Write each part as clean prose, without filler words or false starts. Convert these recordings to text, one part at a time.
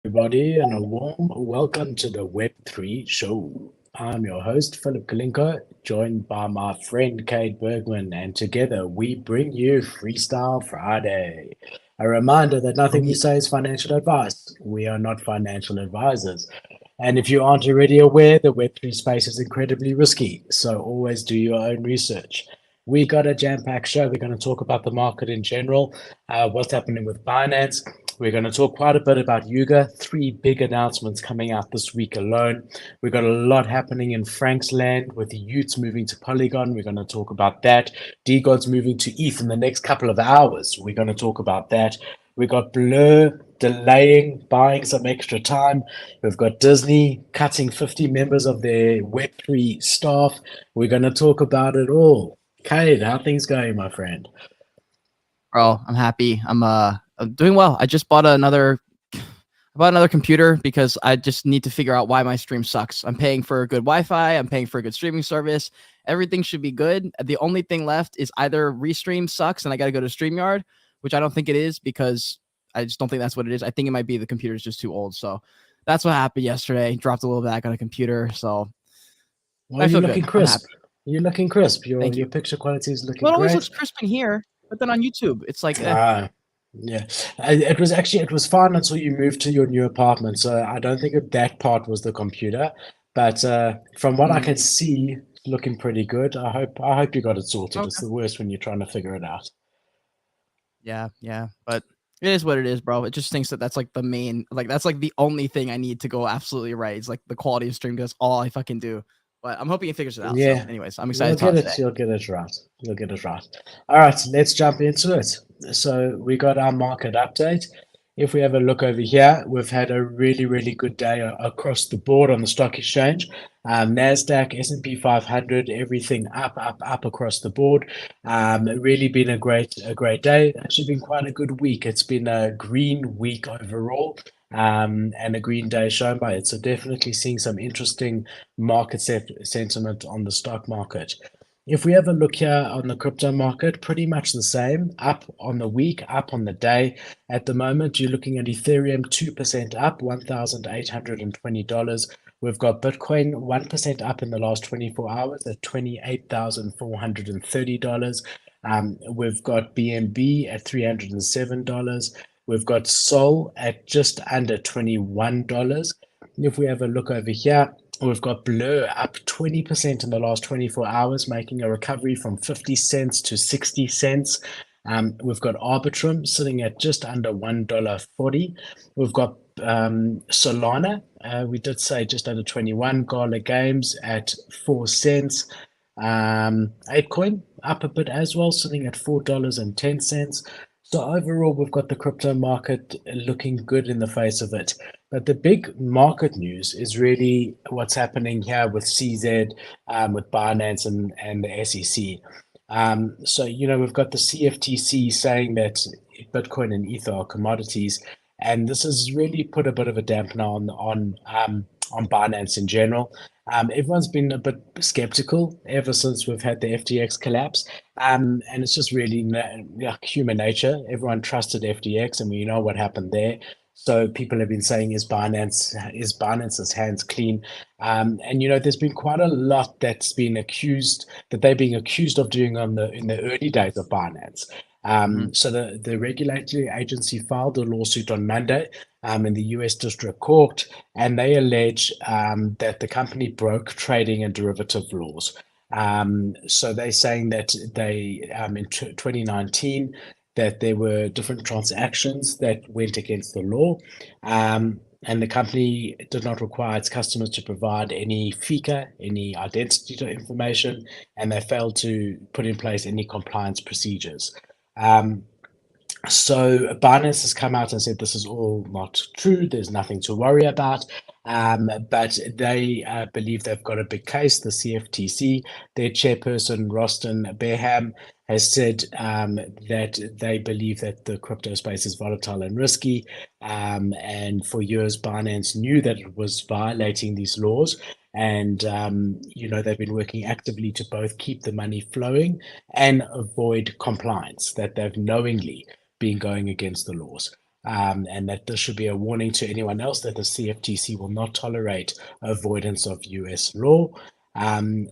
Everybody, and a warm welcome to the Web3 show. I'm your host, Philip Kalinko, joined by my friend Kate Bergman, and together we bring you Freestyle Friday. A reminder that nothing we say is financial advice. We are not financial advisors. And if you aren't already aware, the Web3 space is incredibly risky, so always do your own research. We got a jam-packed show. We're going to talk about the market in general, what's happening with Binance. We're going to talk quite a bit about Yuga, 3 big announcements coming out this week alone. We've got a lot happening in Frank's land with the Y00ts moving to Polygon. We're going to talk about that. Degods moving to ETH in the next couple of hours. We're going to talk about that. We got Blur delaying, buying some extra time. We've got Disney cutting 50 members of their Web3 staff. We're going to talk about it all. Kate, how things going, my friend? Bro, I'm happy. I'm doing well. I just bought another computer because I just need to figure out why my stream sucks. I'm paying for a good Wi-Fi. I'm paying for a good streaming service. Everything should be good. The only thing left is either Restream sucks and I got to go to StreamYard, which I don't think it is because I just don't think that's what it is. I think it might be the computer is just too old. So that's what happened yesterday. Dropped a little back on a computer. So well, you're looking crisp. You're looking crisp. Your picture quality is looking great. Well, it always looks crisp in here, but then on YouTube, it's like yeah, it was fine until you moved to your new apartment. So I don't think that part was the computer, but from what I can see, looking pretty good. I hope you got it sorted. Okay. It's the worst when you're trying to figure it out. Yeah, but it is what it is, bro. It just thinks that that's like the main, like that's like the only thing I need to go absolutely right. It's like the quality of stream does all I fucking do. But I'm hoping it figures it out. Yeah. So anyways, I'm excited. You'll get it right. You'll get it right. All right, let's jump into it. So we got our market update. If we have a look over here, we've had a really, really good day across the board on the stock exchange. NASDAQ, S&P 500, everything up across the board. Really been a great day. Actually been quite a good week. It's been a green week overall. And a green day shown by it. So definitely seeing some interesting market sentiment on the stock market. If we have a look here on the crypto market, pretty much the same, up on the week, up on the day. At the moment, you're looking at Ethereum 2% up, $1,820. We've got Bitcoin 1% up in the last 24 hours at $28,430. We've got BNB at $307. We've got Sol at just under $21. If we have a look over here, we've got Blur up 20% in the last 24 hours, making a recovery from 50 cents to 60 cents. We've got Arbitrum sitting at just under $1.40. We've got Solana, we did say just under 21. Gala Games at 4 cents. Apecoin up a bit as well, sitting at $4.10. So overall, we've got the crypto market looking good in the face of it. But the big market news is really what's happening here with CZ, with Binance and the SEC. So, we've got the CFTC saying that Bitcoin and Ether are commodities. And this has really put a bit of a dampener on Binance in general. Everyone's been a bit skeptical ever since we've had the FTX collapse. And it's just really human nature. Everyone trusted FTX and we know what happened there. So people have been saying, is Binance's hands clean? And there's been quite a lot that they're being accused of doing in the early days of Binance. So the regulatory agency filed a lawsuit on Monday in the US District Court, and they allege that the company broke trading and derivative laws. So they're saying that they in 2019 that there were different transactions that went against the law. and the company did not require its customers to provide any FICA, any identity information, and they failed to put in place any compliance procedures. So Binance has come out and said this is all not true. There's nothing to worry about. But they believe they've got a big case. The CFTC, their chairperson, Rostin Beham, has said that they believe that the crypto space is volatile and risky. And for years, Binance knew that it was violating these laws. And, they've been working actively to both keep the money flowing and avoid compliance, that they've knowingly been going against the laws. And that this should be a warning to anyone else that the CFTC will not tolerate avoidance of US law.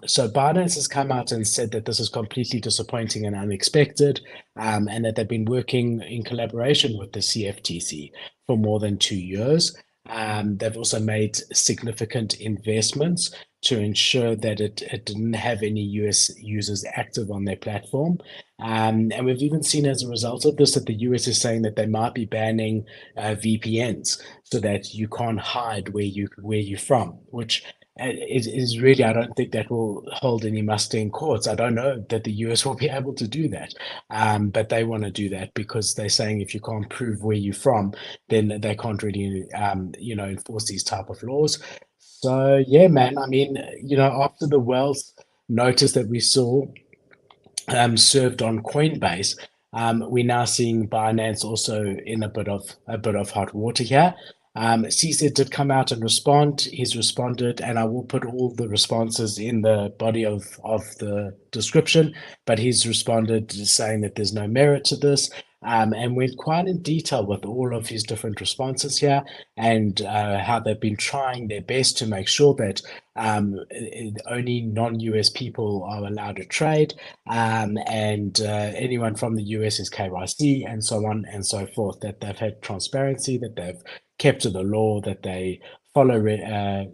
So Binance has come out and said that this is completely disappointing and unexpected, and that they've been working in collaboration with the CFTC for more than 2 years. They've also made significant investments to ensure that it didn't have any US users active on their platform. And we've even seen as a result of this that the US is saying that they might be banning VPNs so that you can't hide where you're from, which is really, I don't think that will hold any muster in courts. I don't know that the US will be able to do that, but they want to do that because they're saying if you can't prove where you're from, then they can't really, enforce these type of laws. So yeah, man. I mean, after the wealth notice that we saw served on Coinbase, we're now seeing Binance also in a bit of hot water here. CZ did come out and respond. He's responded, and I will put all the responses in the body of the description. But he's responded saying that there's no merit to this, and went quite in detail with all of his different responses here, and how they've been trying their best to make sure that only non-US people are allowed to trade, and anyone from the US is KYC, and so on and so forth. That they've had transparency, that they've kept to the law, that they follow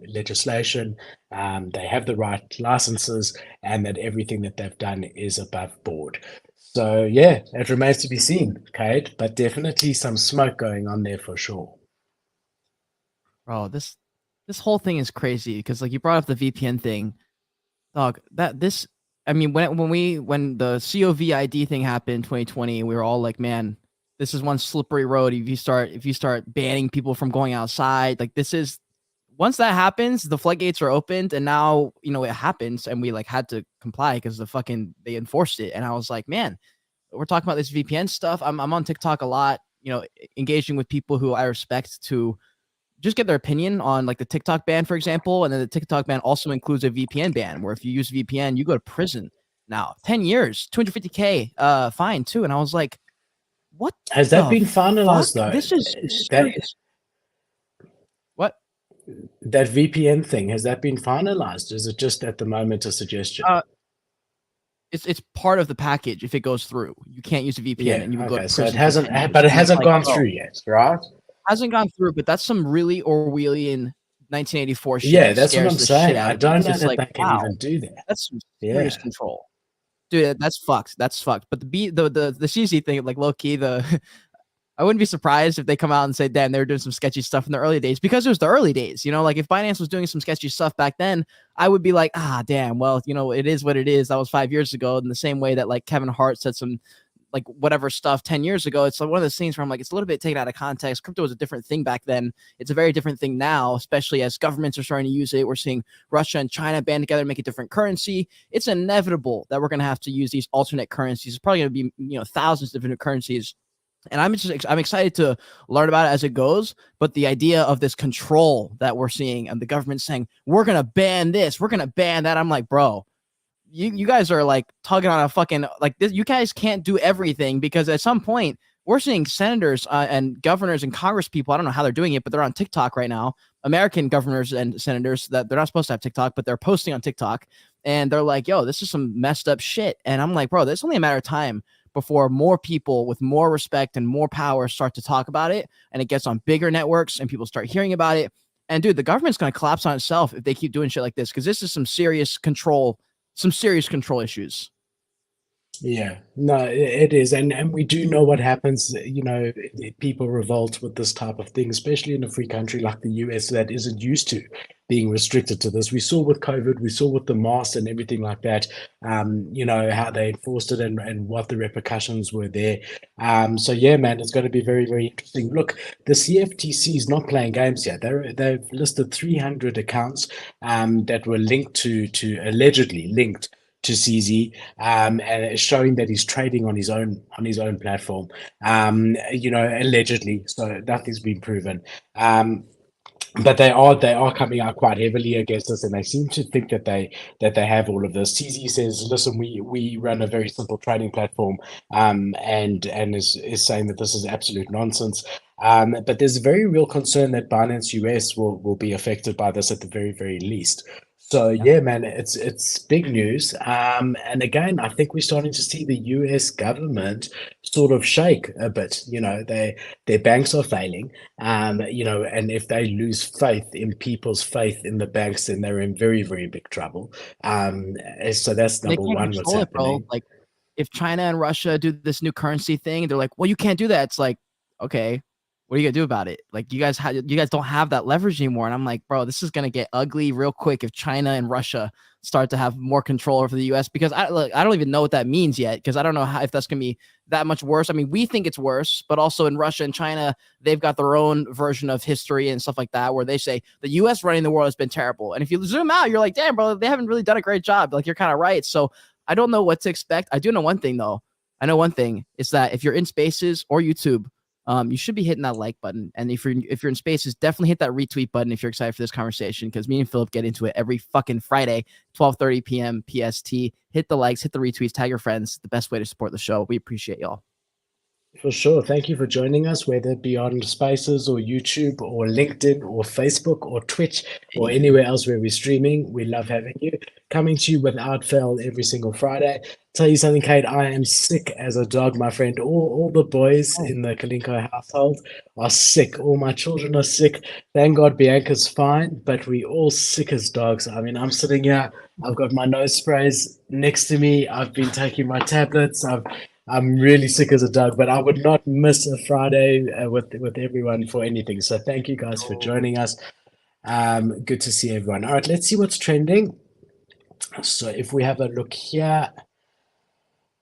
legislation, they have the right licenses, and that everything that they've done is above board. So yeah, it remains to be seen, Kate, but definitely some smoke going on there for sure. Bro, this whole thing is crazy because like you brought up the VPN thing, dog. When the COVID thing happened in 2020, we were all like, man, this is one slippery road. If you start banning people from going outside, like once that happens, the floodgates are opened, and now it happens, and we like had to comply because they enforced it. And I was like, man, we're talking about this VPN stuff. I'm on TikTok a lot, engaging with people who I respect to just get their opinion on like the TikTok ban, for example. And then the TikTok ban also includes a VPN ban where if you use VPN, you go to prison now, 10 years, $250K fine too. And I was like, what has that been finalized though? This is serious. What? That VPN thing, has that been finalized? Is it just at the moment a suggestion? It's part of the package. If it goes through, you can't use a VPN, and you would go to prison. So it hasn't, but it hasn't gone through yet, right? Hasn't gone through, but that's some really Orwellian 1984 shit. Yeah, that's what I'm saying. I don't know that they can even do that. That's some serious control, dude. That's fucked. That's fucked. But the CZ thing, like low key, I wouldn't be surprised if they come out and say, damn, they were doing some sketchy stuff in the early days, because it was the early days. Like if Binance was doing some sketchy stuff back then, I would be like, damn, well, it is what it is. That was 5 years ago. In the same way that like Kevin Hart said some like whatever stuff 10 years ago. It's like one of those things where I'm like, it's a little bit taken out of context. Crypto was a different thing back then. It's a very different thing now, especially as governments are starting to use it. We're seeing Russia and China band together, make a different currency. It's inevitable that we're going to have to use these alternate currencies. It's probably going to be, thousands of different currencies. And I'm excited to learn about it as it goes. But the idea of this control that we're seeing and the government saying, we're going to ban this, we're going to ban that. I'm like, bro, you guys are like tugging on a fucking like this. You guys can't do everything, because at some point we're seeing senators and governors and Congress people. I don't know how they're doing it, but they're on TikTok right now. American governors and senators that they're not supposed to have TikTok, but they're posting on TikTok, and they're like, yo, this is some messed up shit. And I'm like, bro, it's only a matter of time before more people with more respect and more power start to talk about it, and it gets on bigger networks and people start hearing about it. And dude, the government's going to collapse on itself if they keep doing shit like this, because this is some serious control issues. Yeah, no, it is, and we do know what happens. You know, people revolt with this type of thing, especially in a free country like the US that isn't used to being restricted to this. We saw with COVID, we saw with the mask and everything like that. You know how they enforced it and what the repercussions were there. So yeah, man, it's going to be very very interesting. Look, the CFTC is not playing games here. They've listed 300 accounts that were linked to allegedly linked to CZ, and it's showing that he's trading on his own platform. You know, allegedly, so nothing's been proven. But they are coming out quite heavily against us, and they seem to think that they have all of this. CZ says, "Listen, we run a very simple trading platform," and is saying that this is absolute nonsense. But there's a very real concern that Binance US will be affected by this at the very very least. So Yeah. yeah, man, it's big news. And again, I think we're starting to see the US government sort of shake a bit. You know, their banks are failing. You know, and if they lose faith in people's faith in the banks, then they're in very, very big trouble. So that's They number can't one, what's control it, bro. happening. Like, if China and Russia do this new currency thing, they're like, "Well, you can't do that." It's like, okay, what are you gonna do about it? Like, you guys don't have that leverage anymore. And I'm like, bro, this is gonna get ugly real quick if China and Russia start to have more control over the U.S. Because I don't even know what that means yet. Because I don't know if that's gonna be that much worse. I mean, we think it's worse, but also in Russia and China, they've got their own version of history and stuff like that, where they say the U.S. running the world has been terrible. And if you zoom out, you're like, damn, bro, they haven't really done a great job. Like, you're kind of right. So I don't know what to expect. I do know one thing though. I know one thing is that if you're in Spaces or YouTube, you should be hitting that like button. And if you're in Spaces, definitely hit that retweet button if you're excited for this conversation, because me and Philip get into it every fucking Friday, 12:30 p.m. PST. Hit the likes, hit the retweets, tag your friends. The best way to support the show. We appreciate y'all. For sure. Thank you for joining us, whether it be on Spaces or YouTube or LinkedIn or Facebook or Twitch or Hey. anywhere else where we're streaming. We love having you. Coming to you without fail every single Friday. Tell you something, Kate, I am sick as a dog, my friend. All the boys Oh, in the Kalinko household are sick. All my children are sick. Thank God Bianca's fine, but we all sick as dogs. I mean, I'm sitting here, I've got my nose sprays next to me. I've been taking my tablets. I'm really sick as a dog, but I would not miss a Friday with everyone for anything. So thank you guys for no. joining us. Good to see everyone. All right, let's see what's trending. So if we have a look here,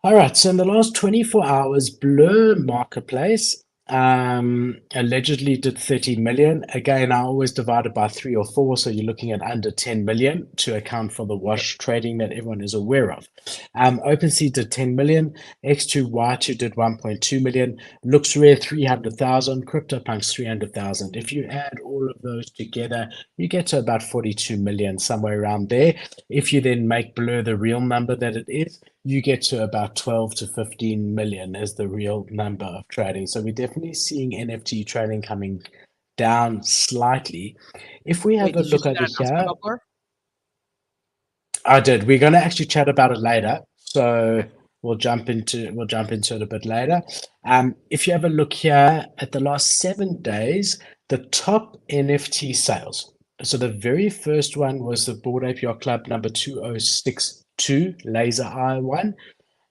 all right, so in the last 24 hours, Blur Marketplace allegedly did 30 million. Again, I always divide it by three or four, so you're looking at under 10 million to account for the Yep. wash trading that everyone is aware of. OpenSea did 10 million, X2Y2 did 1.2 million, Looks Rare 300,000, CryptoPunks 300,000. If you add all of those together, you get to about 42 million, somewhere around there. If you then make Blur the real number that it is, you get to about 12 to 15 million as the real number of trading. So we're definitely seeing NFT trading coming down slightly. If we have Wait, a did you look see over that announcement here, about Blur? I did. We're going to actually chat about it later. So we'll jump into it a bit later. If you have a look here at the last 7 days, the top NFT sales. So the very first one was the Bored Ape Yacht Club number 2062 Laser Eye one.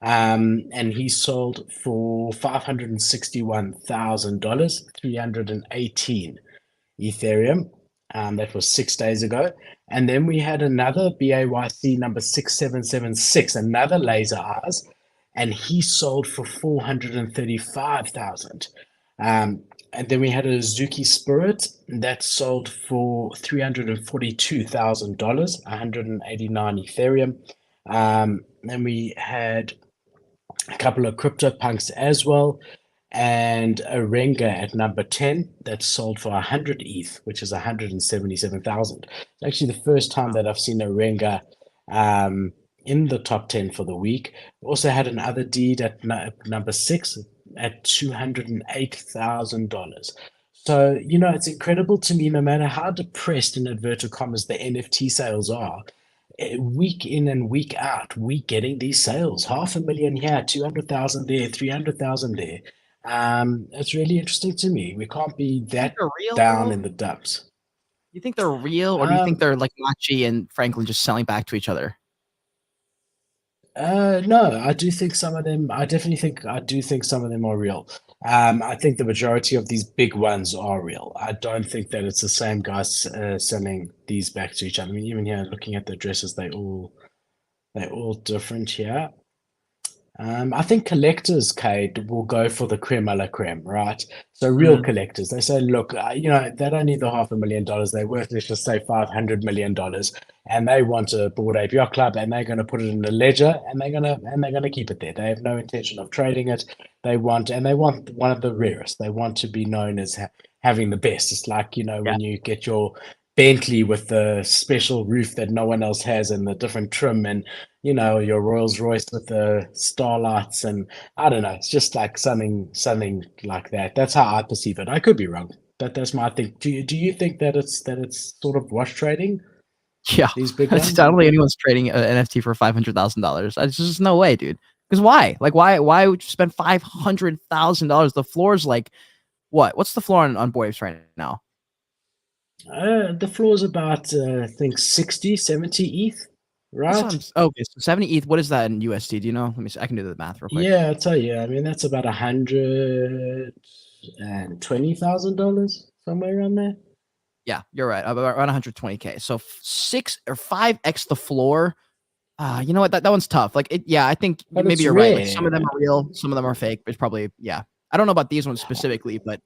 And he sold for $561,000, 318 Ethereum. That was 6 days ago. And then we had another BAYC number 6776, another laser eyes, and he sold for 435,000. And then we had a Azuki Spirit that sold for $342,000, 189 Ethereum. Then we had a couple of CryptoPunks as well, and a Renga at number 10 that sold for 100 ETH, which is 177,000. It's actually the first time that I've seen a Renga in the top 10 for the week. Also had another deed at number 6 at $208,000. So, you know, it's incredible to me, no matter how depressed in inverted commas the NFT sales are, week in and week out, we getting these sales. 500,000 here, 200,000 there, 300,000 there. It's really interesting to me. We can't be You think that they're real, down bro? in the dumps. You think they're real, or do you think Um, they're like Machi and Franklin just selling back to each other? No, I do think some of them. I do think some of them are real. I think the majority of these big ones are real. I don't think that it's the same guys selling these back to each other. I mean, even here, looking at the addresses, they're all different here. I think collectors, Cade, will go for the creme a la creme, right? So real Mm, collectors, they say, look, they don't need the $500,000. They're worth, let's just say, $500 million, and they want a Bored Ape Yacht Club, and they're going to put it in a ledger, and they're gonna keep it there. They have no intention of trading it. They want one of the rarest. They want to be known as having the best. It's like yeah. when you get your Bentley with the special roof that no one else has, and the different trim, and your Rolls Royce with the starlights, and I don't know, it's just like something like that. That's how I perceive it. I could be wrong, but that's my thing. Do you think that it's sort of wash trading, Yeah, these big I ones? don't think anyone's trading an NFT for $500,000. There's just no way, dude. Because why? Like, why would you spend $500,000? The floor's like what? What's the floor on Bored Apes right now? The floor is about I think 60, 70 ETH, That's what right? okay, so 70 ETH. What is that in USD? Do you know? Let me see. I can do the math real quick. Yeah, I'll tell you. I mean, that's about $120,000, somewhere around there. Yeah, you're right. About around 120K. So 6 or 5x the floor. You know what? That one's tough. Like yeah, I think But maybe it's you're right. Like some of them rare. are real, some of them are fake. It's probably yeah. I don't know about these ones specifically, but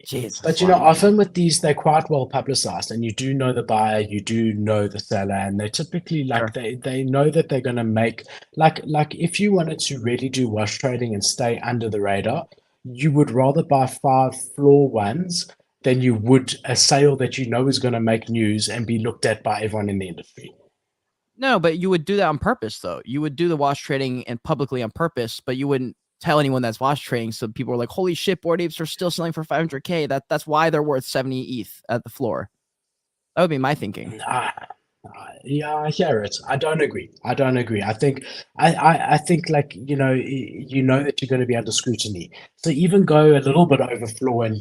jeez, that's But a lot of money. often with these, they're quite well publicized, and you do know the buyer, you do know the seller, and they typically like Sure. they know that they're going to make like if you wanted to really do wash trading and stay under the radar, you would rather buy five floor ones than you would a sale that you know is going to make news and be looked at by everyone in the industry. No, but you would do that on purpose, though. You would do the wash trading and publicly on purpose, but you wouldn't tell anyone that's wash trading. So people are like, "Holy shit, Bored Apes are still selling for 500K." That's why they're worth 70 ETH at the floor. That would be my thinking. Ah, yeah, I hear it. I don't agree. I don't agree. I think like you know that you're going to be under scrutiny. So even go a little bit over floor and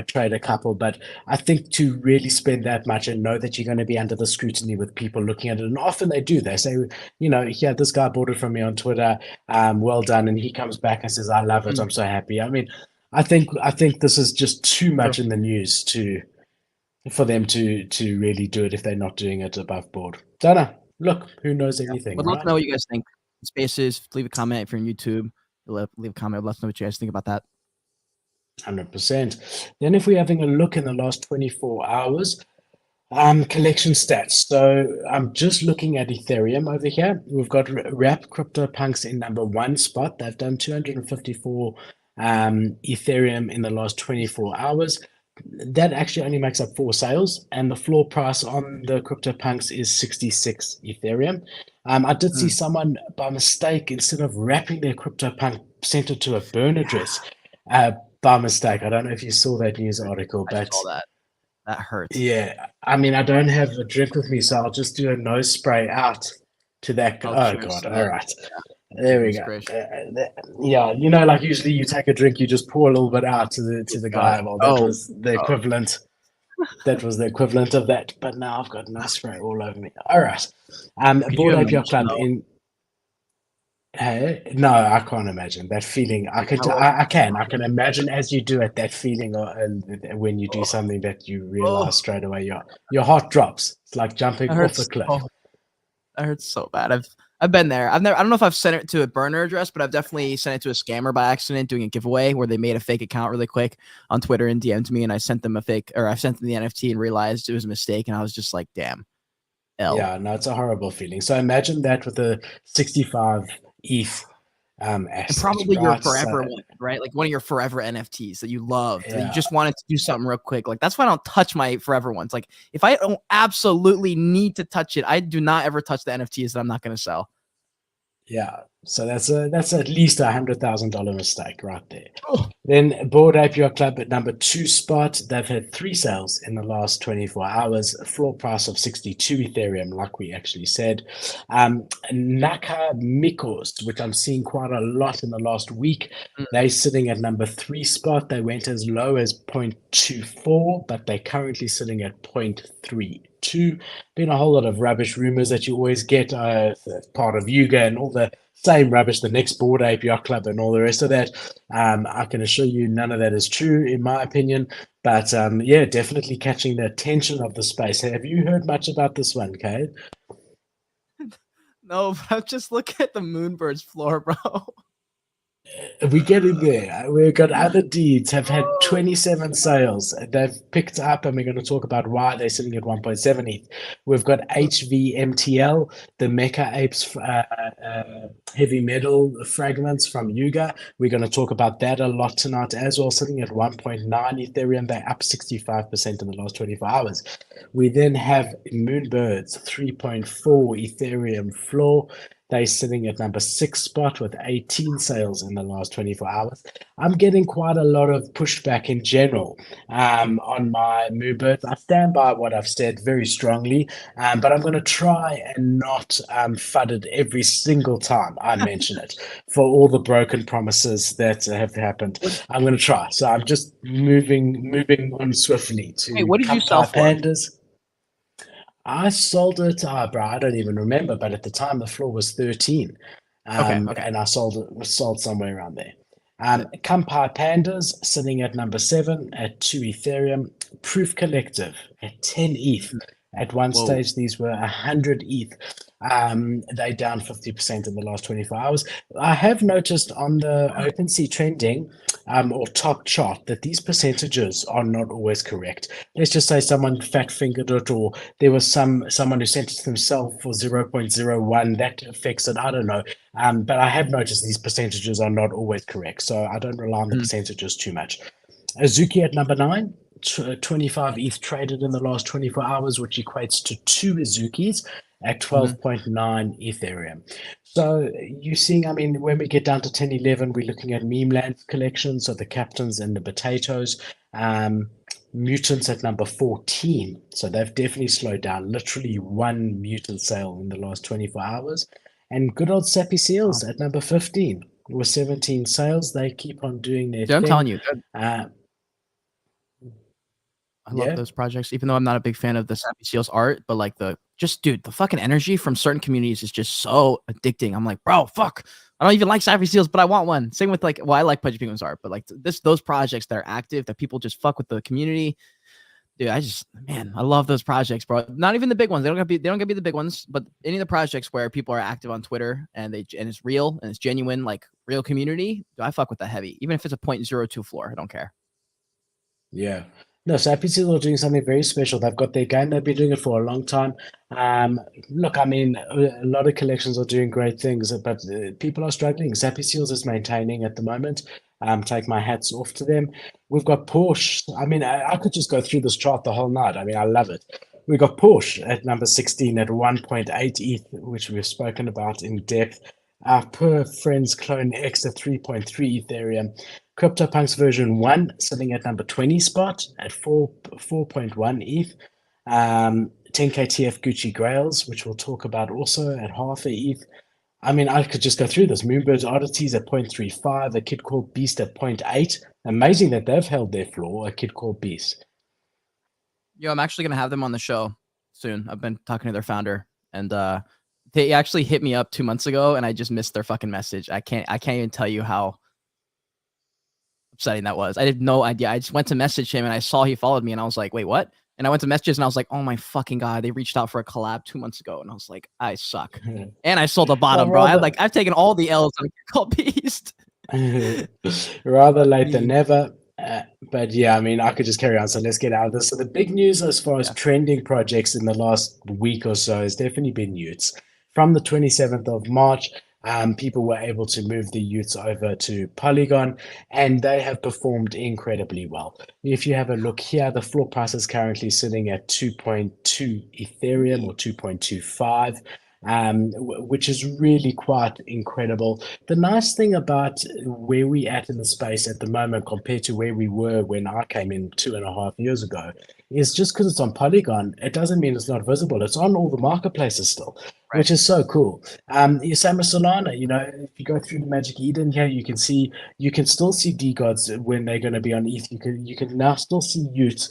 trade a couple. But I think to really spend that much and know that you're going to be under the scrutiny with people looking at it, and often they do. They say, yeah, this guy bought it from me on Twitter. Well done, and he comes back and says, I love it. Mm, I'm so happy. I mean, I think this is just too true. much in the news to for them to really do it if they're not doing it above board. Don't know. Look, who knows Yeah. anything, Would love to right? know what you guys think. Spaces, leave a comment if you're on YouTube. Leave a comment. Let us know what you guys think about that. 100%. Then if we're having a look in the last 24 hours, collection stats. So I'm just looking at Ethereum over here. We've got Wrap CryptoPunks in number one spot. They've done 254 Ethereum in the last 24 hours. That actually only makes up four sales, and the floor price on the CryptoPunks is 66 Ethereum. I did see Mm, someone by mistake, instead of wrapping their CryptoPunk, sent it to a burn yeah, address by mistake. I don't know if you saw that news article, I but saw that. That hurts. yeah, I mean, I don't have a drink with me, so I'll just do a nose spray out to that. Oh, Oh cheers God! to All that. right, there we Goodness go. gracious. Yeah, like usually you take a drink, you just pour a little bit out to Oh the God. guy. Well, that Oh, was the oh. equivalent. That was the equivalent of that. But now I've got nose spray all over me. All right. Could you Board Ape Yacht imagine Club though? in. Hey, no, I can't imagine that feeling. I I could, will. I can imagine as you do it, that feeling, when you do Oh, something that you oh, realize straight away, your heart drops. It's like jumping that off a hurts. cliff. Oh, that hurts so bad. I've been there. I've never. I don't know if I've sent it to a burner address, but I've definitely sent it to a scammer by accident doing a giveaway where they made a fake account really quick on Twitter and DM'd me, and I sent them a fake, or I sent them the NFT and realized it was a mistake, and I was just like, damn, L. Yeah, no, it's a horrible feeling. So imagine that with a 65 ETH And asset, probably your right? So forever one, right? Like one of your forever NFTs that you loved, that you yeah, just wanted to do something real quick. Like that's why I don't touch my forever ones. Like if I don't absolutely need to touch it, I do not ever touch the NFTs that I'm not going to sell. yeah. So that's at least $100,000 mistake right there. Oh, Then Bored Ape Yacht Club at number two spot. They've had three sales in the last 24 hours. A floor price of 62 Ethereum, like we actually said. Naka Mikos, which I'm seeing quite a lot in the last week. mm, They're sitting at number three spot. They went as low as 0.24, but they're currently sitting at 0.32. 2. Been a whole lot of rubbish rumors that you always get, part of Yuga and all the same rubbish, the next Bored Ape Yacht Club and all the rest of that. I can assure you none of that is true, in my opinion. But yeah, definitely catching the attention of the space. Have you heard much about this one, Kate? No, but I'm just looking at the Moonbird's floor, bro. We get in there. We've got other deeds have had 27 sales. They've picked up, and we're going to talk about why they're sitting at 1.7 ETH. We've got HVMTL, the Mecha Apes heavy metal fragments from Yuga. We're going to talk about that a lot tonight as well, sitting at 1.9 Ethereum. They're up 65% in the last 24 hours. We then have Moonbirds, 3.4 Ethereum floor. They're sitting at number 6 spot with 18 sales in the last 24 hours. I'm getting quite a lot of pushback in general on my Moonbirds. I stand by what I've said very strongly, but I'm going to try and not FUD it every single time I mention it for all the broken promises that have happened. I'm going to try. So I'm just moving on swiftly to Hey, what did you sell for? Pandas. I sold it, bro, I don't even remember, but at the time the floor was 13. Okay. And I sold somewhere around there. Kampai Pandas sitting at number 7 at 2 Ethereum. Proof Collective at 10 ETH. At one stage, these were 100 ETH. They down 50% in the last 24 hours. I have noticed on the OpenSea trending or top chart that these percentages are not always correct. Let's just say someone fat fingered it, or there was someone who sent it themselves for 0.01 that affects it. I don't know. But I have noticed these percentages are not always correct, so I don't rely on the percentages too much. Azuki at number 9. 25 ETH traded in the last 24 hours, which equates to 2 Azukis at 12.9 Ethereum. So you're seeing, I mean, when we get down to 1011, we're looking at meme land collections, so the captains and the potatoes. Mutants at number 14. So they've definitely slowed down. Literally 1 mutant sale in the last 24 hours. And good old Sappy Seals at number 15 with 17 sales. They keep on doing their thing. I'm telling you. I love those projects, even though I'm not a big fan of the Sappy Seals art, but like the fucking energy from certain communities is just so addicting. I'm like, bro, fuck. I don't even like Sappy Seals, but I want one. Same with like, well, I like Pudgy Penguins art, but like those projects that are active, that people just fuck with the community. Dude, I love those projects, bro. Not even the big ones. They don't gotta be the big ones, but any of the projects where people are active on Twitter and it's real and it's genuine, like real community. I fuck with the heavy, even if it's a 0.02 floor. I don't care. Yeah. No, so Happy Seals are doing something very special. They've got their game. They've been doing it for a long time. Look, I mean, a lot of collections are doing great things, but people are struggling. Happy Seals is maintaining at the moment. Take my hats off to them. We've got Porsche. I mean, I could just go through this chart the whole night. I mean, I love it. We've got Porsche at number 16 at 1.8 ETH, which we've spoken about in depth. Per Friends Clone X at 3.3 Ethereum. CryptoPunks version 1 sitting at number 20 spot at 4.1 ETH. 10K TF Gucci Grails, which we'll talk about also at half a ETH. I mean, I could just go through this. Moonbird's Oddities at 0.35, a kid called Beast at 0.8. Amazing that they've held their floor, a kid called Beast. Yo, I'm actually going to have them on the show soon. I've been talking to their founder, and they actually hit me up 2 months ago, and I just missed their fucking message. I can't even tell you how upsetting that was. I had no idea. I just went to message him and I saw he followed me and I was like, wait, what? And I went to messages and I was like, oh my fucking God, they reached out for a collab 2 months ago. And I was like, I suck. And I sold the bottom, bro. I've taken all the L's on called Beast. Rather late than never. But yeah, I mean, I could just carry on. So let's get out of this. So the big news as far as trending projects in the last week or so has definitely been y00ts. From the 27th of March, people were able to move the y00ts over to Polygon, and they have performed incredibly well. If you have a look here, the floor price is currently sitting at 2.2 Ethereum or 2.25. Which is really quite incredible. The nice thing about where we're at in the space at the moment compared to where we were when I came in 2.5 years ago is just because it's on Polygon, it doesn't mean it's not visible. It's on all the marketplaces still, Right. which is so cool. Same with Solana, if you go through the Magic Eden here, you can still see Degods when they're going to be on ETH. You can now still see y00ts.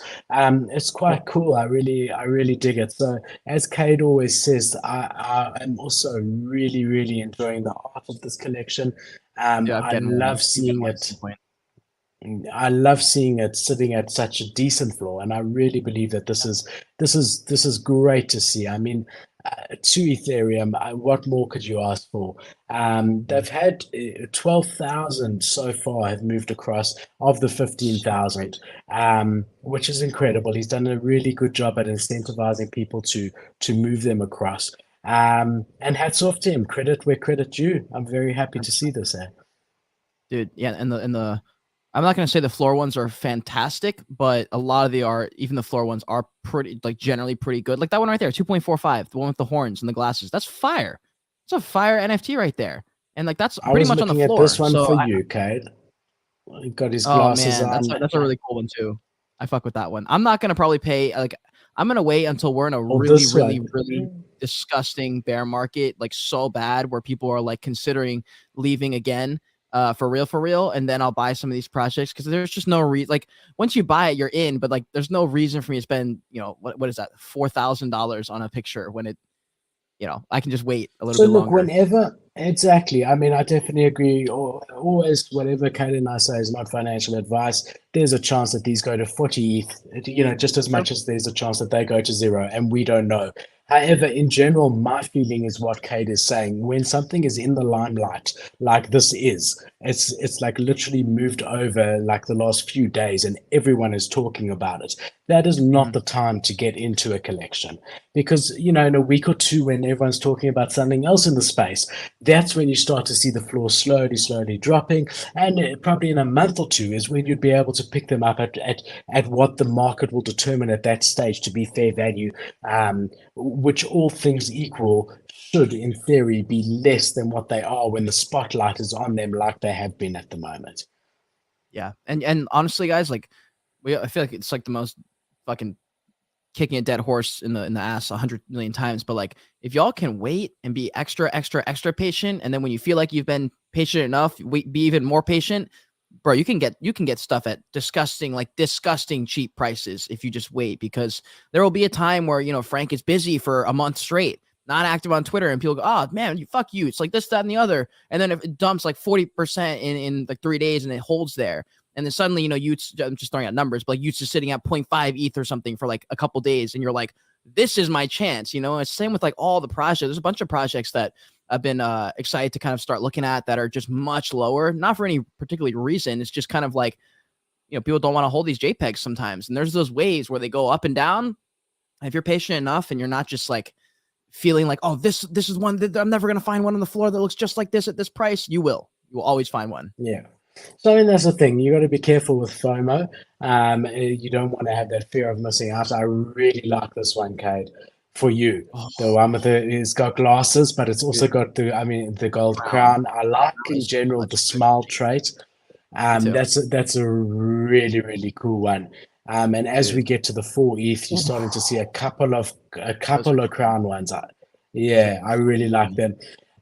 It's quite cool. I really dig it. So as Cade always says, I am also really, really enjoying the art of this collection. Yeah, I'm I getting one. love I'm getting seeing one at it. some point. I love seeing it sitting at such a decent floor, and I really believe that this is great to see. I mean, to Ethereum, what more could you ask for? They've had 12,000 so far have moved across of the So great. 15,000, which is incredible. He's done a really good job at incentivizing people to move them across. And hats off to him. Credit where credit due. I'm very happy to see this. Dude, yeah, and the I'm not gonna say the floor ones are fantastic, but a lot of the art, even the floor ones, are pretty like generally pretty good. Like that one right there, 2.45, the one with the horns and the glasses. That's fire. It's a fire NFT right there. And like that's I pretty was much on the looking at this floor. one So for you, Kate. He got his oh glasses man, on. that's a really cool one too. I fuck with that one. I'm not gonna probably pay like I'm gonna wait until we're in a Oh, really, this really, one. really disgusting bear market, like so bad where people are like considering leaving again, for real, and then I'll buy some of these projects because there's just no reason. Like once you buy it, you're in, but like there's no reason for me to spend, what is that, $4,000 on a picture when I can just wait a little So bit look, longer. whenever exactly, I mean, I definitely agree. Always, whatever Kate and I say is not financial advice. There's a chance that these go to 40 ETH, just as True. much as there's a chance that they go to zero, and we don't know. However, in general, my feeling is what Kate is saying. When something is in the limelight, like this is, it's like literally moved over like the last few days, and everyone is talking about it. That is not Mhm. the time to get into a collection. Because, in a week or two, when everyone's talking about something else in the space, that's when you start to see the floor slowly, slowly dropping. And probably in a month or two is when you'd be able to pick them up at what the market will determine at that stage to be fair value, which all things equal should, in theory, be less than what they are when the spotlight is on them, like they have been at the moment. Yeah, and honestly, guys, like I feel like it's like the most fucking kicking a dead horse in the ass 100 million times. But like, if y'all can wait and be extra, extra, extra patient, and then when you feel like you've been patient enough, be even more patient, bro. You can get stuff at disgusting cheap prices if you just wait, because there will be a time where Frank is busy for a month straight, not active on Twitter, and people go, oh man, fuck you. It's like this, that, and the other, and then if it dumps like 40% in like 3 days, and it holds there. And then suddenly, I'm just throwing out numbers, but like Utes is sitting at 0.5 ETH or something for like a couple days, and you're like, this is my chance. It's the same with like all the projects. There's a bunch of projects that I've been excited to kind of start looking at that are just much lower, not for any particular reason. It's just kind of like, people don't want to hold these JPEGs sometimes. And there's those waves where they go up and down. And if you're patient enough and you're not just like feeling like, oh, this is one that I'm never going to find one on the floor that looks just like this at this price, you will always find one. Yeah. So I mean that's the thing. You got to be careful with FOMO. You don't want to have that fear of missing out. I really like this one, Kate, for you. Oh, The one with it's got glasses, but it's also dude, got the gold crown. crown. I like Crown in is general the such a good smile shape. trait. Me too, That's a really really cool one. And as dude. we get to the 4 ETH, you're Oof, starting to see a couple of those are clean. crown ones. Those are Yeah, I really fucking like clean. them.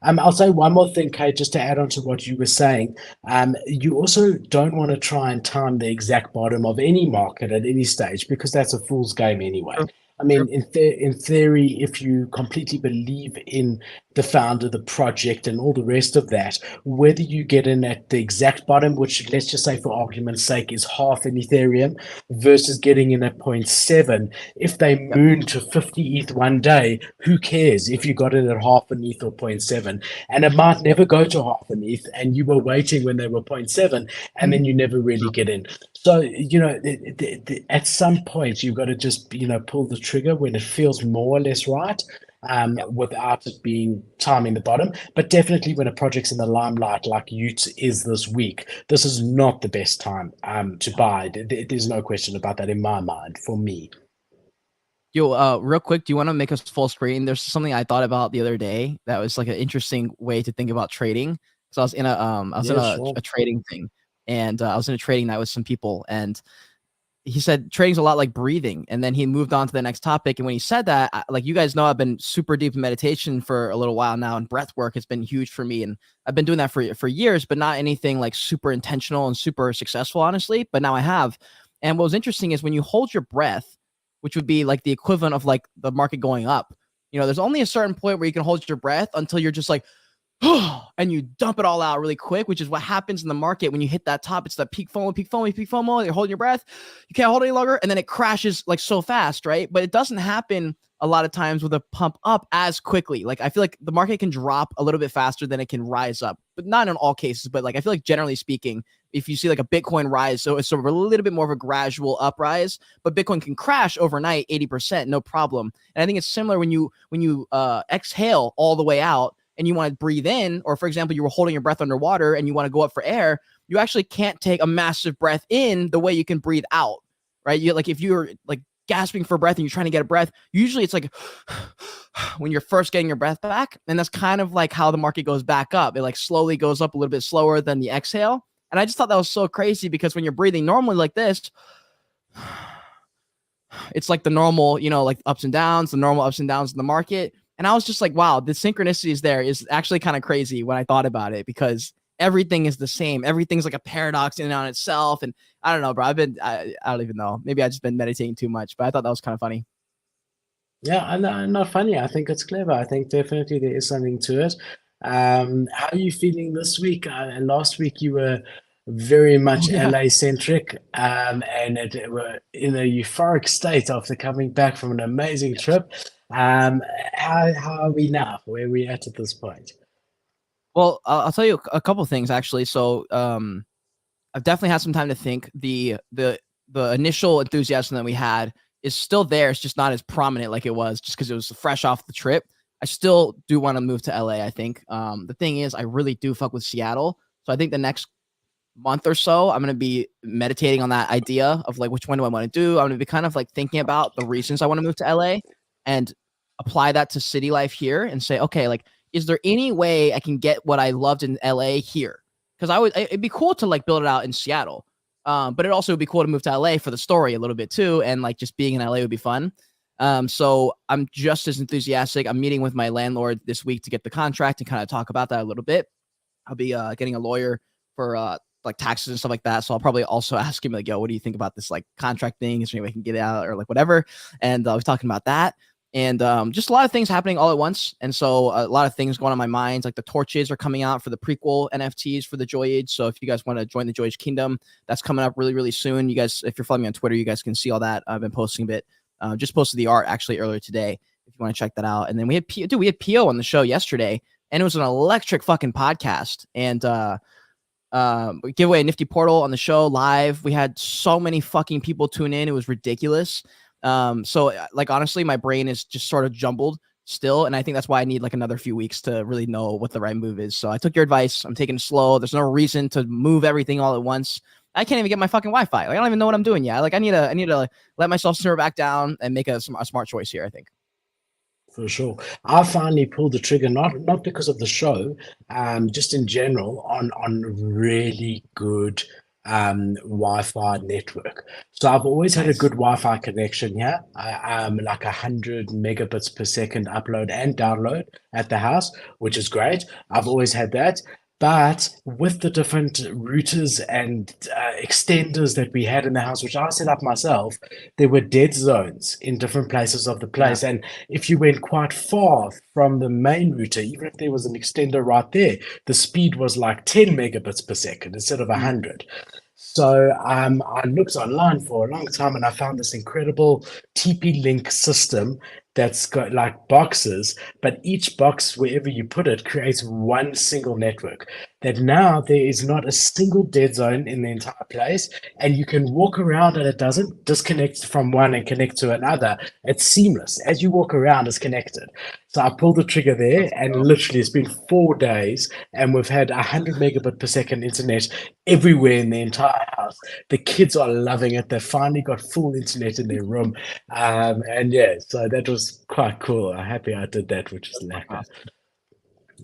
I'll say one more thing, Kate, just to add on to what you were saying. You also don't want to try and time the exact bottom of any market at any stage because that's a fool's game anyway. True, I true. mean, in theory, if you completely believe in the founder, the project, and all the rest of that, whether you get in at the exact bottom, which let's just say for argument's sake is half an Ethereum, versus getting in at zero point 0.7, if they Yep. moon to 50 ETH one day, who cares if you got it at half an ETH or zero point 0.7? And it might never go to half an ETH, and you were waiting when they were zero point 0.7, and then you never really True. get in. So, at some point, you've got to just, pull the trigger when it feels more or less right, Yep. without it being timing the bottom. But definitely when a project's in the limelight, like y00ts is this week, this is not the best time to buy. There's no question about that in my mind, for me. Yo, real quick, do you want to make us full screen? There's something I thought about the other day that was like an interesting way to think about trading. So I was in a Yeah, sure. trading thing, and I was in a trading night with some people, and he said trading's a lot like breathing, and then he moved on to the next topic. And when he said that, like you guys know, I've been super deep in meditation for a little while now, and breath work has been huge for me, and I've been doing that for years, but not anything like super intentional and super successful, honestly. But now I have. And what was interesting is when you hold your breath, which would be like the equivalent of like the market going up, you know, there's only a certain point where you can hold your breath until you're just like, and you dump it all out really quick, which is what happens in the market when you hit that top. It's that peak FOMO, peak FOMO, peak FOMO. You're holding your breath. You can't hold it any longer. And then it crashes like so fast, right? But it doesn't happen a lot of times with a pump up as quickly. Like I feel like the market can drop a little bit faster than it can rise up, but not in all cases. But like I feel like generally speaking, if you see like a Bitcoin rise, so it's sort of a little bit more of a gradual uprise, but Bitcoin can crash overnight 80%, no problem. And I think it's similar when you exhale all the way out and you want to breathe in, or for example, you were holding your breath underwater and you want to go up for air, you actually can't take a massive breath in the way you can breathe out, right? You like if you're like gasping for breath and you're trying to get a breath, usually it's like when you're first getting your breath back, and that's kind of like how the market goes back up. It like slowly goes up a little bit slower than the exhale. And I just thought that was so crazy because when you're breathing normally like this, it's like the normal, you know, like ups and downs, the normal ups and downs in the market. And I was just like, wow, the synchronicity is there is actually kind of crazy when I thought about it, because everything is the same. Everything's like a paradox in and on itself. And I don't know, bro. I don't even know. Maybe I've just been meditating too much, but I thought that was kind of funny. Yeah, and not funny. I think it's clever. I think definitely there is something to it. How are you feeling this week? Last week you were very Oh much yeah. LA centric, and it were in a euphoric state after coming back from an amazing trip. How are we now? Where are we at this point? Well, I'll tell you a couple things actually. So, I've definitely had some time to think. The initial enthusiasm that we had is still there. It's just not as prominent like it was, just because it was fresh off the trip. I still do want to move to LA. I think. The thing is, I really do fuck with Seattle. So I think the next month or so, I'm gonna be meditating on that idea of like which one do I want to do. I'm gonna be kind of like thinking about the reasons I want to move to LA and apply that to city life here and say, okay, like, is there any way I can get what I loved in LA here? Because it'd be cool to like build it out in Seattle. But it also would be cool to move to LA for the story a little bit too. And like just being in LA would be fun. So I'm just as enthusiastic. I'm meeting with my landlord this week to get the contract and kind of talk about that a little bit. I'll be getting a lawyer for like taxes and stuff like that. So I'll probably also ask him like, yo, what do you think about this like contract thing? Is there any way I can get out or like whatever? And I was talking about that. And just a lot of things happening all at once. And so a lot of things going on in my mind, like the torches are coming out for the prequel NFTs for the Joy Age. So if you guys want to join the Joy Age Kingdom, that's coming up really, really soon. You guys, if you're following me on Twitter, you guys can see all that. I've been posting a bit. Just posted the art actually earlier today, if you want to check that out. And then we had PO on the show yesterday, and it was an electric fucking podcast. And we give away a nifty portal on the show live. We had so many fucking people tune in. It was ridiculous. So like, honestly, my brain is just sort of jumbled still. And I think that's why I need like another few weeks to really know what the right move is. So I took your advice. I'm taking it slow. There's no reason to move everything all at once. I can't even get my fucking Wi-Fi. Like, I don't even know what I'm doing yet. Like I need to like, let myself simmer back down and make a smart choice here, I think. For sure. I finally pulled the trigger, not because of the show, just in general, on really good Wi-Fi network. So I've always had a Nice. good Wi-Fi connection here. Like 100 Mbps upload and download at the house, which is great. I've always had that. But with the different routers and extenders that we had in the house, which I set up myself, there were dead zones in different places of the Yeah. place. And if you went quite far from the main router, even if there was an extender right there, the speed was like 10 megabits per second instead of Mm. 100. So I looked online for a long time and I found this incredible TP-Link system that's got like boxes, but each box, wherever you put it, creates one single network. That now there is not a single dead zone in the entire place, and you can walk around and it doesn't disconnect from one and connect to another. It's seamless. As you walk around, it's connected. So I pulled the trigger there, That's and dope. literally it's been 4 days, and we've had 100 megabit per second internet everywhere in the entire house. The kids are loving it. They finally got full internet in their room. And yeah, so that was quite cool. I'm happy I did that, which is That's fucking lekker. awesome.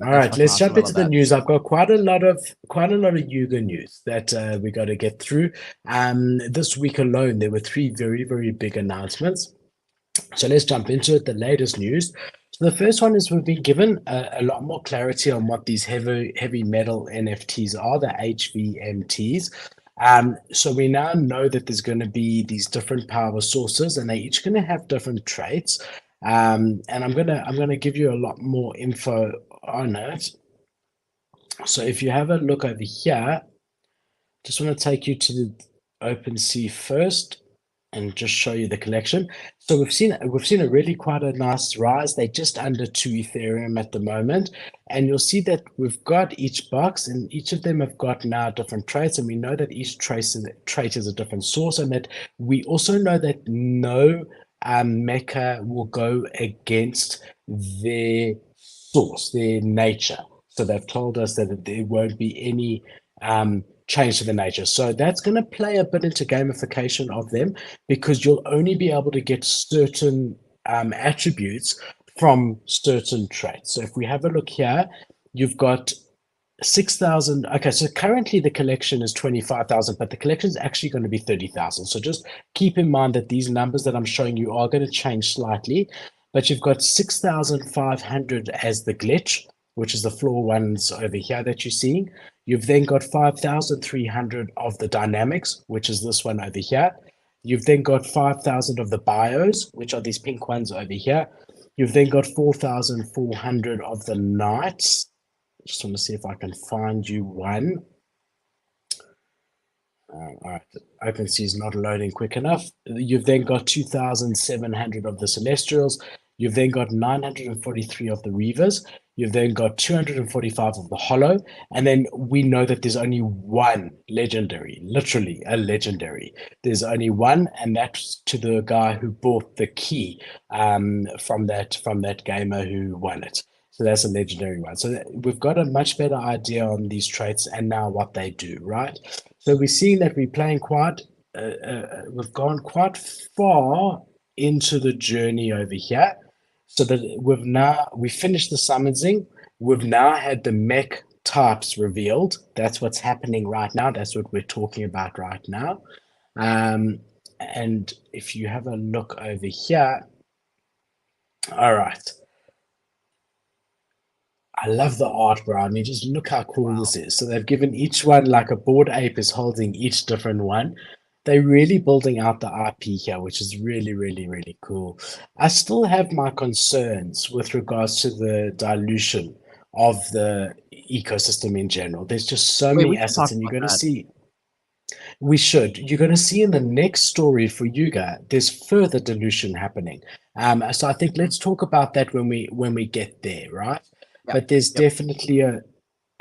All That's right, fucking let's awesome. jump I love into the that. news. I've got quite a lot of Yuga news that we got to get through. This week alone, there were three very, very big announcements. So let's jump into it. The latest news. So the first one is we've been given a lot more clarity on what these heavy metal NFTs are, the HVMTs. So we now know that there's going to be these different power sources, and they're each going to have different traits. And I'm gonna give you a lot more info on it. So if you have a look over here, just want to take you to the OpenSea first and just show you the collection. So we've seen a really quite a nice rise. They're just under 2 Ethereum at the moment, and you'll see that we've got each box, and each of them have got now different traits, and we know that each trait is a different source, and that we also know that no mecha will go against their source, their nature. So they've told us that there won't be any change to the nature. So that's going to play a bit into gamification of them, because you'll only be able to get certain attributes from certain traits. So if we have a look here, you've got 6,000. Okay, so currently the collection is 25,000, but the collection is actually going to be 30,000. So just keep in mind that these numbers that I'm showing you are going to change slightly, but you've got 6,500 as the glitch, which is the floor ones over here that you're seeing. You've then got 5,300 of the dynamics, which is this one over here. You've then got 5,000 of the bios, which are these pink ones over here. You've then got 4,400 of the knights. Just want to see if I can find you one. All right, OpenSea is not loading quick enough. You've then got 2,700 of the Celestials. You've then got 943 of the Reavers. You've then got 245 of the Hollow. And then we know that there's only one legendary, literally a legendary. There's only one, and that's to the guy who bought the key from that gamer who won it. So that's a legendary one. So we've got a much better idea on these traits and now what they do, right? So we're seeing that we're playing we've gone quite far into the journey over here. So that we finished the summoning. We've now had the mech types revealed. That's what's happening right now. That's what we're talking about right now. And if you have a look over here, all right. I love the art, bro. I mean, just look how cool this is. So they've given each one like a board ape is holding each different one. They're really building out the IP here, which is really, really, really cool. I still have my concerns with regards to the dilution of the ecosystem in general. There's just so Wait, many we should assets, talk and you're about going to that. see. You're going to see in the next story for Yuga, there's further dilution happening. So I think let's talk about that when we get there, right? Yep. But there's Yep. definitely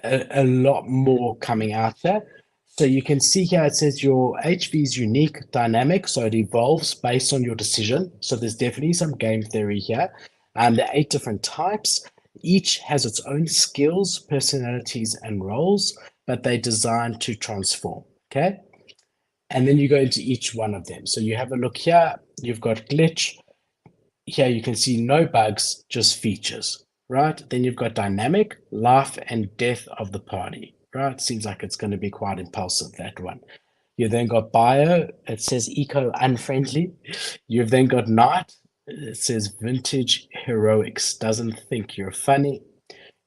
a lot more coming out there. So you can see here it says your HV is unique, dynamic, so it evolves based on your decision. So there's definitely some game theory here. There are 8 different types. Each has its own skills, personalities, and roles, but they're designed to transform. Okay. And then you go into each one of them. So you have a look here, you've got glitch. Here you can see no bugs, just features, right? Then you've got dynamic, life and death of the party, right? Seems like it's going to be quite impulsive, that one. You then got bio, it says eco unfriendly. You've then got night, it says vintage heroics, doesn't think you're funny.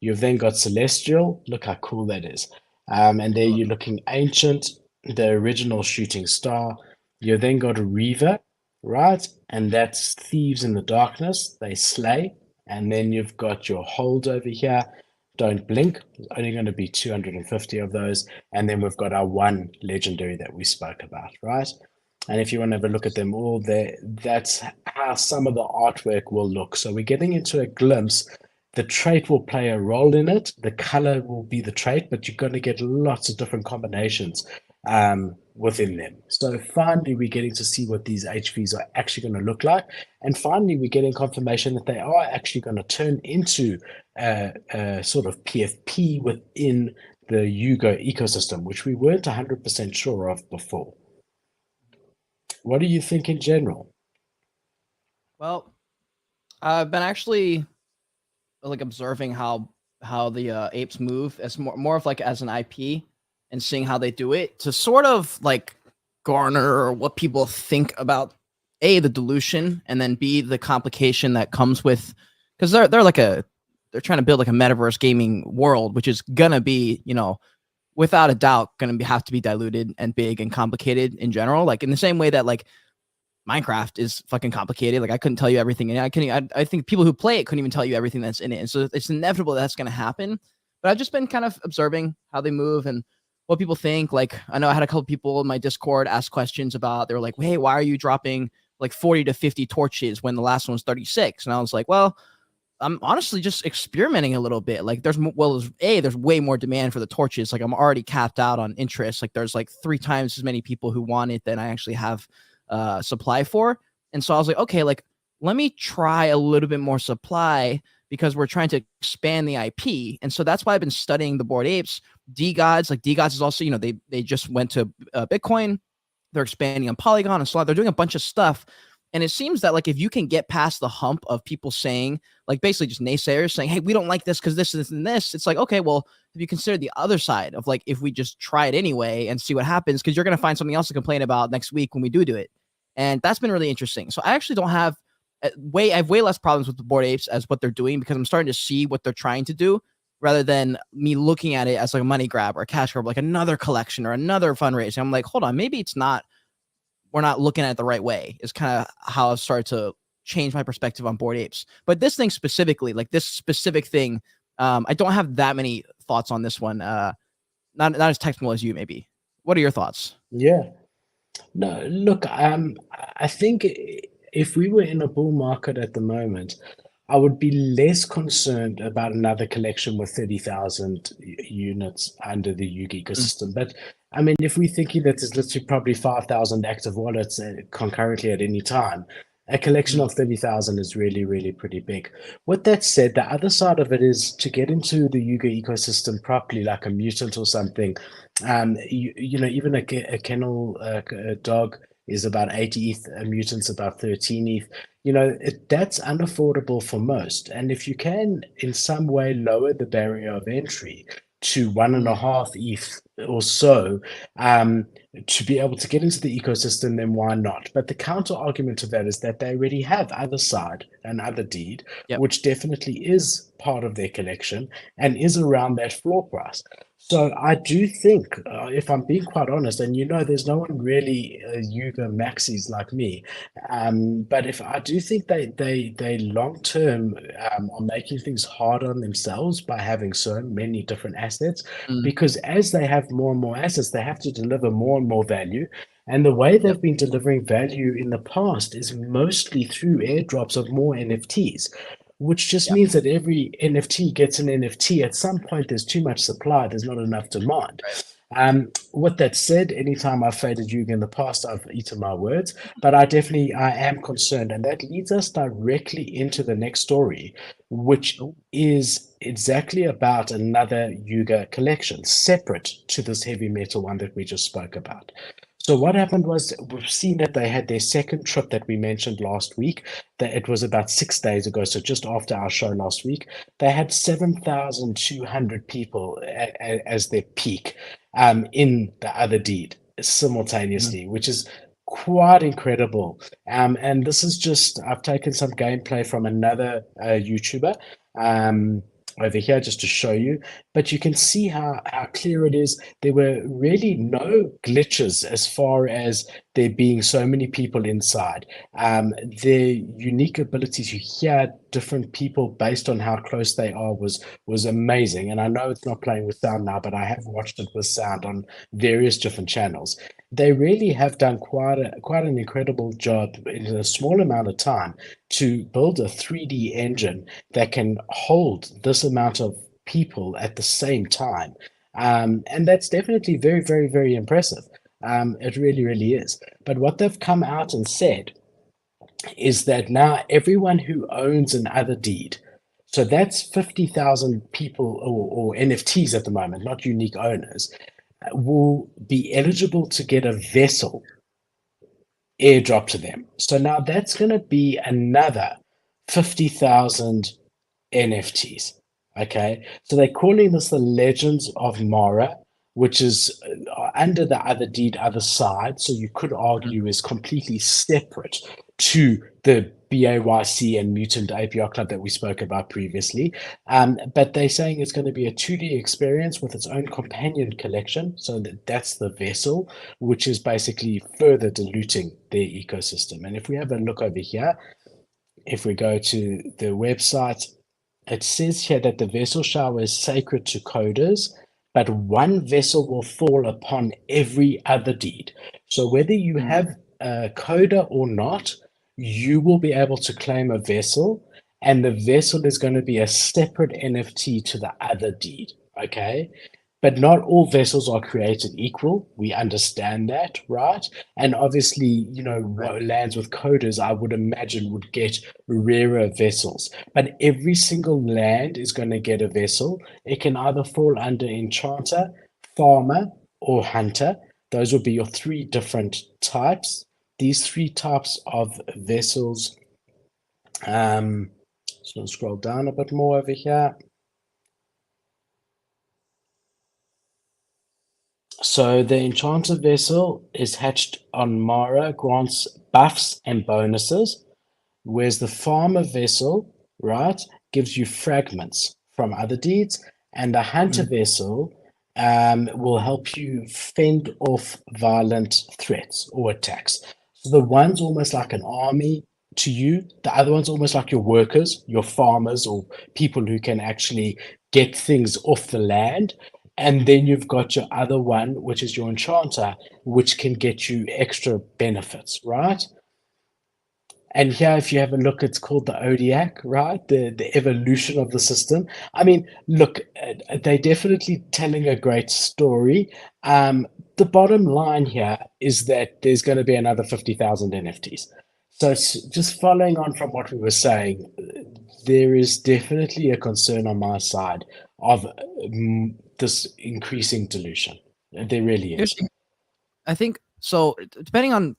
You've then got celestial, look how cool that is. And there you're looking ancient, the original shooting star. You then got a Reaver, right? And that's thieves in the darkness, they slay. And then you've got your hold over here. Don't blink. There's only going to be 250 of those. And then we've got our one legendary that we spoke about, right? And if you want to have a look at them all there, that's how some of the artwork will look. So we're getting into a glimpse. The trait will play a role in it. The color will be the trait, but you're going to get lots of different combinations within them. So finally, we're getting to see what these HVs are actually going to look like. And finally, we're getting confirmation that they are actually going to turn into a sort of PFP within the Yuga ecosystem, which we weren't 100% sure of before. What do you think in general? Well, I've been actually like observing how how the apes move as more of like as an IP and seeing how they do it to sort of like garner what people think about A, the dilution, and then B, the complication that comes with, because they're trying to build like a metaverse gaming world, which is gonna be, you know, without a doubt gonna have to be diluted and big and complicated in general, like in the same way that like Minecraft is fucking complicated. Like I couldn't tell you everything in it. I think people who play it couldn't even tell you everything that's in it. And so it's inevitable that's going to happen. But I've just been kind of observing how they move and what people think. Like I know I had a couple people in my Discord ask questions about. They were like, "Hey, why are you dropping like 40 to 50 torches when the last one was 36?" And I was like, "Well, I'm honestly just experimenting a little bit. Like there's way more demand for the torches. Like I'm already capped out on interest. Like there's like 3 times as many people who want it than I actually have supply for." And so I was like, okay, like let me try a little bit more supply because we're trying to expand the IP. And so that's why I've been studying the Bored Apes. Degods, like Degods is also, you know, they just went to Bitcoin. They're expanding on Polygon and Solana. They're doing a bunch of stuff. And it seems that like if you can get past the hump of people saying, like basically just naysayers saying, hey, we don't like this because this, and this, it's like, okay, well, if you consider the other side of like if we just try it anyway and see what happens, because you're going to find something else to complain about next week when we do it. And that's been really interesting. So I actually don't have I have way less problems with the Bored Apes as what they're doing because I'm starting to see what they're trying to do rather than me looking at it as like a money grab or a cash grab, like another collection or another fundraising. I'm like, hold on, maybe it's not, we're not looking at it the right way is kind of how I've started to change my perspective on Bored Apes. But this thing specifically, like this specific thing, I don't have that many thoughts on this one. Not as technical as you, maybe. What are your thoughts? Yeah. No, look, I think if we were in a bull market at the moment, I would be less concerned about another collection with 30,000 units under the Yuga Mm, ecosystem. But I mean, if we're thinking that there's literally probably 5,000 active wallets concurrently at any time, a collection mm, of 30,000 is really, really pretty big. With that said, the other side of it is to get into the Yuga ecosystem properly, like a mutant or something. You know, even a kennel a dog is about 80 ETH, a mutant's about 13 ETH. You know, that's unaffordable for most. And if you can, in some way, lower the barrier of entry to one and a mm. half ETH or so, um, to be able to get into the ecosystem, then why not? But the counter argument to that is that they already have other side and other deed, Yep. which definitely is part of their collection and is around that floor price. So I do think, if I'm being quite honest, and you know, there's no one really Yuga maxis like me, but if I do think they long term are making things hard on themselves by having so many different assets, Mm, because as they have more and more assets, they have to deliver more and more value. And the way yep. they've been delivering value in the past is mostly through airdrops of more NFTs, which just Yeah. means that every NFT gets an NFT. At some point, there's too much supply, there's not enough demand. Right. With that said, anytime I've faded Yuga in the past, I've eaten my words, but I am concerned. And that leads us directly into the next story, which Oh, is exactly about another Yuga collection, separate to this heavy metal one that we just spoke about. So what happened was we've seen that they had their second trip that we mentioned last week. That it was about 6 days ago, so just after our show last week. They had 7,200 people as their peak in the other deed mhm. simultaneously, which is quite incredible. And this is just, I've taken some gameplay from another YouTuber over here just to show you, but you can see how clear it is. There were really no glitches as far as there being so many people inside. Their unique ability to hear different people based on how close they are was amazing. And I know it's not playing with sound now, but I have watched it with sound on various different channels. They really have done quite an incredible job in a small amount of time to build a 3D engine that can hold this amount of people at the same time. And that's definitely very, very, very impressive. It really, really is. But what they've come out and said is that now everyone who owns an other deed, so that's 50,000 people or NFTs at the moment, not unique owners, will be eligible to get a vessel airdrop to them. So now that's going to be another 50,000 NFTs. Okay, so they're calling this the Legends of Mara, which is under the other deed, other side. So you could argue is completely separate to the BAYC and Mutant APR Club that we spoke about previously. But they're saying it's going to be a 2D experience with its own companion collection. So that's the vessel, which is basically further diluting their ecosystem. And if we have a look over here, if we go to the website, it says here that the vessel shower is sacred to coders, but one vessel will fall upon every other deed. So whether you have a coder or not, you will be able to claim a vessel, and the vessel is going to be a separate NFT to the other deed. Okay. But not all vessels are created equal. We understand that, right? And obviously, Right. lands with coders, I would imagine, would get rarer vessels. But every single land is going to get a vessel. It can either fall under enchanter, farmer, or hunter. Those would be your three different types. These three types of vessels. Just going to scroll down a bit more over here. So the Enchanter vessel is hatched on Mara, grants buffs and bonuses, whereas the Farmer vessel, right, gives you fragments from other deeds, and the Hunter vessel will help you fend off violent threats or attacks. So the one's almost like an army to you, the other one's almost like your workers, your farmers, or people who can actually get things off the land. And then you've got your other one, which is your enchanter, which can get you extra benefits, right? And here, if you have a look, it's called the Odiac, right? The evolution of the system. I mean, look, they're definitely telling a great story. The bottom line here is that there's going to be another 50,000 NFTs. So just following on from what we were saying, there is definitely a concern on my side of this increasing dilution. There really Here's is. I think so. Depending on,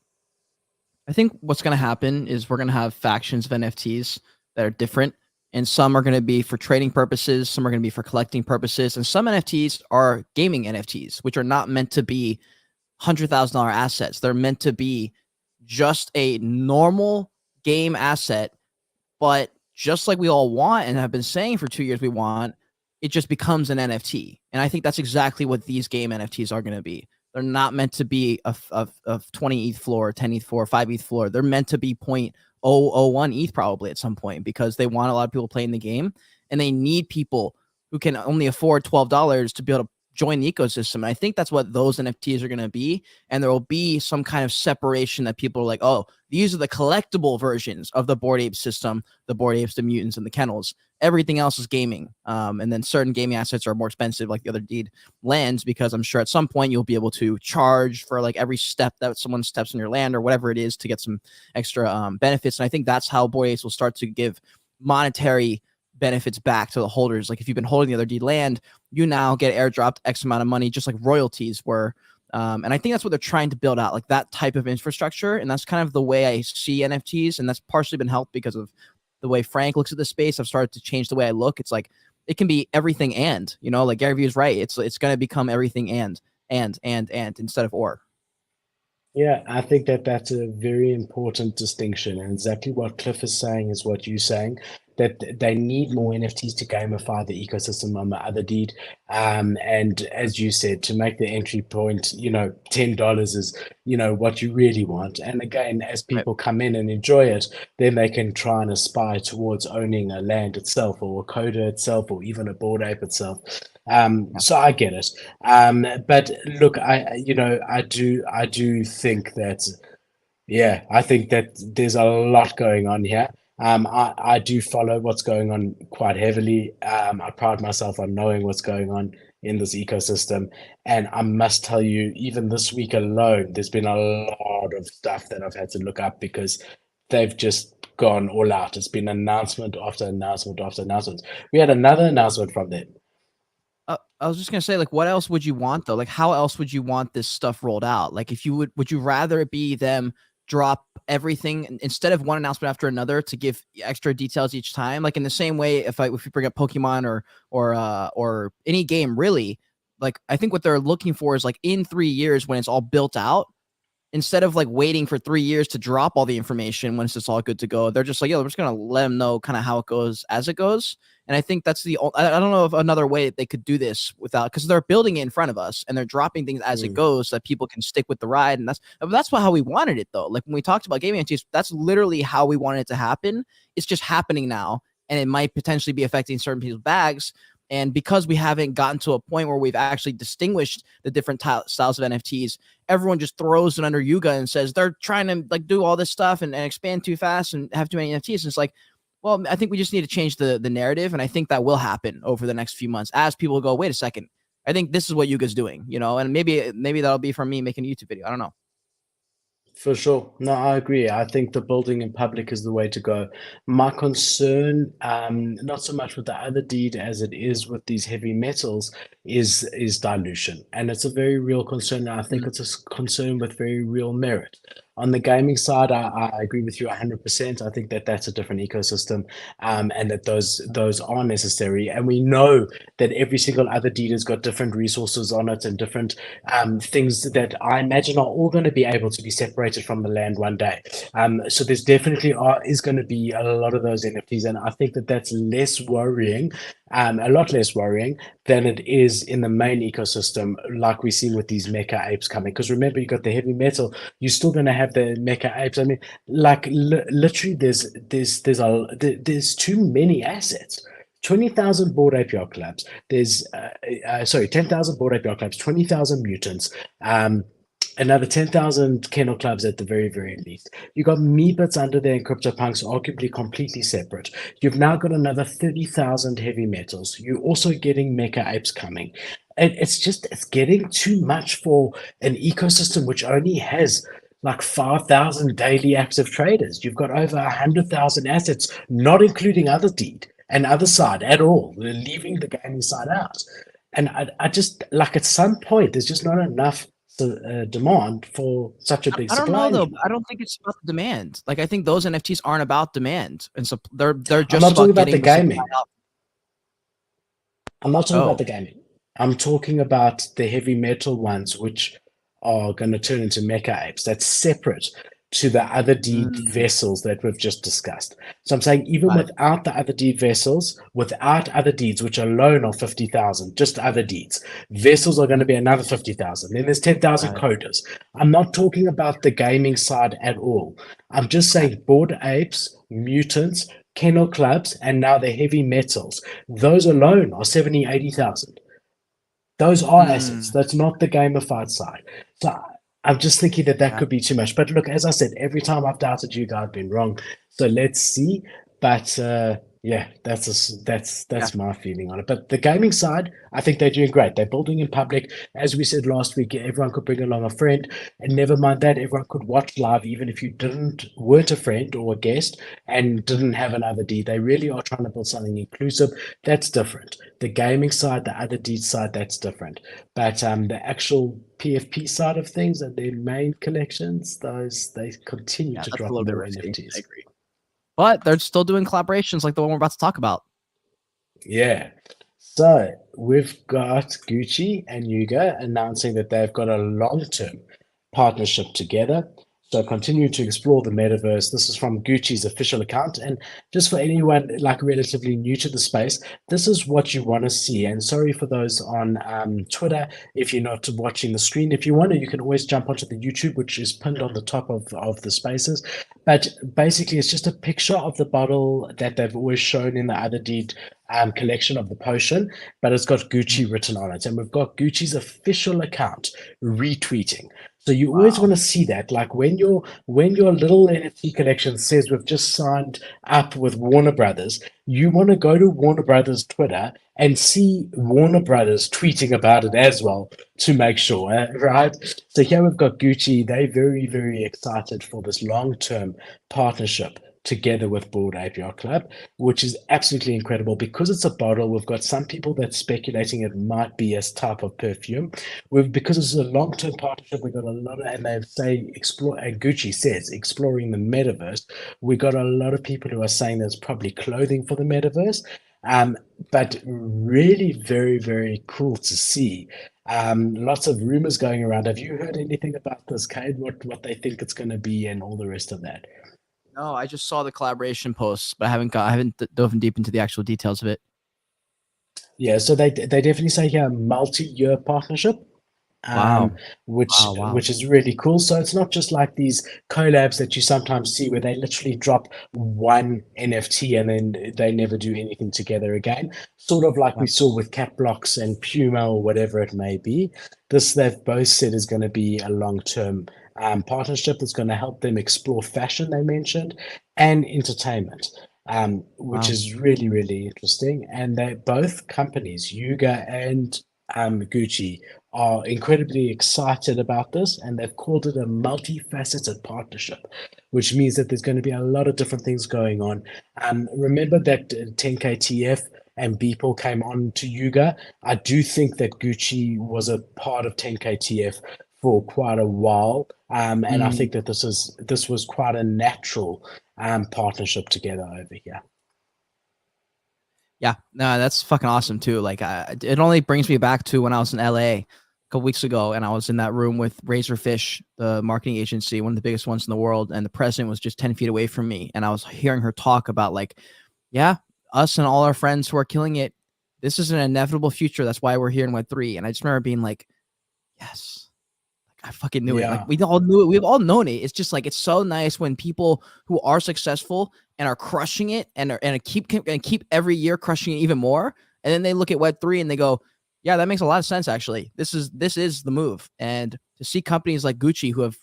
I think what's going to happen is we're going to have factions of NFTs that are different, and some are going to be for trading purposes, some are going to be for collecting purposes, and some NFTs are gaming NFTs, which are not meant to be $100,000 assets. They're meant to be just a normal game asset, but just like we all want and have been saying for 2 years, we want, it just becomes an NFT. And I think that's exactly what these game NFTs are going to be. They're not meant to be a 20 ETH floor, 10 ETH floor, 5 ETH floor. They're meant to be 0.001 ETH probably at some point, because they want a lot of people playing the game, and they need people who can only afford $12 to be able to join the ecosystem. And I think that's what those NFTs are going to be. And there will be some kind of separation that people are like, oh, these are the collectible versions of the Bored Ape system, the Bored Apes, the Mutants, and the Kennels. Everything else is gaming. And then certain gaming assets are more expensive, like the other deed lands, because I'm sure at some point you'll be able to charge for like every step that someone steps in your land or whatever it is to get some extra benefits. And I think that's how Bored Apes will start to give monetary benefits back to the holders. Like if you've been holding the other deed land, you now get airdropped X amount of money, just like royalties were. And I think that's what they're trying to build out, like that type of infrastructure. And that's kind of the way I see NFTs. And that's partially been helped because of the way Frank looks at the space. I've started to change the way I look. It's like it can be everything, and like Gary Vee is right. It's going to become everything and instead of or. Yeah, I think that that's a very important distinction. And exactly what Cliff is saying is what you're saying, that they need more NFTs to gamify the ecosystem on the other deed. And as you said, to make the entry point, $10 is, what you really want. And again, as Right. people come in and enjoy it, then they can try and aspire towards owning a land itself or a coda itself or even a Bored Ape itself. So I get it. But look, I do think that, yeah, I think that there's a lot going on here. I do follow what's going on quite heavily. I pride myself on knowing what's going on in this ecosystem. And I must tell you, even this week alone, there's been a lot of stuff that I've had to look up because they've just gone all out. It's been announcement after announcement after announcement. We had another announcement from them. I was just gonna say, like, what else would you want though? Like, how else would you want this stuff rolled out? Like, if you would you rather it be them drop everything instead of one announcement after another to give extra details each time. Like in the same way, if you bring up Pokemon or any game, really, like I think what they're looking for is like in 3 years when it's all built out, instead of like waiting for 3 years to drop all the information once it's all good to go, they're just like, we're just gonna let them know kind of how it goes as it goes. And I think that's I don't know of another way they could do this without, because they're building it in front of us and they're dropping things as it goes so that people can stick with the ride. And that's how we wanted it though. Like when we talked about gaming NFTs, that's literally how we wanted it to happen. It's just happening now, and it might potentially be affecting certain people's bags. And because we haven't gotten to a point where we've actually distinguished the different styles of NFTs, everyone just throws it under Yuga and says they're trying to like do all this stuff and expand too fast and have too many NFTs. And it's like, well, I think we just need to change the narrative. And I think that will happen over the next few months as people go, wait a second, I think this is what Yuga's doing, and maybe that'll be from me making a YouTube video. I don't know. For sure. No, I agree. I think the building in public is the way to go. My concern, not so much with the other deed as it is with these heavy metals, is dilution. And it's a very real concern. And I think it's a concern with very real merit. On the gaming side, I agree with you 100%. I think that that's a different ecosystem, and that those are necessary. And we know that every single other deed has got different resources on it and different things that I imagine are all going to be able to be separated from the land one day. So there's definitely is going to be a lot of those NFTs, and I think that that's less worrying, a lot less worrying than it is in the main ecosystem, like we see with these mecha apes coming. Because remember, you got the heavy metal, you're still going to have the mecha apes. I mean, like literally, there's too many assets. 20,000 Bored Ape Yacht Clubs. There's 10,000 Bored Ape Yacht Clubs, 20,000 mutants, another 10,000 kennel clubs at the very, very least. You got meebits under there and CryptoPunks, arguably completely separate. You've now got another 30,000 heavy metals. You're also getting mecha apes coming. And it's getting too much for an ecosystem which only has like 5,000 daily active traders. You've got over 100,000 assets, not including other deed and other side at all. They're leaving the gaming side out. And I just, like, at some point, there's just not enough demand for such a big supply. I don't know though. I don't think it's about the demand. Like I think those NFTs aren't about demand, and so they're just. I'm not talking about the gaming. I'm not talking about the gaming. I'm talking about the heavy metal ones, which are going to turn into mecha apes. That's separate to the other deed vessels that we've just discussed. So I'm saying even without the other deed vessels, without other deeds, which alone are 50,000, just other deeds, vessels are going to be another 50,000. Then there's 10,000 coders. I'm not talking about the gaming side at all. I'm just saying Bored Apes, mutants, kennel clubs, and now the heavy metals. Those alone are 70, 80,000. Those are assets. That's not the gamified side. So I'm just thinking that could be too much. But look, as I said, every time I've doubted you, I've been wrong. So let's see. But yeah, that's my feeling on it. But the gaming side, I think they're doing great. They're building in public. As we said last week, everyone could bring along a friend. And never mind that, everyone could watch live, even if you weren't a friend or a guest and didn't have another deed. They really are trying to build something inclusive. That's different. The gaming side, the other deed side, that's different. But the actual PFP side of things and their main collections, they continue to drop more NFTs. I agree. But they're still doing collaborations like the one we're about to talk about. Yeah. So we've got Gucci and Yuga announcing that they've got a long-term partnership together. So continue to explore the metaverse. This is from Gucci's official account. And just for anyone like relatively new to the space, this is what you want to see. And sorry for those on Twitter, if you're not watching the screen. If you want to, you can always jump onto the YouTube, which is pinned on the top of the spaces. But basically, it's just a picture of the bottle that they've always shown in the other deed collection of the potion, but it's got Gucci written on it. And we've got Gucci's official account retweeting. So you always want to see that, like when your little NFT collection says we've just signed up with Warner Brothers, you want to go to Warner Brothers Twitter and see Warner Brothers tweeting about it as well to make sure, right? So here we've got Gucci. They're very, very excited for this long-term partnership together with Bored Ape Yacht Club, which is absolutely incredible. Because it's a bottle, we've got some people that's speculating it might be a type of perfume. Because it's a long-term partnership, we've got a lot of, and they say explore, and Gucci says exploring the metaverse. We got a lot of people who are saying there's probably clothing for the metaverse. But really very, very cool to see. Lots of rumors going around. Have you heard anything about this, Cade? What they think it's going to be and all the rest of that? No, I just saw the collaboration posts, but I haven't dove deep into the actual details of it. Yeah, so they definitely say here multi-year partnership. um, Wow. which Wow. which is really cool. So it's not just like these collabs that you sometimes see where they literally drop one NFT and then they never do anything together again. Sort of like Yeah. we saw with Cat Blocks and Puma or whatever it may be. This they've both said is going to be a long-term partnership that's going to help them explore fashion, they mentioned, and entertainment. Which Wow. is really, really interesting. And they both companies, Yuga and Gucci, are incredibly excited about this, and they've called it a multifaceted partnership, which means that there's going to be a lot of different things going on. Remember that 10KTF and Beeple came on to Yuga. I do think that Gucci was a part of 10KTF for quite a while, and I Mm. think that this was quite a natural partnership together over here. Yeah, no, that's fucking awesome too. Like, it only brings me back to when I was in LA a couple weeks ago, and I was in that room with Razorfish, the marketing agency, one of the biggest ones in the world, and the president was just 10 feet away from me, and I was hearing her talk about like, yeah, us and all our friends who are killing it. This is an inevitable future. That's why we're here in Web3. And I just remember being like, yes, I fucking knew it. Like Yeah. we all knew it. We've all known it. It's just like it's so nice when people who are successful and are crushing it and keep every year crushing it even more. And then they look at Web3 and they go, yeah, that makes a lot of sense. Actually, this is the move. And to see companies like Gucci who have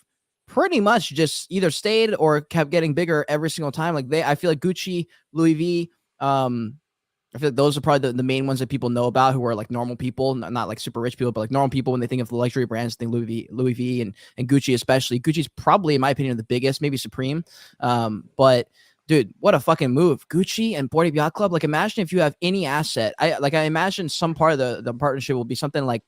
pretty much just either stayed or kept getting bigger every single time. Like I feel like Gucci, Louis V, I feel like those are probably the main ones that people know about who are like normal people, not like super rich people, but like normal people. When they think of the luxury brands, think Louis V and Gucci, especially. Gucci's probably, in my opinion, the biggest, maybe Supreme. But dude, what a fucking move. Gucci and Bored Ape Yacht Club. Like, imagine if you have any asset. I imagine some part of the partnership will be something like,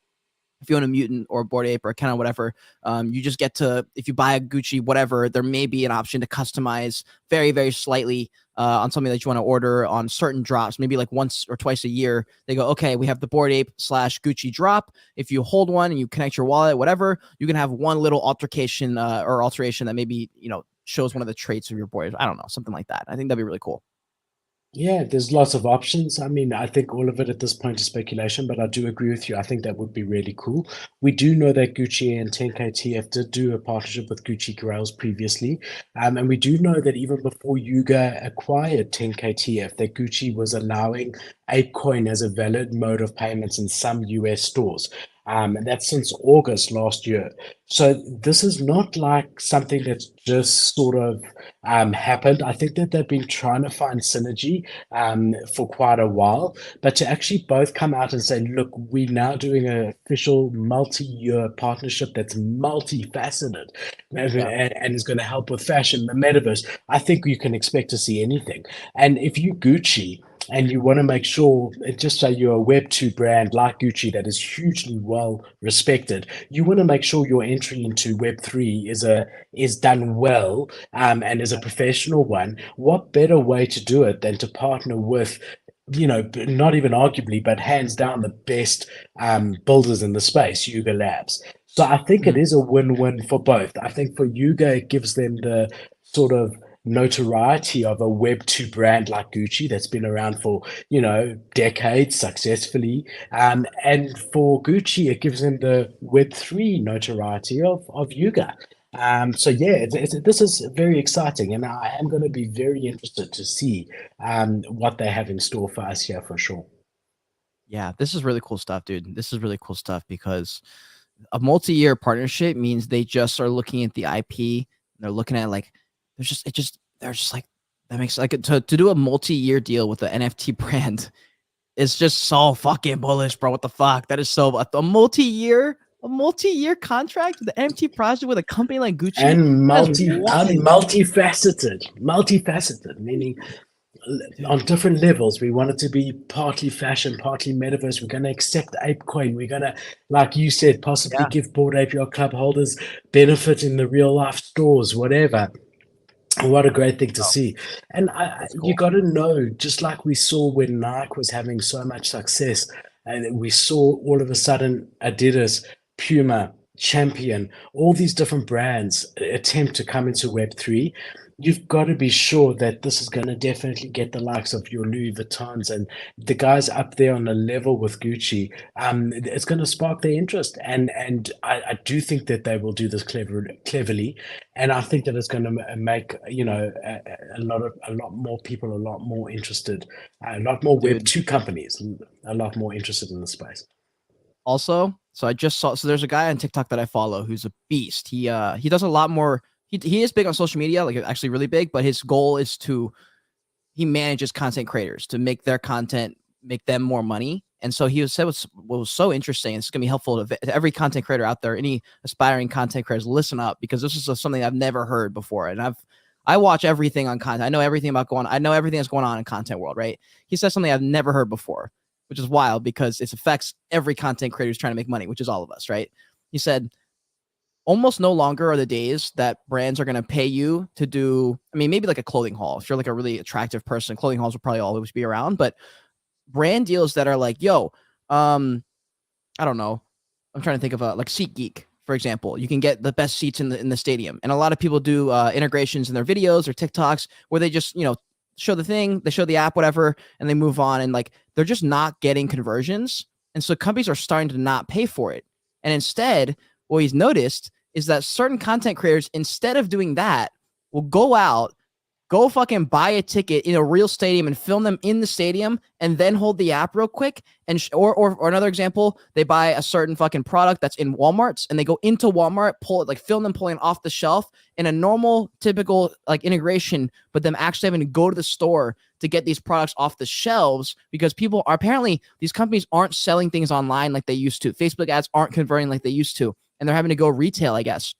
if you own a mutant or a Bored Ape or kind of whatever, you just get to, if you buy a Gucci, whatever, there may be an option to customize very, very slightly on something that you want to order on certain drops, maybe like once or twice a year. They go, okay, we have the Bored Ape / Gucci drop. If you hold one and you connect your wallet, whatever, you can have one little altercation or alteration that maybe, shows one of the traits of your Bored Ape. I don't know, something like that. I think that'd be really cool. Yeah, there's lots of options. I mean, I think all of it at this point is speculation, but I do agree with you. I think that would be really cool. We do know that Gucci and 10KTF did do a partnership with Gucci Grails previously. And we do know that even before Yuga acquired 10KTF, that Gucci was allowing ApeCoin as a valid mode of payments in some US stores. And that's since August last year. So this is not like something that's just sort of happened. I think that they've been trying to find synergy for quite a while, but to actually both come out and say, look, we're now doing an official multi-year partnership that's multifaceted Yeah. and is going to help with fashion, the metaverse, I think you can expect to see anything. And if you Gucci, and you want to make sure, just say you're a Web2 brand like Gucci that is hugely well respected, you want to make sure your entry into Web3 is done well and is a professional one. What better way to do it than to partner with, not even arguably, but hands down the best builders in the space, Yuga Labs. So I think it Mhm. is a win-win for both. I think for Yuga, it gives them the sort of notoriety of a Web2 brand like Gucci that's been around for, decades successfully. And for Gucci, it gives them the Web3 notoriety of Yuga. So yeah, this is very exciting, and I am going to be very interested to see what they have in store for us here for sure. Yeah, this is really cool stuff, dude. This is really cool stuff because a multi-year partnership means they just are looking at the IP. They're looking at like, they're just like, that makes like to do a multi-year deal with the NFT brand. It's just so fucking bullish, bro. What the fuck? That is so a multi-year. A multi-year contract with the NFT project with a company like Gucci? And That's wild. multifaceted, meaning on different levels. We want it to be partly fashion, partly metaverse. We're going to accept ApeCoin. We're going to, like you said, possibly Yeah. give Bored Ape Yacht Club holders benefit in the real life stores, whatever. What a great thing to Oh, see. And that's you cool. got to know, just like we saw when Nike was having so much success, and we saw all of a sudden Adidas, Puma, Champion, all these different brands attempt to come into Web3. You've got to be sure that this is going to definitely get the likes of your Louis Vuittons and the guys up there on a level with Gucci. It's going to spark their interest, and I do think that they will do this cleverly, and I think that it's going to make a lot more people a lot more interested, a lot more Dude. Web2 companies a lot more interested in the space. Also, so I just saw, so there's a guy on TikTok that I follow who's a beast. He does a lot more. He is big on social media, like actually really big, but his goal is he manages content creators to make their content make them more money. And so he said what was so interesting. It's gonna be helpful to every content creator out there, any aspiring content creators. Listen up, because this is something I've never heard before, and I watch everything on content. I know everything I know everything that's going on in content world, right? He says something I've never heard before, which is wild because it affects every content creator who's trying to make money, which is all of us, right? He said, almost no longer are the days that brands are going to pay you to do, I mean, maybe like a clothing haul. If you're like a really attractive person, clothing hauls will probably always be around, but brand deals that are like, yo, I don't know. I'm trying to think of like SeatGeek, for example. You can get the best seats in the stadium. And a lot of people do integrations in their videos or TikToks where they just, show the thing, they show the app, whatever, and they move on. And like, they're just not getting conversions. And so companies are starting to not pay for it. And instead, what he's noticed is that certain content creators, instead of doing that, will go fucking buy a ticket in a real stadium and film them in the stadium and then hold the app real quick. And or another example, they buy a certain fucking product that's in Walmart's and they go into Walmart, pull it, like film them pulling off the shelf in a normal, typical like integration, but them actually having to go to the store to get these products off the shelves because people are apparently, these companies aren't selling things online like they used to. Facebook ads aren't converting like they used to, and they're having to go retail, I guess.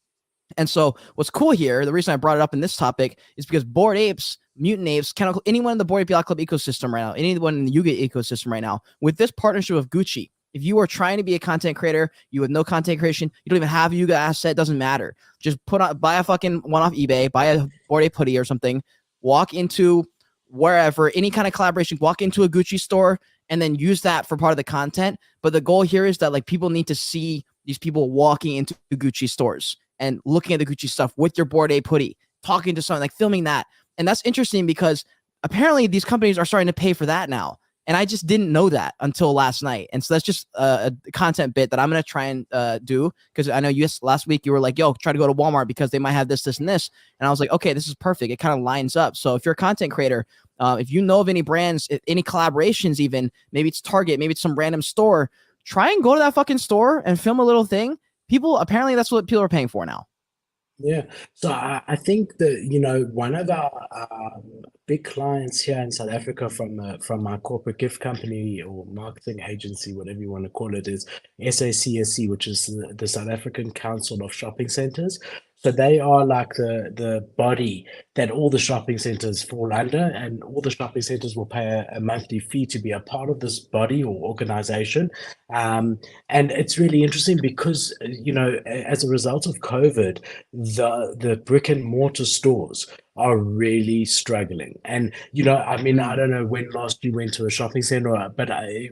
And so what's cool here, the reason I brought it up in this topic is because Bored Apes, Mutant Apes, anyone in the Bored Ape Yacht Club ecosystem right now, anyone in the Yuga ecosystem right now, with this partnership with Gucci, if you are trying to be a content creator, you have no content creation, you don't even have a Yuga asset, doesn't matter. Just buy a fucking one off eBay, buy a Bored Ape hoodie or something, walk into wherever, any kind of collaboration, walk into a Gucci store and then use that for part of the content. But the goal here is that like people need to see these people walking into Gucci stores and looking at the Gucci stuff with your Bored Ape hoodie, talking to someone, like filming that. And that's interesting because apparently these companies are starting to pay for that now. And I just didn't know that until last night. And so that's just a content bit that I'm going to try and do, because I know last week you were like, yo, try to go to Walmart because they might have this, this, and this. And I was like, okay, this is perfect. It kind of lines up. So if you're a content creator, if you know of any brands, any collaborations even, maybe it's Target, maybe it's some random store, try and go to that fucking store and film a little thing. People, apparently that's what people are paying for now. Yeah, so I think that one of our big clients here in South Africa from our corporate gift company or marketing agency, whatever you want to call it, is SACSC, which is the South African Council of Shopping Centers. So they are like the body that all the shopping centers fall under, and all the shopping centers will pay a monthly fee to be a part of this body or organization. And it's really interesting because as a result of COVID, the brick and mortar stores are really struggling. And I mean, I don't know when last you went to a shopping center, but I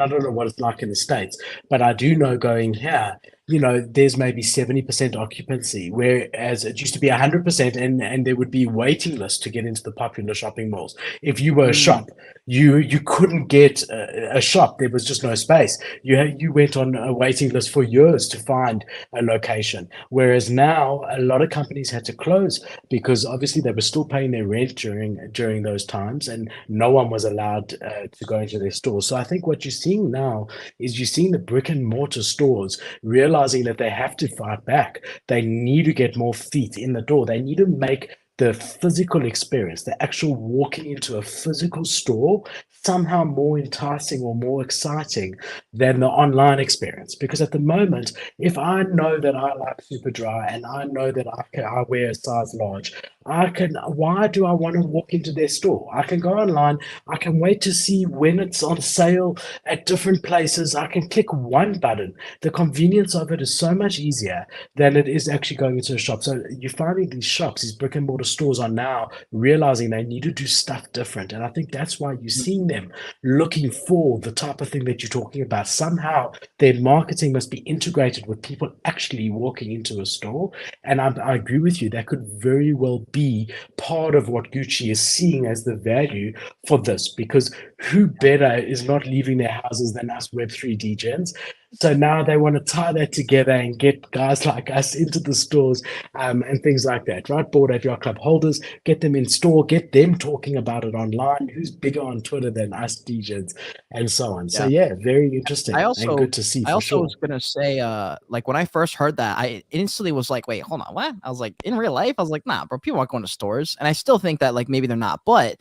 don't know what it's like in the States, but I do know going here, there's maybe 70% occupancy, whereas it used to be 100%, and there would be waiting lists to get into the popular shopping malls. If you were a shop, you couldn't get a shop. There was just no space. You went on a waiting list for years to find a location. Whereas now a lot of companies had to close because obviously they were still paying their rent during those times, and no one was allowed to go into their stores. So I think what you're seeing now is you're seeing the brick and mortar stores realizing that they have to fight back. They need to get more feet in the door. They need to make the physical experience, the actual walking into a physical store, somehow more enticing or more exciting than the online experience. Because at the moment, if I know that I like super dry and I know that I wear a size large, why do I want to walk into their store? I can go online, I can wait to see when it's on sale at different places. I can click one button. The convenience of it is so much easier than it is actually going into a shop. So you're finding these shops, these brick and mortar stores are now realizing they need to do stuff different. And I think that's why you're seeing them looking for the type of thing that you're talking about. Somehow their marketing must be integrated with people actually walking into a store. And I agree with you, that could very well be part of what Gucci is seeing as the value for this, because who better is not leaving their houses than us Web3 degens? So now they want to tie that together and get guys like us into the stores and things like that, right? Bored Ape Yacht Club holders, get them in store, get them talking about it online. Who's bigger on Twitter than us degens, and so on. So Yeah. yeah, very interesting and good to see I for also sure. was gonna say, like when I first heard that, I instantly was like, wait, hold on, what? I was like, in real life, I was like, nah, bro, people aren't going to stores, and I still think that like maybe they're not, but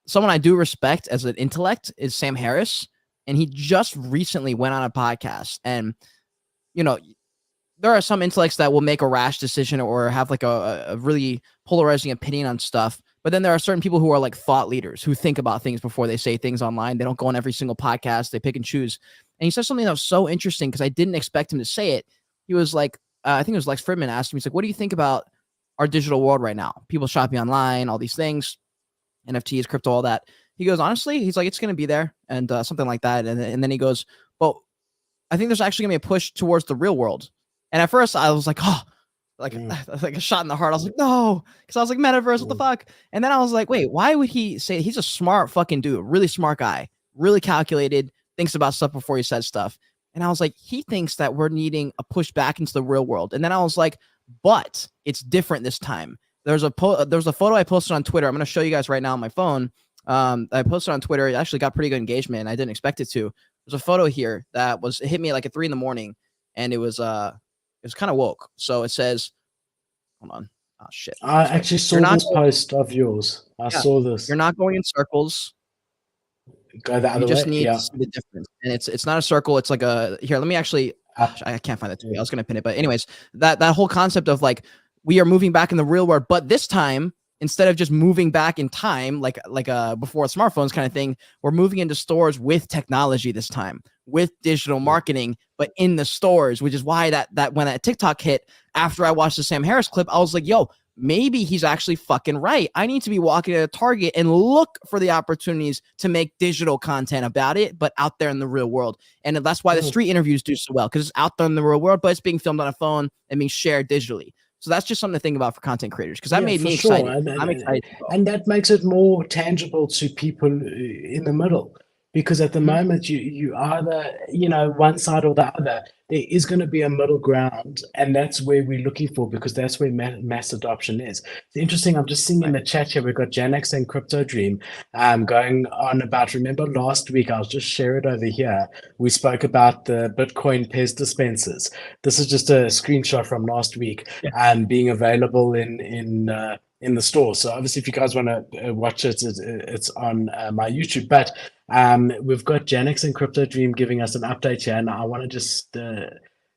someone I do respect as an intellect is Sam Harris, and he just recently went on a podcast, and you know, there are some intellects that will make a rash decision or have like a really polarizing opinion on stuff. But then there are certain people who are like thought leaders who think about things before they say things online. They don't go on every single podcast. They pick and choose. And he said something that was so interesting because I didn't expect him to say it. He was like, I think it was Lex Fridman asked him, he's like, what do you think about our digital world right now? People shopping online, all these things, NFTs, crypto, all that. He goes, honestly, he's like, it's going to be there and something like that. And then he goes, well, I think there's actually going to be a push towards the real world. And at first I was like, oh, like, like a shot in the heart. I was like, no, because I was like, Metaverse, what the fuck? And then I was like, wait, why would he say he's a smart fucking dude, really smart guy, really calculated, thinks about stuff before he says stuff. And I was like, he thinks that we're needing a push back into the real world. And then I was like, but it's different this time. There's a photo I posted on Twitter. I'm going to show you guys right now on my phone. I posted on Twitter. It actually got pretty good engagement. I didn't expect it to. There's a photo here that it hit me like at 3 a.m, and it was kind of woke. So it says, hold on. Oh shit. I actually saw this post of yours. I saw this. You're not going in circles. Go the other You just way. need Yeah. to see the difference. And it's not a circle. It's like here, let me actually, I can't find that tweet. I was going to pin it. But anyways, that whole concept of like, we are moving back in the real world, but this time, instead of just moving back in time, like before smartphones kind of thing, we're moving into stores with technology this time, with digital marketing, but in the stores, which is why that when that TikTok hit after I watched the Sam Harris clip, I was like, yo, maybe he's actually fucking right. I need to be walking at a Target and look for the opportunities to make digital content about it, but out there in the real world. And that's why the street interviews do so well, because it's out there in the real world, but it's being filmed on a phone and being shared digitally. So that's just something to think about for content creators, because that made me excited. I'm excited. And that makes it more tangible to people in the middle. Because at the moment, you either, one side or the other. There is going to be a middle ground, and that's where we're looking for, because that's where mass adoption is. It's interesting. I'm just seeing in the chat here, we've got Janex and Crypto Dream going on about, remember last week, I'll just share it over here. We spoke about the Bitcoin Pez dispensers. This is just a screenshot from last week being available in the store. So obviously, if you guys want to watch it, it's on my YouTube. But we've got Janex and Crypto Dream giving us an update here, and I want to just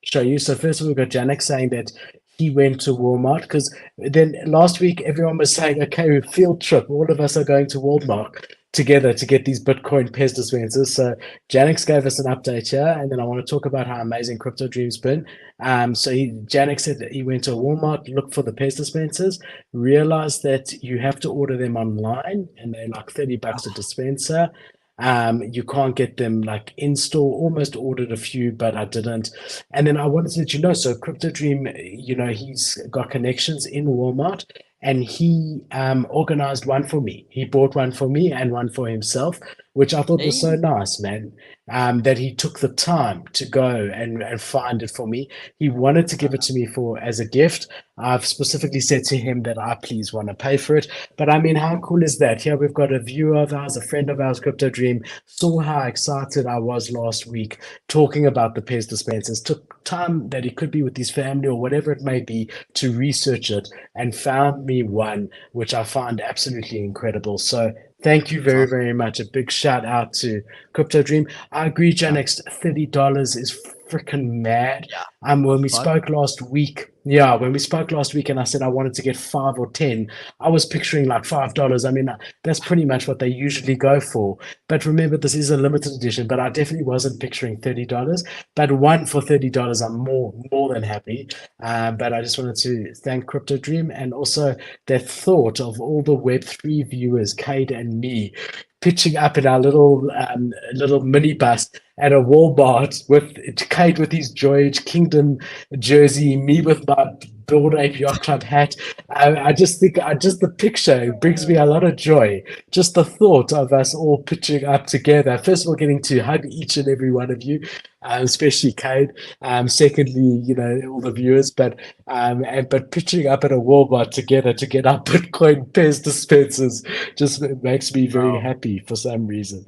show you. So first of all, we've got Janex saying that he went to Walmart, because then last week everyone was saying, okay, field trip, all of us are going to Walmart together to get these Bitcoin Pez dispensers. So Janex gave us an update here, and then I want to talk about how amazing Crypto Dream's been. So Janex said that he went to Walmart, looked for the Pez dispensers, realized that you have to order them online, and they're like $30 a dispenser. You can't get them like in store. Almost ordered a few, but I didn't. And then I wanted to let you know, so Crypto Dream, he's got connections in Walmart, and he organized one for me. He bought one for me and one for himself. which I thought was so Hey. nice, man. That he took the time to go and find it for me. He wanted to give it to me for as a gift. I've specifically said to him that I please want to pay for it. But I mean, how cool is that? Here we've got a viewer of ours, a friend of ours, Crypto Dream, saw how excited I was last week talking about the Pez dispensers, took time that he could be with his family or whatever it may be to research it and found me one, which I find absolutely incredible. So thank you That's very, awesome. very much. A big shout out to Crypto Dream. I agree, Yeah. Janex, $30 is freaking mad. Yeah. When What the we fuck? spoke last week, yeah, when we spoke last week and I said I wanted to get 5 or 10, I was picturing like $5. I mean, that's pretty much what they usually go for. But remember, this is a limited edition, but I definitely wasn't picturing $30. But one for $30, I'm more than happy. But I just wanted to thank Crypto Dream and also that thought of all the Web3 viewers, Cade and me, pitching up in our little minibus at a Walmart with Cade with his George Kingdom jersey, me with my Bored Ape Yacht Club hat. I just think, the picture brings me a lot of joy. Just the thought of us all pitching up together. First of all, getting to hug each and every one of you, especially Cade. Secondly, all the viewers, but pitching up at a Walmart together to get our Bitcoin Pez dispensers just makes me very Bro. happy for some reason.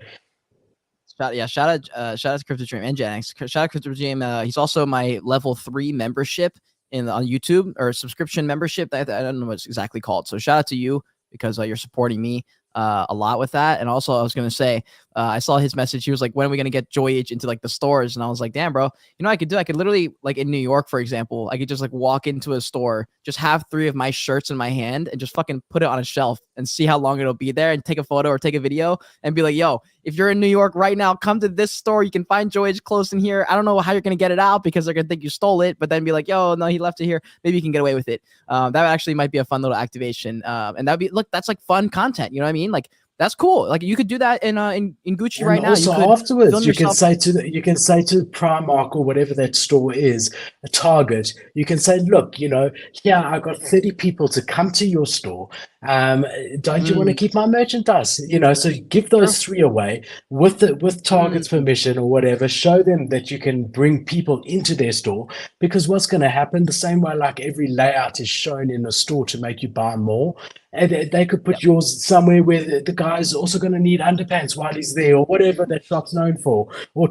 Shout out to Crypto Dream and Janix. Shout out Crypto Dream. He's also my level 3 membership on YouTube, or subscription membership. I don't know what it's exactly called. So shout out to you because you're supporting me a lot with that. And also, I was gonna say, I saw his message. He was like, "When are we gonna get Joy Age into like the stores?" And I was like, "Damn, bro, I could do. I could literally, like in New York, for example, I could just like walk into a store, just have 3 of my shirts in my hand, and just fucking put it on a shelf and see how long it'll be there, and take a photo or take a video, and be like, yo, if you're in New York right now, come to this store. You can find Joy Age close in here. I don't know how you're gonna get it out because they're gonna think you stole it, but then be like, yo, no, he left it here. Maybe you can get away with it." That actually might be a fun little activation. And that'd be, look, that's like fun content. You know what I mean? Like, that's cool. Like, you could do that in Gucci And right now. You also could film afterwards, yourself. you can say to Primark or whatever that store is, a Target, you can say, look, here I got 30 people to come to your store. Don't you want to Mm, keep my merchandise? So give true. those 3 away with Target's Mm, permission or whatever. Show them that you can bring people into their store, because what's going to happen, the same way like every layout is shown in a store to make you buy more, and they could yeah. put yours somewhere where the guy's also going to need underpants while he's there, or whatever that shop's known for, or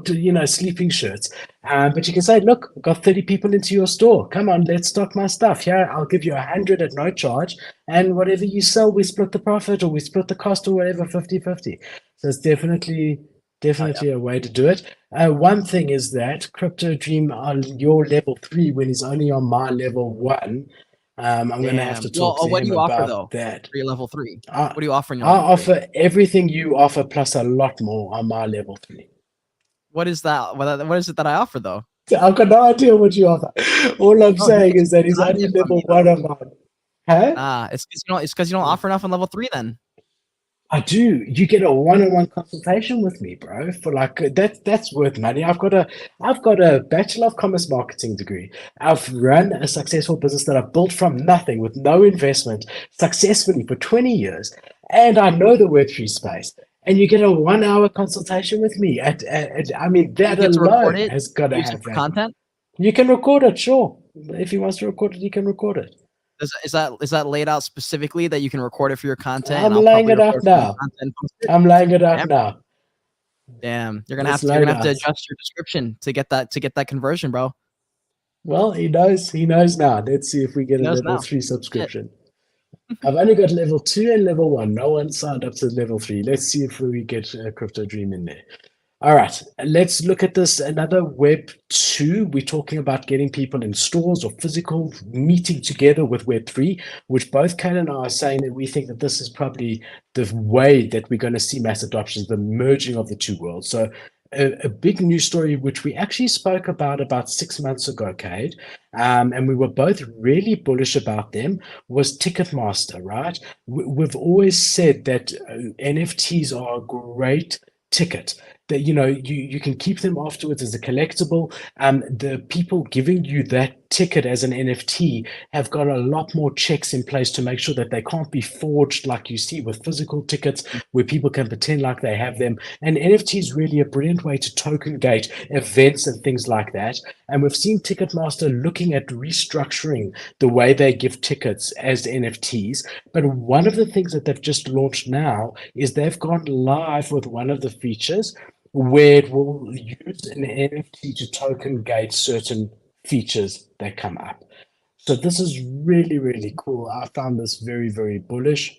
sleeping shirts. But you can say, look, I've got 30 people into your store. Come on, let's stock my stuff. Here, I'll give you 100 at no charge. And whatever you sell, we split the profit or we split the cost or whatever, 50-50. So it's Oh, yeah. definitely a way to do it. One thing is that Crypto Dream on your level 3 when he's only on my level 1. I'm going to have Damn. to talk Well, to what do him you offer about though that. for your level 3? I, What do you offer in your I level 3? offer everything you offer plus a lot more on my level 3. What is that? What is it that I offer though? I've got no idea what you offer. All I'm Oh, you saying get is that some he's only content from level me though. 1 of mine. Huh? It's because you don't offer enough on level 3 then. I do. You get a one-on-one consultation with me, bro. For like that's worth money. I've got a Bachelor of Commerce marketing degree. I've run a successful business that I've built from nothing with no investment successfully for 20 years, and I know the Web3 space. And you get a 1 hour consultation with me. I mean, Do you that get to record alone it, has got to use it have for value. content? You can record it, sure. If he wants to record it, he can record it. Is that laid out specifically that you can record it for your content, and I'm I'll laying probably it out record for my now. content and post it? I'm laying it out Damn, now. damn. It's You're laid gonna have to out. adjust your description to get that conversion, bro. Well, he knows. He knows now. Let's see if we get He a knows level now. 3 Shit. subscription. I've only got level 2 and level 1. No one signed up to level 3. Let's see if we get a Crypto Dream in there. All right, let's look at this. Another Web 2. We're talking about getting people in stores or physical meeting together with Web 3, which both Kane and I are saying that we think that this is probably the way that we're going to see mass adoption, the merging of the two worlds. So a big news story, which we actually spoke about 6 months ago, Cade, and we were both really bullish about them, was Ticketmaster, right? We've always said that NFTs are a great ticket. that you can keep them afterwards as a collectible. The people giving you that ticket as an NFT have got a lot more checks in place to make sure that they can't be forged like you see with physical tickets, where people can pretend like they have them. And NFT is really a brilliant way to token gate events and things like that. And we've seen Ticketmaster looking at restructuring the way they give tickets as NFTs. But one of the things that they've just launched now is they've gone live with one of the features where it will use an NFT to token gate certain features that come up. So this is really, really cool. I found this very, very bullish.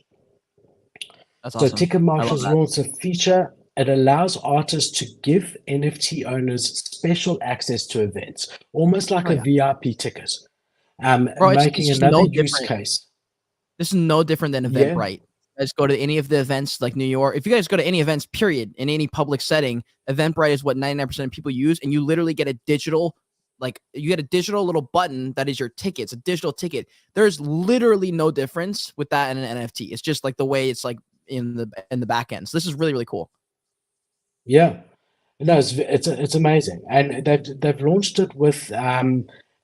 That's So awesome. I love Ticketmaster's that. launched a feature. It allows artists to give NFT owners special access to events, almost like Oh a yeah, VIP ticket, bro. It's making just another no use different. case. This is no different than Yeah, Eventbrite. Let's go to any of the events like New York. If you guys go to any events, period, in any public setting, Eventbrite is what 99% of people use, and you literally get a digital, like you get a digital little button that is your ticket. It's a digital ticket. There's literally no difference with that and an NFT. It's just like the way it's like in the back end. So this is really really cool. yeah. No, it's amazing, and they've launched it with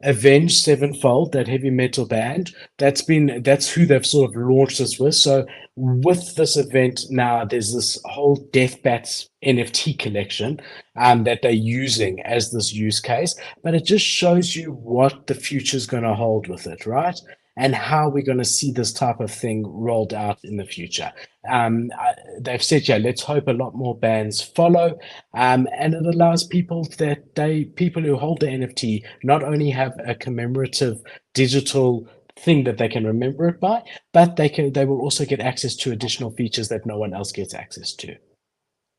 Avenged Sevenfold, that heavy metal band. That's who they've sort of launched this with. So with this event now, there's this whole Death Bats NFT collection that they're using as this use case. But it just shows you what the future is going to hold with it, right? And how we're going to see this type of thing rolled out in the future. They've said, yeah, let's hope a lot more bands follow. And it allows people who hold the NFT not only have a commemorative digital thing that they can remember it by, but they will also get access to additional features that no one else gets access to.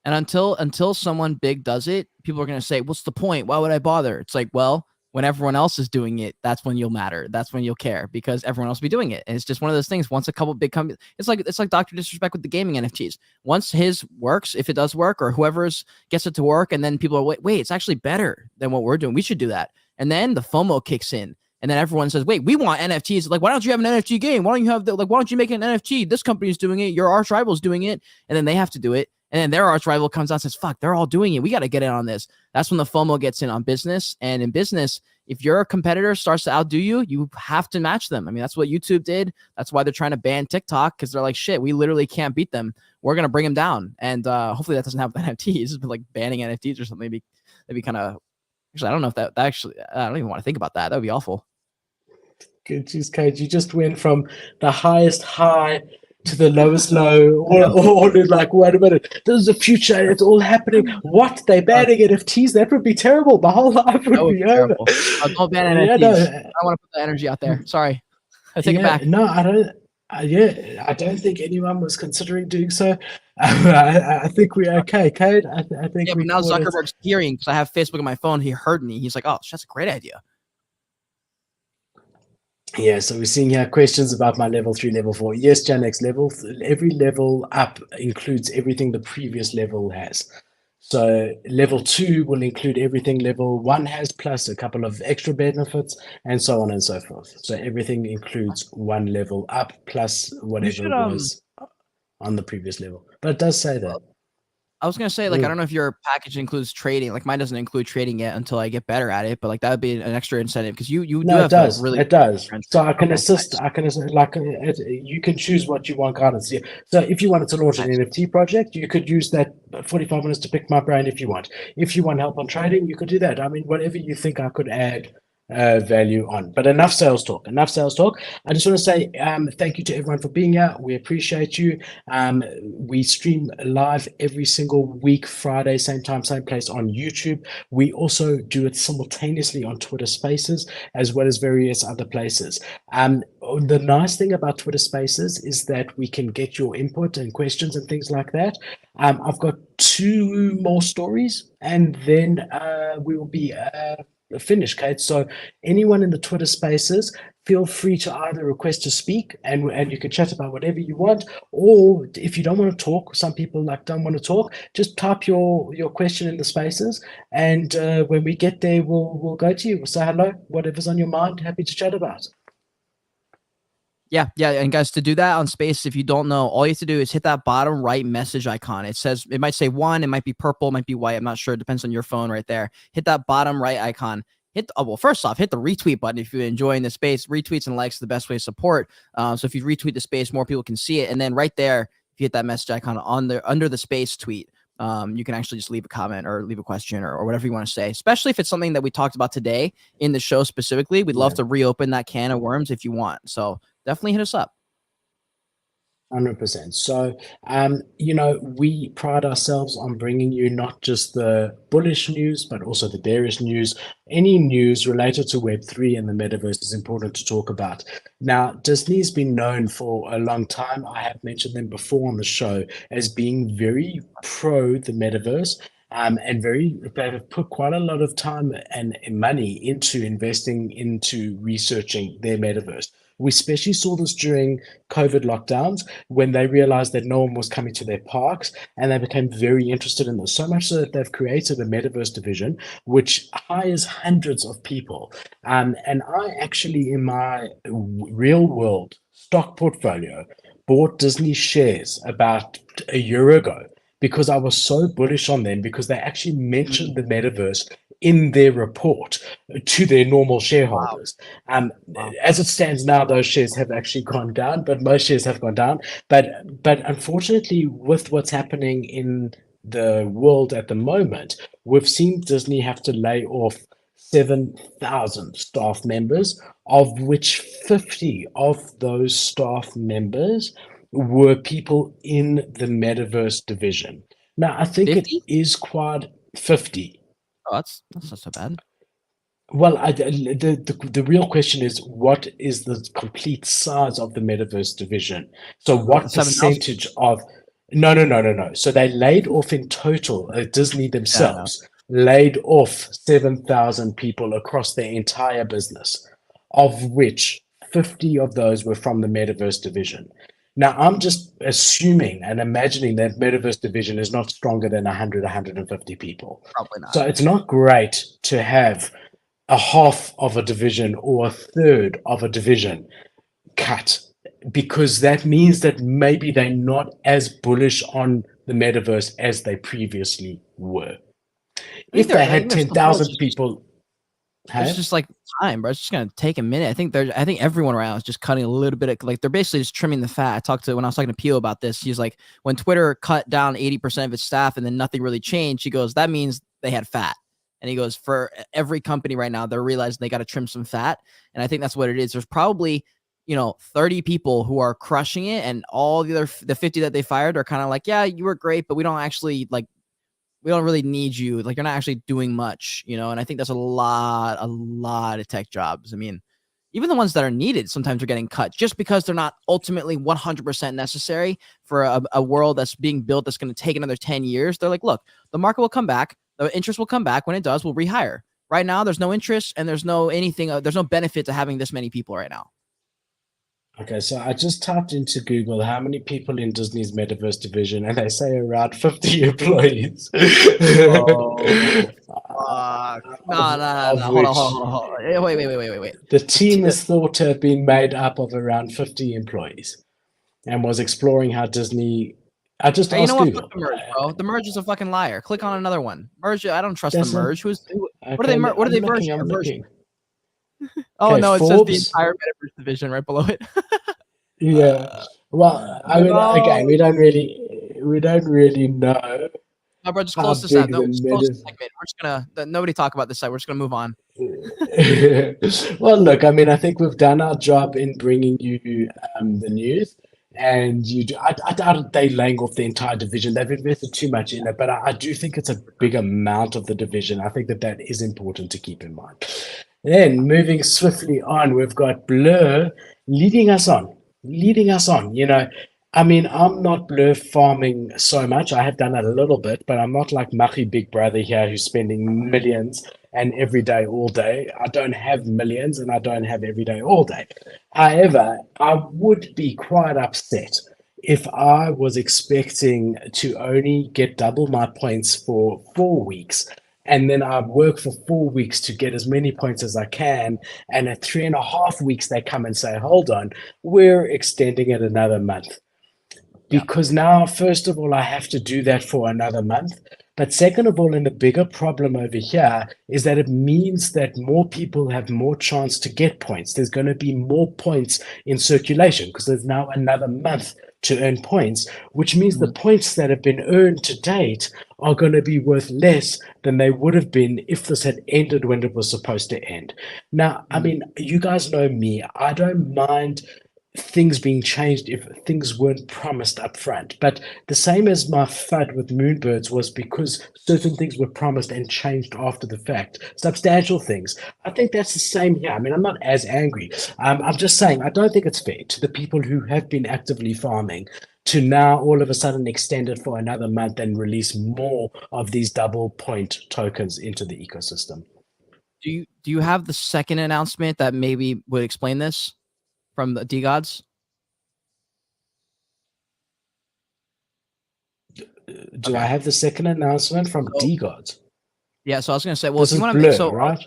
And until someone big does it, people are going to say, "What's the point? Why would I bother?" It's like, well, when everyone else is doing it, that's when you'll matter. That's when you'll care because everyone else will be doing it. And it's just one of those things. Once a couple big companies, it's like Dr. Disrespect with the gaming NFTs. Once his works, if it does work, or whoever's gets it to work, and then people are wait, it's actually better than what we're doing. We should do that. And then the FOMO kicks in. And then everyone says, wait, we want NFTs. Like, why don't you have an NFT game? Why don't you have why don't you make an NFT? This company's doing it. Your arch rival's doing it. And then they have to do it. And then their arch rival comes out and says, fuck, they're all doing it. We got to get in on this. That's when the FOMO gets in on business. And in business, if your competitor starts to outdo you, you have to match them. I mean, that's what YouTube did. That's why they're trying to ban TikTok, because they're like, shit, we literally can't beat them. We're going to bring them down. And hopefully that doesn't happen with NFTs, but like banning NFTs or something. That'd be kind of, actually, I don't know if that actually, I don't even want to think about that. That would be awful. Good, geez, Cage, you just went from the highest high to the lowest low, or like, wait a minute, this is the future, it's all happening. What? They banning NFTs? That would be terrible. My whole life would be over. Terrible. Don't ban Yeah, NFTs. no, I want to put the energy out there. Sorry. I take it yeah, back. no, I don't. Yeah, I don't think anyone was considering doing so. I think we're okay, Cade. I think Yeah, we but now caught it. Zuckerberg's hearing because I have Facebook on my phone. He heard me. He's like, oh, that's a great idea. Yeah, so we're seeing here questions about my level 3, level 4. Yes, Janex, every level up includes everything the previous level has. So level 2 will include everything level 1 has, plus a couple of extra benefits, and so on and so forth. So everything includes one level up plus You whatever should was on the previous level. But it does say that. I was gonna say, like, I don't know if your package includes trading. Like, mine doesn't include trading yet until I get better at it. But like, that would be an extra incentive because you do No, it have a does. really It does. good So I can okay, assist. nice, I can assist, like you can choose what you want guidance. Yeah. So if you wanted to launch an nice. NFT project, you could use that 45 minutes to pick my brain if you want. If you want help on trading, you could do that. I mean, whatever you think I could add value on. But enough sales talk. Enough sales talk. I just want to say thank you to everyone for being here. We appreciate you. We stream live every single week, Friday, same time, same place on YouTube. We also do it simultaneously on Twitter Spaces as well as various other places. The nice thing about Twitter Spaces is that we can get your input and questions and things like that. I've got 2 more stories, and then we will be finished, Kate. So anyone in the Twitter Spaces, feel free to either request to speak, and you can chat about whatever you want, or if you don't want to talk, some people like don't want to talk, just type your question in the Spaces, and when we get there, we'll go to you. We'll say hello, whatever's on your mind, happy to chat about. Yeah, and guys, to do that on Space, if you don't know, all you have to do is hit that bottom right message icon. It says, it might say 1, it might be purple, it might be white. I'm not sure. It depends on your phone right there. Hit that bottom right icon. Well, first off, hit the retweet button if you're enjoying the Space. Retweets and likes are the best way to support. So if you retweet the Space, more people can see it. And then right there, if you hit that message icon under the Space tweet, you can actually just leave a comment or leave a question or whatever you want to say, especially if it's something that we talked about today in the show specifically. We'd love to reopen that can of worms if you want. So definitely hit us up. 100%. So, we pride ourselves on bringing you not just the bullish news, but also the bearish news. Any news related to Web3 and the metaverse is important to talk about. Now, Disney's been known for a long time. I have mentioned them before on the show as being very pro the metaverse. And they have put quite a lot of time and money into investing into researching their metaverse. We especially saw this during COVID lockdowns when they realized that no one was coming to their parks, and they became very interested in this. So much so that they've created a metaverse division which hires hundreds of people. And I actually, in my real world stock portfolio, bought Disney shares about a year ago because I was so bullish on them, because they actually mentioned the metaverse in their report to their normal shareholders. Wow. As it stands now, those shares have actually gone down, but most shares have gone down. But unfortunately, with what's happening in the world at the moment, we've seen Disney have to lay off 7,000 staff members, of which 50 of those staff members were people in the metaverse division. Now, I think 50? It is quite 50. Oh, that's not so bad. Well, the real question is, what is the complete size of the metaverse division? So what percentage of... No. So they laid off in total, Disney themselves laid off 7,000 people across their entire business, of which 50 of those were from the metaverse division. Now, I'm just assuming and imagining that metaverse division is not stronger than 100, 150 people. Probably not. So it's not great to have a half of a division or a third of a division cut, because that means that maybe they're not as bullish on the metaverse as they previously were. If they had 10,000 people... It's just like time, bro. It's just gonna take a minute. I think everyone around is just cutting a little bit of, like, they're basically just trimming the fat. When I was talking to Pio about this, he's like, when Twitter cut down 80% of its staff and then nothing really changed, he goes, that means they had fat. And he goes, for every company right now, they're realizing they got to trim some fat. And I think that's what it is. There's probably, 30 people who are crushing it, and all the 50 that they fired are kind of like, yeah, you were great, but we don't really need you. Like, you're not actually doing much, and I think that's a lot of tech jobs. I mean, even the ones that are needed sometimes are getting cut just because they're not ultimately 100% necessary for a world that's being built that's going to take another 10 years. They're like, look, the market will come back. The interest will come back. When it does, we'll rehire. Right now, there's no interest and there's no benefit to having this many people right now. Okay, so I just typed into Google how many people in Disney's metaverse division, and they say around 50 employees. Oh, fuck. No. Hold on. Wait. The team is thought to have been made up of around 50 employees, and was exploring how Disney... I just asked Google. Fuck the merge, bro. The merge is a fucking liar. Click on another one. Merge. I don't trust the merge. What are they? What are they merging? Oh, okay, no, it says the entire metaverse division right below it. Yeah. Well, I mean, again, we don't really know. No, bro, just close this out. No, just close the segment. We're just gonna nobody talk about this side. We're just gonna move on. Well, look, I mean, I think we've done our job in bringing you the news, and I doubt they laying off the entire division. They've invested too much in it, but I do think it's a big amount of the division. I think that is important to keep in mind. Then moving swiftly on, we've got Blur leading us on. I mean, I'm not Blur farming so much. I have done that a little bit, but I'm not like Machi Big Brother here who's spending millions and every day, all day. I don't have millions and I don't have every day, all day. However, I would be quite upset if I was expecting to only get double my points for 4 weeks and then I work for 4 weeks to get as many points as I can. And at 3.5 weeks, they come and say, hold on, we're extending it another month. Because now, first of all, I have to do that for another month. But second of all, and the bigger problem over here is that it means that more people have more chance to get points. There's going to be more points in circulation because there's now another month to earn points, which means the points that have been earned to date are going to be worth less than they would have been if this had ended when it was supposed to end. Now, I mean, you guys know me. I don't mind things being changed if things weren't promised up front. But the same as my FUD with Moonbirds was because certain things were promised and changed after the fact, substantial things. I think that's the same here. I mean, I'm not as angry. I'm just saying, I don't think it's fair to the people who have been actively farming to now all of a sudden extend it for another month and release more of these double point tokens into the ecosystem. Do you have the second announcement that maybe would explain this from the Degods? Do I have the second announcement from Degods? Yeah, so I was gonna say, well, this if you want to Blur, make so right?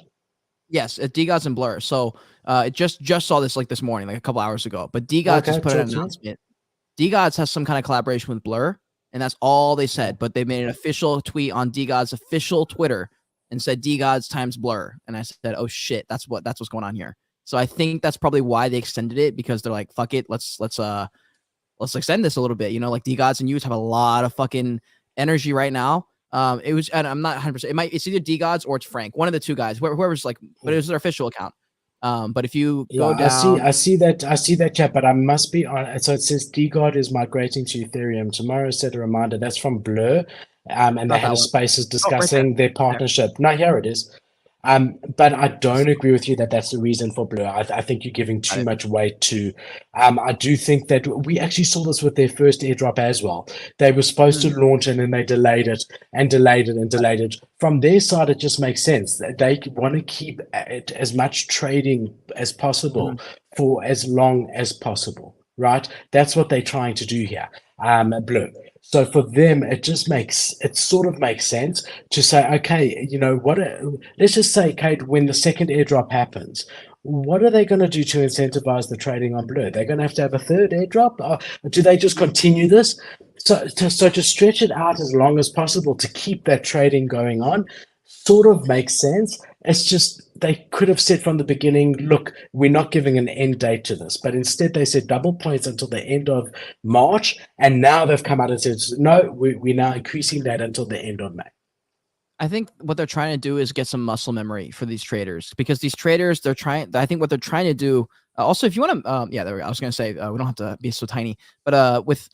yes, Degods and Blur. So it just saw this like this morning, like a couple hours ago. But Degods just put an announcement. Degods has some kind of collaboration with Blur, and that's all they said. But they made an official tweet on Degods' official Twitter and said Degods times Blur. And I said, oh shit, that's what's going on here. So I think that's probably why they extended it, because they're like, fuck it, let's extend this a little bit. You know, like Degods and Yuga have a lot of fucking energy right now. It was, and I'm not 100%. It's either Degods or it's Frank, one of the two guys, whoever's like, but it was their official account. But if you go down, I see that chat, but I must be on. So it says Degod is migrating to Ethereum tomorrow. Set a reminder. That's from Blur, and they had a spaces discussing their partnership. No, here it is. But I don't agree with you that that's the reason for Blur. I think you're giving too much weight to. I do think that we actually saw this with their first airdrop as well. They were supposed to launch and then they delayed it and delayed it and delayed it. From their side, it just makes sense. They want to keep it as much trading as possible for as long as possible, right? That's what they're trying to do here. Blur. So for them, it sort of makes sense to say, okay, you know what? Let's just say, Kate, when the second airdrop happens, what are they going to do to incentivize the trading on Blur? They're going to have a third airdrop, or do they just continue this? So to stretch it out as long as possible to keep that trading going on, sort of makes sense. It's just they could have said from the beginning, look, we're not giving an end date to this, but instead they said double points until the end of March, and now they've come out and said, no, we're now increasing that until the end of May. I think what they're trying to do is get some muscle memory for these traders, because these traders, I think what they're trying to do, also, if you want to, yeah, there, I was going to say, we don't have to be so tiny, but with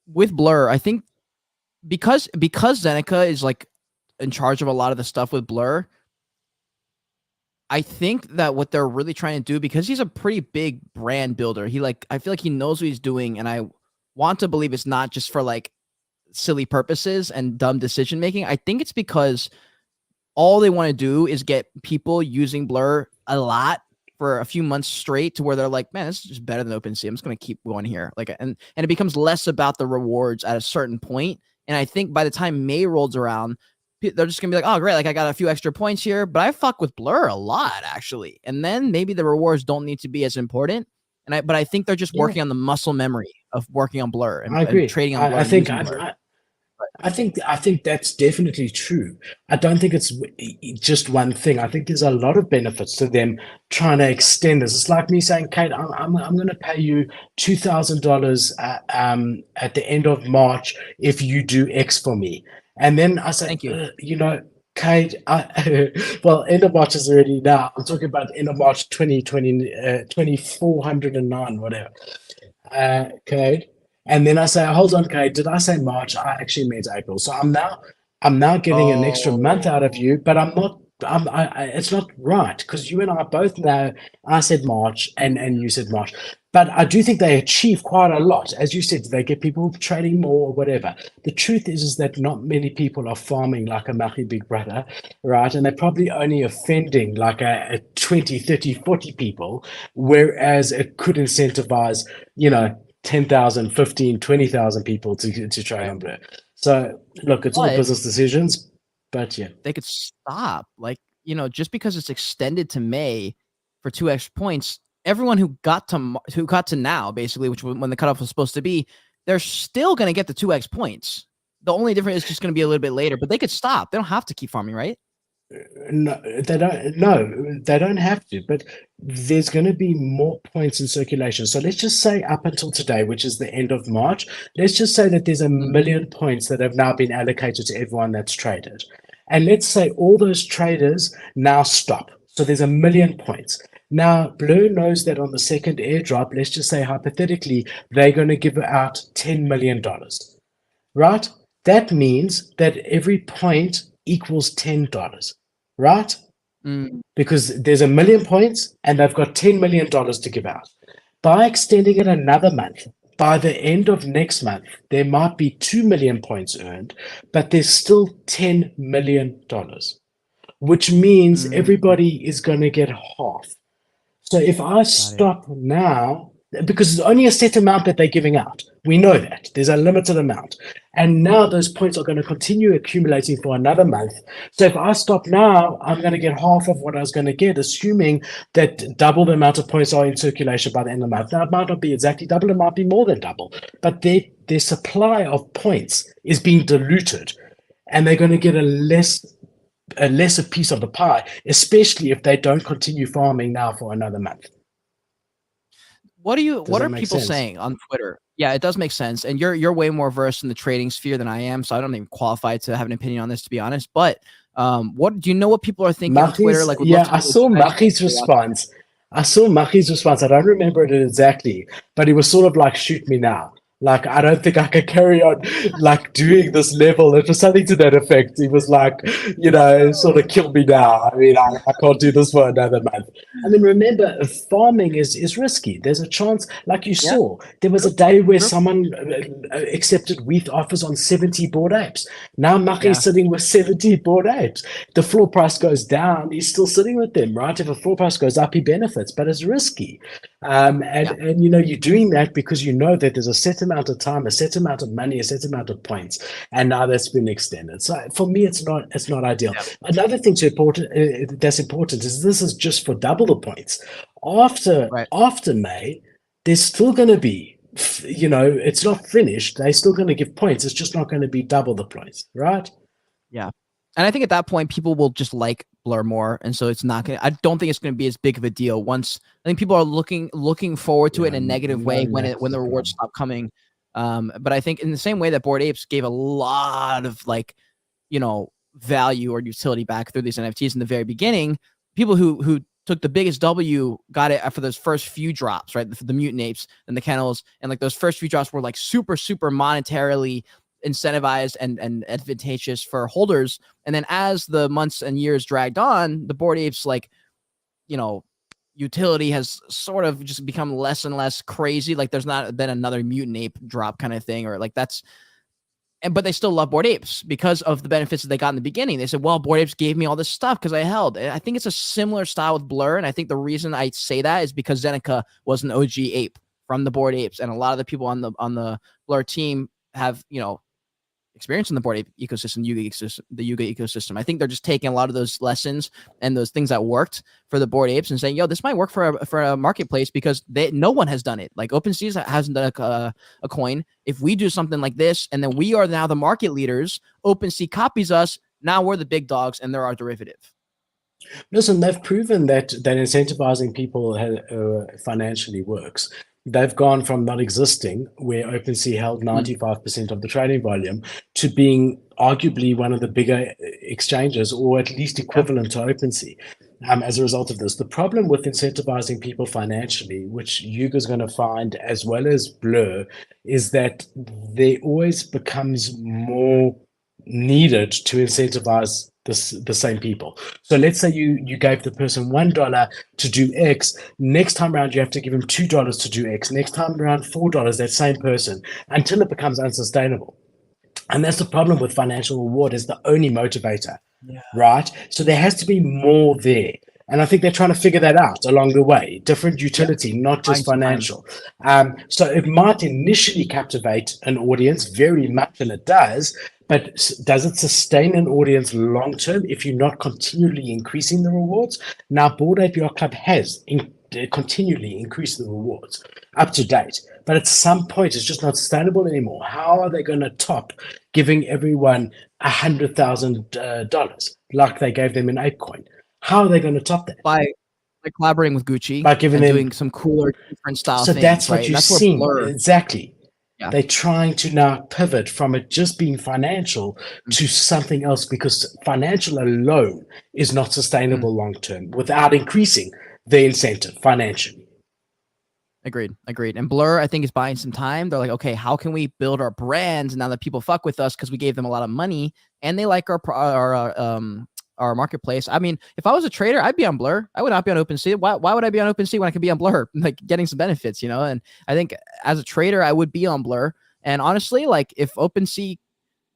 Blur, I think because Zeneca is like in charge of a lot of the stuff with Blur, I think that what they're really trying to do, because he's a pretty big brand builder, I feel like he knows what he's doing, and I want to believe it's not just for like silly purposes and dumb decision making. I think it's because all they want to do is get people using Blur a lot for a few months straight, to where they're like, man, this is just better than OpenSea. I'm just going to keep going here. Like, and it becomes less about the rewards at a certain point. And I think by the time May rolls around, they're just gonna be like, oh, great, like I got a few extra points here, but I fuck with Blur a lot, actually. And then maybe the rewards don't need to be as important. But I think they're just working on the muscle memory of working on Blur and, I agree. And trading on Blur. I think that's definitely true. I don't think it's just one thing. I think there's a lot of benefits to them trying to extend this. It's like me saying, Kate, I'm going to pay you $2,000 at the end of March if you do X for me. And then I say, thank you. You know, Kate, well, end of March is already now. I'm talking about end of March 2020, 2409, whatever. Kate. And then I say, hold on, Kate, did I say March? I actually meant April. So I'm now getting an extra month out of you, but it's not right, because you and I both know I said March and you said March. But I do think they achieve quite a lot. As you said, they get people trading more or whatever. The truth is that not many people are farming like a Machi Big Brother, right? And they're probably only offending like a 20, 30, 40 people, whereas it could incentivize, 10,000, 15, 20,000 people to trade on Blur. So look, it's all business decisions. But yeah, they could stop. Like, you know, just because it's extended to May for 2 extra points, everyone who got to now, basically, which when the cutoff was supposed to be, they're still going to get the 2x points. The only difference is just going to be a little bit later, but they could stop. They don't have to keep farming, right? no, they don't. No, they don't have to. But there's going to be more points in circulation. So let's just say up until today, which is the end of March, let's just say that there's a million points that have now been allocated to everyone that's traded. And let's say all those traders now stop. So there's a million points. Now, Blur knows that on the second airdrop, let's just say hypothetically, they're going to give out $10 million, right? That means that every point equals $10, right? Because there's a million points and they've got $10 million to give out. By extending it another month, by the end of next month, there might be 2 million points earned, but there's still $10 million, which means everybody is going to get half. So if I stop now, because it's only a set amount that they're giving out, we know that there's a limited amount. And now those points are going to continue accumulating for another month. So if I stop now, I'm going to get half of what I was going to get, assuming that double the amount of points are in circulation by the end of the month. Now, it might not be exactly double, it might be more than double, but their supply of points is being diluted, and they're going to get a lesser piece of the pie, especially if they don't continue farming now for another month. What are people saying on Twitter? Yeah, it does make sense. And you're way more versed in the trading sphere than I am, so I don't even qualify to have an opinion on this, to be honest. But what do you know what people are thinking on Twitter? Like, yeah, I saw Machi's response. I don't remember it exactly, but he was sort of like, shoot me now. Like, I don't think I can carry on like doing this level. It was something to that effect. He was like, you know, sort of kill me now. I mean, I can't do this for another month. I mean, remember, farming is risky. There's a chance, like you saw, there was a day where someone accepted wheat offers on 70 Bored Apes. Now Machi's sitting with 70 Bored Apes. The floor price goes down, he's still sitting with them, right? If the floor price goes up, he benefits, but it's risky. And you know, you're doing that because you know that there's a set amount of time, a set amount of money, a set amount of points, and now that's been extended. So for me, it's not ideal. Another thing that's important is this is just for double the points. After May, there's still going to be, you know, it's not finished. They're still going to give points. It's just not going to be double the points, right? Yeah. And I think at that point, people will just like Blur more. And so it's not going to, I don't think it's going to be as big of a deal once. I think people are looking forward to it in a negative way when the rewards stop coming. But I think in the same way that Bored Apes gave a lot of, like, you know, value or utility back through these NFTs in the very beginning, people who took the biggest W got it after those first few drops, right? The mutant apes and the kennels, and like those first few drops were like super monetarily incentivized and advantageous for holders. And then as the months and years dragged on, the Bored Apes, like, you know, utility has sort of just become less and less crazy. Like, there's not been another mutant ape drop kind of thing, or like that's. But they still love Bored Apes because of the benefits that they got in the beginning. They said, well, Bored Apes gave me all this stuff because I held. I think it's a similar style with Blur. And I think the reason I say that is because Zeneca was an OG ape from the Bored Apes. And a lot of the people on the Blur team have, you know, experience in the Bored Ape ecosystem, the Yuga ecosystem. I think they're just taking a lot of those lessons and those things that worked for the Bored Apes and saying, yo, this might work for a marketplace because no one has done it. Like OpenSea hasn't done a coin. If we do something like this and then we are now the market leaders, OpenSea copies us. Now we're the big dogs and they're our derivative. Listen, they've proven that incentivizing people financially works. They've gone from not existing, where OpenSea held 95% of the trading volume, to being arguably one of the bigger exchanges, or at least equivalent to OpenSea. As a result of this, the problem with incentivizing people financially, which Yuga is going to find as well as Blur, is that there always becomes more needed to incentivize the same people. So let's say you gave the person $1 to do X. Next time around, you have to give him $2 to do X. Next time around, $4, that same person, until it becomes unsustainable. And that's the problem with financial reward, is the only motivator, right? So there has to be more there. And I think they're trying to figure that out along the way. Different utility, not just financial. So it might initially captivate an audience very much, and it does, But does it sustain an audience long term if you're not continually increasing the rewards? Now, Bored Ape Yacht Club has continually increased the rewards up to date, but at some point it's just not sustainable anymore. How are they going to top giving everyone $100,000 like they gave them in ApeCoin? How are they going to top that? By collaborating with Gucci By giving and them doing some cooler, different style so things, that's what right? you're And that's where seeing. Blur, Exactly. yeah, They're trying to now pivot from it just being financial Mm. to something else because financial alone is not sustainable long term without increasing the incentive financially. Agreed. And Blur, I think, is buying some time. They're like, okay, how can we build our brands now that people fuck with us because we gave them a lot of money and they like our marketplace? I mean, if I was a trader, I'd be on Blur. I would not be on OpenSea. Why would I be on OpenSea when I could be on Blur, like getting some benefits, you know? And I think as a trader, I would be on Blur. And honestly, like if OpenSea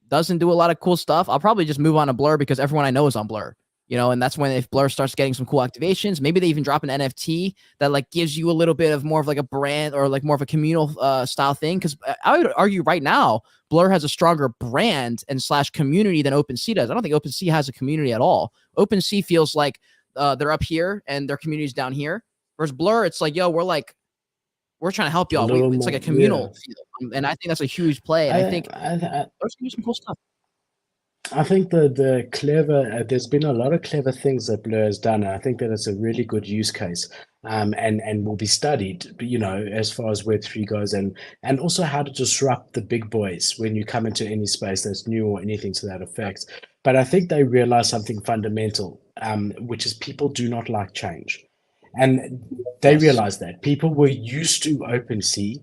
doesn't do a lot of cool stuff, I'll probably just move on to Blur because everyone I know is on Blur. You know, and that's when if Blur starts getting some cool activations, maybe they even drop an NFT that like gives you a little bit of more of like a brand or like more of a communal style thing. Because I would argue right now, Blur has a stronger brand and / community than OpenSea does. I don't think OpenSea has a community at all. OpenSea feels like they're up here and their community's down here. Whereas Blur, it's like, yo, we're trying to help y'all. It's like a communal feel, and I think that's a huge play. And I think there's gonna be some cool stuff. I think the clever, there's been a lot of clever things that Blur has done. And I think that it's a really good use case, and will be studied, you know, as far as Web3 goes, and also how to disrupt the big boys when you come into any space that's new or anything to that effect. But I think they realize something fundamental, which is people do not like change, and they realize that people were used to OpenSea.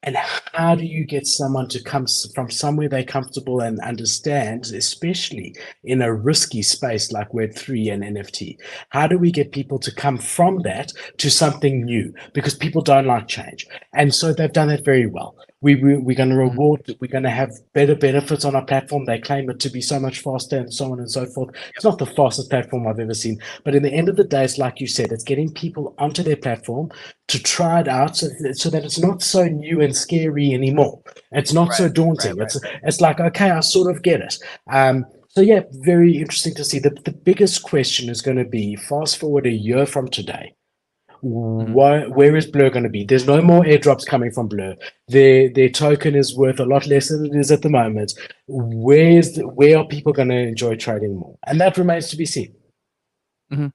And how do you get someone to come from somewhere they're comfortable and understands, especially in a risky space like Web3 and NFT? How do we get people to come from that to something new? Because people don't like change. And so they've done that very well. We're going to reward, we're going to have better benefits on our platform. They claim it to be so much faster and so on and so forth. It's not the fastest platform I've ever seen. But in the end of the day, it's like you said, it's getting people onto their platform to try it out so that it's not so new and scary anymore. It's not so daunting. It's like, okay, I sort of get it. So yeah, very interesting to see. The biggest question is going to be fast forward a year from today. Where is Blur going to be? There's no more airdrops coming from Blur. Their token is worth a lot less than it is at the moment. Where are people going to enjoy trading more? And that remains to be seen. 100%,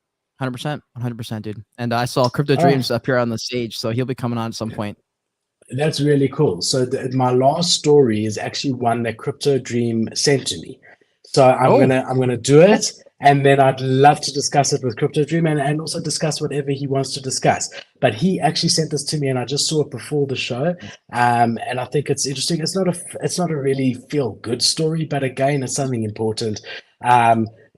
dude. And I saw Crypto Dreams up here on the stage, so he'll be coming on at some point. That's really cool. So my last story is actually one that Crypto Dream sent to me. So I'm gonna do it, and then I'd love to discuss it with Crypto Dream and also discuss whatever he wants to discuss. But he actually sent this to me, and I just saw it before the show, and I think it's interesting. It's not a really feel good story, but again, it's something important.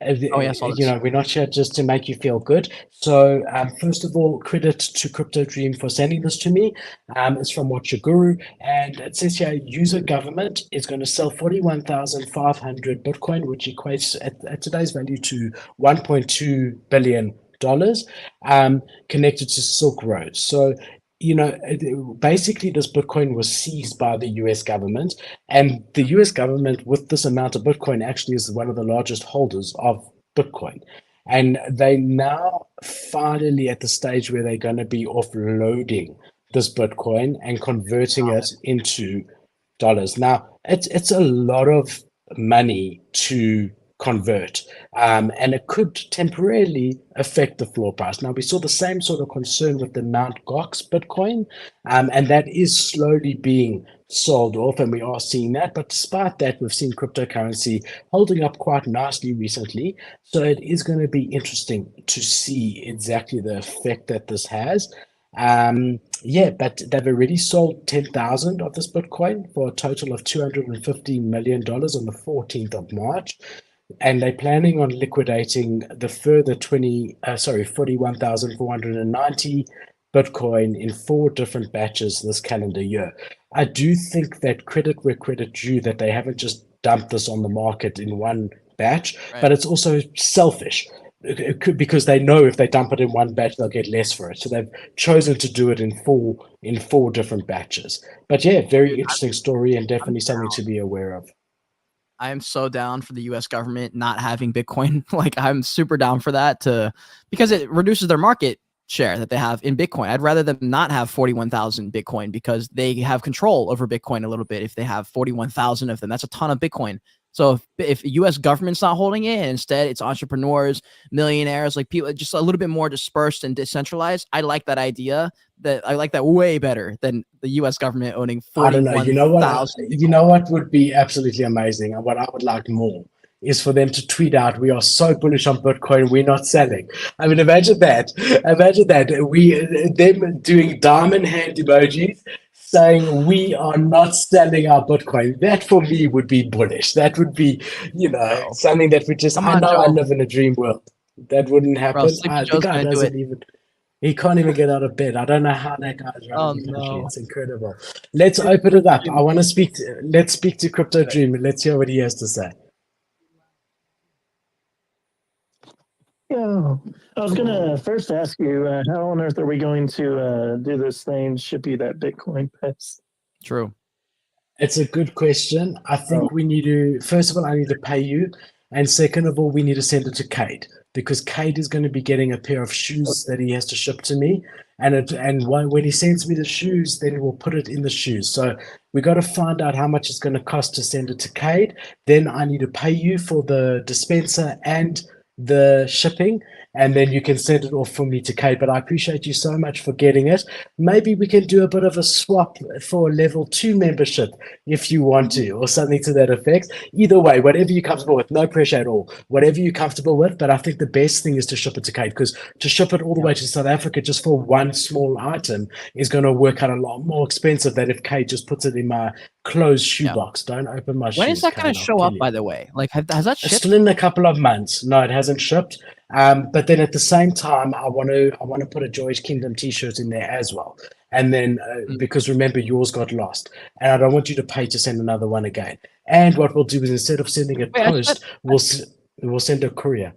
You know, we're not here just to make you feel good. So first of all, credit to Crypto Dream for sending this to me. It's from Watch Your Guru, and it says here, user government is going to sell 41,500 Bitcoin, which equates at today's value to $1.2 billion, connected to Silk Road. So, you know, basically this Bitcoin was seized by the US government, and the US government with this amount of Bitcoin actually is one of the largest holders of Bitcoin. And they now finally at the stage where they're going to be offloading this Bitcoin and converting it into dollars. Now, it's a lot of money to convert, and it could temporarily affect the floor price. Now, we saw the same sort of concern with the Mt. Gox Bitcoin, and that is slowly being sold off, and we are seeing that. But despite that, we've seen cryptocurrency holding up quite nicely recently. So it is going to be interesting to see exactly the effect that this has. Yeah, but they've already sold 10,000 of this Bitcoin for a total of $250 million on the 14th of March. And they're planning on liquidating the further 41,490 Bitcoin in 4 different batches this calendar year. I do think that credit where credit due, that they haven't just dumped this on the market in one batch, but it's also selfish. It could, because they know if they dump it in one batch, they'll get less for it. So they've chosen to do it in four different batches. But yeah, very interesting story and definitely something to be aware of. I'm so down for the US government not having Bitcoin. Like I'm super down for that because it reduces their market share that they have in Bitcoin. I'd rather them not have 41,000 Bitcoin because they have control over Bitcoin a little bit. If they have 41,000 of them, that's a ton of Bitcoin. So if US government's not holding it, and instead it's entrepreneurs, millionaires, like people just a little bit more dispersed and decentralized, I like that idea. I like that way better than the US government owning 41,000. You know what would be absolutely amazing, and what I would like more is for them to tweet out, "We are so bullish on Bitcoin, we're not selling." I mean, imagine that. Imagine that them doing diamond hand emojis saying we are not selling our Bitcoin. That for me would be bullish. That would be, Bro. something that would just. Come I on, know I Joe. live in a dream world. That wouldn't Bro, happen. Sleepy The Joe's guy gonna do doesn't it. even. He can't even get out of bed. I don't know how that guy's Oh running the country. no. It's incredible. Let's open it up. I want to speak. Let's speak to Crypto Dream. Let's hear what he has to say. Yeah, I was gonna first ask you, how on earth are we going to do this thing? Ship you that Bitcoin pass? True. It's a good question. I think we need to. First of all, I need to pay you, and second of all, we need to send it to Cade because Cade is going to be getting a pair of shoes that he has to ship to me, when he sends me the shoes, then he will put it in the shoes. So we got to find out how much it's going to cost to send it to Cade. Then I need to pay you for the dispenser and the shipping, and then you can send it off for me to Cade. But I appreciate you so much for getting it. Maybe we can do a bit of a swap for a level 2 membership if you want to, or something to that effect. Either way, whatever you're comfortable with, no pressure at all. Whatever you're comfortable with, but I think the best thing is to ship it to Cade, because to ship it all the way to South Africa just for one small item is going to work out a lot more expensive than if Cade just puts it in my closed shoebox. Don't open my shoes. When is that going to show up, by the way? Like, has that shipped? It's still in a couple of months. No, it hasn't shipped. But then at the same time, I want to put a Joy's Kingdom T-shirt in there as well. And then because remember, yours got lost, and I don't want you to pay to send another one again. And what we'll do is instead of sending it post, we'll send a courier.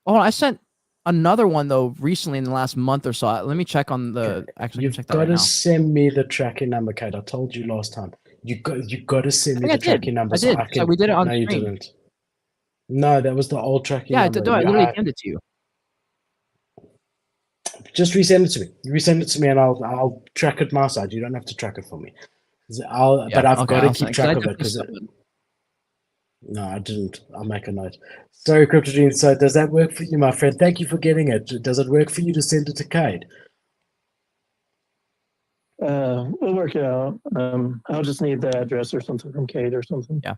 Oh, I sent another one though recently in the last month or so. Let me check on the. Actually, you've check that got right to now. send me the tracking number, Kate. I told you last time. You got to send me the tracking number. I did. So we did it on No, you stream. didn't. No, that was the old tracking number. Yeah, I literally sent it to you. Just resend it to me. Resend it to me, and I'll track it my side. You don't have to track it for me. But I've got to keep track of it because. No, I didn't. I'll make a note. Sorry, CryptoGene. So does that work for you, my friend? Thank you for getting it. Does it work for you to send it to Cade? We'll work it out. I'll just need the address or something from Cade or something. Yeah.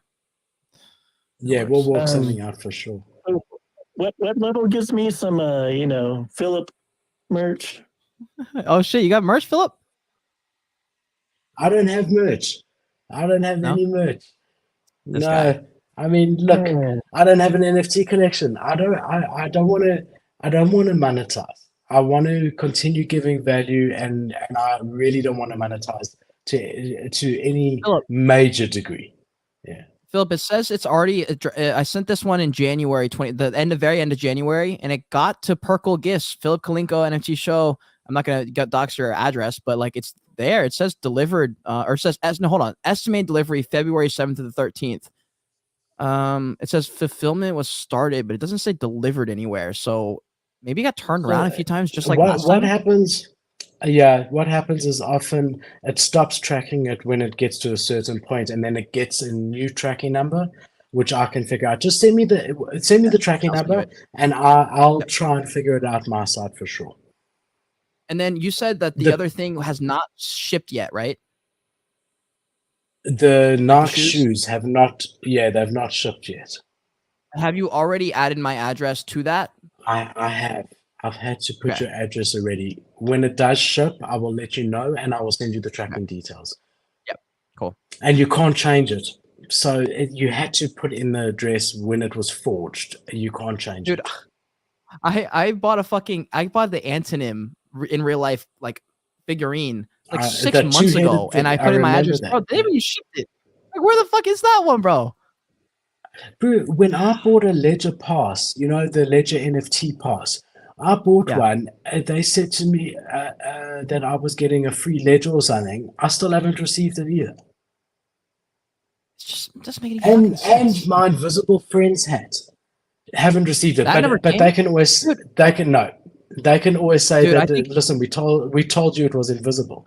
Yeah, we'll work something out for sure. What level gives me some Philip merch? Oh shit, you got merch, Philip? I don't have merch. I don't have any merch. This no, guy. I mean, look, I don't have an NFT collection. I don't want to monetize. I want to continue giving value, and I really don't want to monetize to any major degree. Yeah. Philip, it says it's already. I sent this one in January 20, the very end of January, and it got to Perkle Gifts. Philip Kalinko NFT show. I'm not gonna dox your address, but like it's there. It says delivered, or it says hold on, estimated delivery February 7th to the 13th. It says fulfillment was started, but it doesn't say delivered anywhere. So maybe it got turned around a few times, just like last time. What happens? Yeah, what happens is often it stops tracking it when it gets to a certain point, and then it gets a new tracking number, which I can figure out. Just send me the tracking number, and I'll try and figure it out my side for sure. And then you said that the other thing has not shipped yet, right? The Nike shoes have not. Yeah, they've not shipped yet. Have you already added my address to that? I have. I've had to put your address already. When it does ship, I will let you know, and I will send you the tracking details. Yep. Cool. And you can't change it. So you had to put in the address when it was forged. You can't change it. I bought the antonym in real life, like figurine, like 6 months ago, and I put in my address. Bro, they haven't shipped it. Like, where the fuck is that one, bro? Bro, when I bought a Ledger pass, the Ledger NFT pass, I bought one. They said to me that I was getting a free Ledger or something. I still haven't received it either. just doesn't make any fucking sense. And my invisible friends hat. Haven't received it, That never but came? they can always Dude. they can no. They can always say Dude, I that think- listen, we told you it was invisible.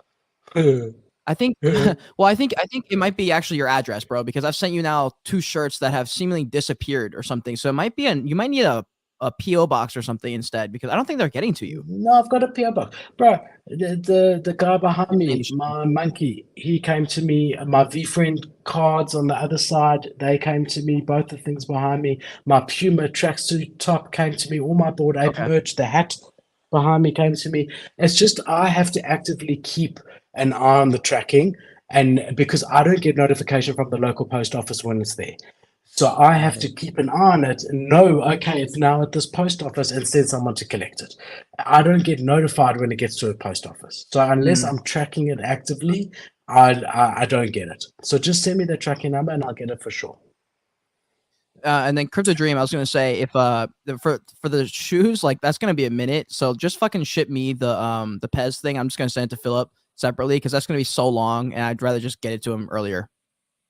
I think well, I think it might be actually your address, bro, because I've sent you now 2 shirts that have seemingly disappeared or something. So it might be you might need a PO box or something instead, because I don't think they're getting to you. No, I've got a PO box, bro. The guy behind me, Interesting. my monkey, he came to me. My VFriend cards on the other side, they came to me. Both the things behind me. My Puma tracksuit top came to me. All my Bored Ape merch, the hat behind me came to me. It's just I have to actively keep an eye on the tracking, and because I don't get notification from the local post office when it's there. So I have to keep an eye on it and know, okay, it's now at this post office, and send someone to collect it. I don't get notified when it gets to a post office. So unless I'm tracking it actively, I don't get it. So just send me the tracking number and I'll get it for sure. And then Crypto Dream, I was gonna say, if for the shoes, like that's gonna be a minute. So just fucking ship me the Pez thing. I'm just gonna send it to Philip separately, because that's gonna be so long, and I'd rather just get it to him earlier.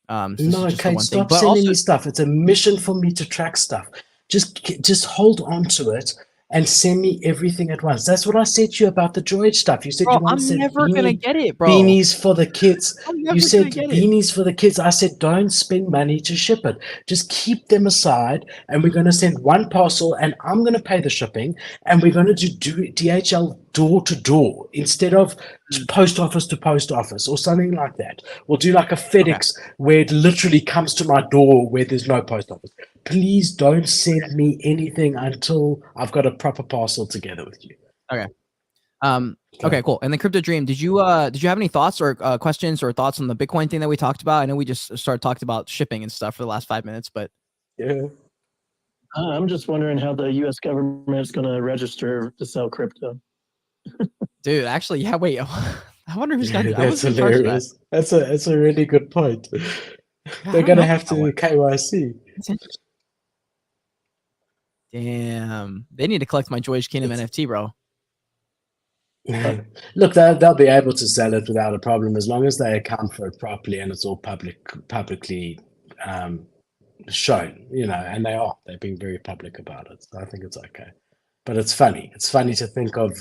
So No, Kate, stop sending me stuff. It's a mission for me to track stuff. Just hold on to it and send me everything at once. That's what I said to you about the Droid stuff. You said Bro, you want I'm to send never gonna get it, bro. beanies for the kids. I'm never You said gonna get it. beanies for the kids. I said don't spend money to ship it. Just keep them aside, and we're going to send one parcel, and I'm going to pay the shipping, and we're going to do DHL door to door instead of post office to post office or something like that. We'll do like a FedEx where it literally comes to my door where there's no post office. Please don't send me anything until I've got a proper parcel together with you. Okay. Okay, cool. And then Crypto Dream, did you have any thoughts or questions or thoughts on the Bitcoin thing that we talked about? I know we just started talking about shipping and stuff for the last 5 minutes, but yeah. I'm just wondering how the U.S. government is going to register to sell crypto. dude, actually, yeah. Wait, I wonder who's gonna. That's hilarious. That's a really good point. They're gonna have to KYC. Damn, they need to collect my George Kingdom NFT, bro. Look, they'll be able to sell it without a problem as long as they account for it properly and it's all publicly shown, and they are. They're being very public about it. So I think it's okay. But it's funny. It's funny to think of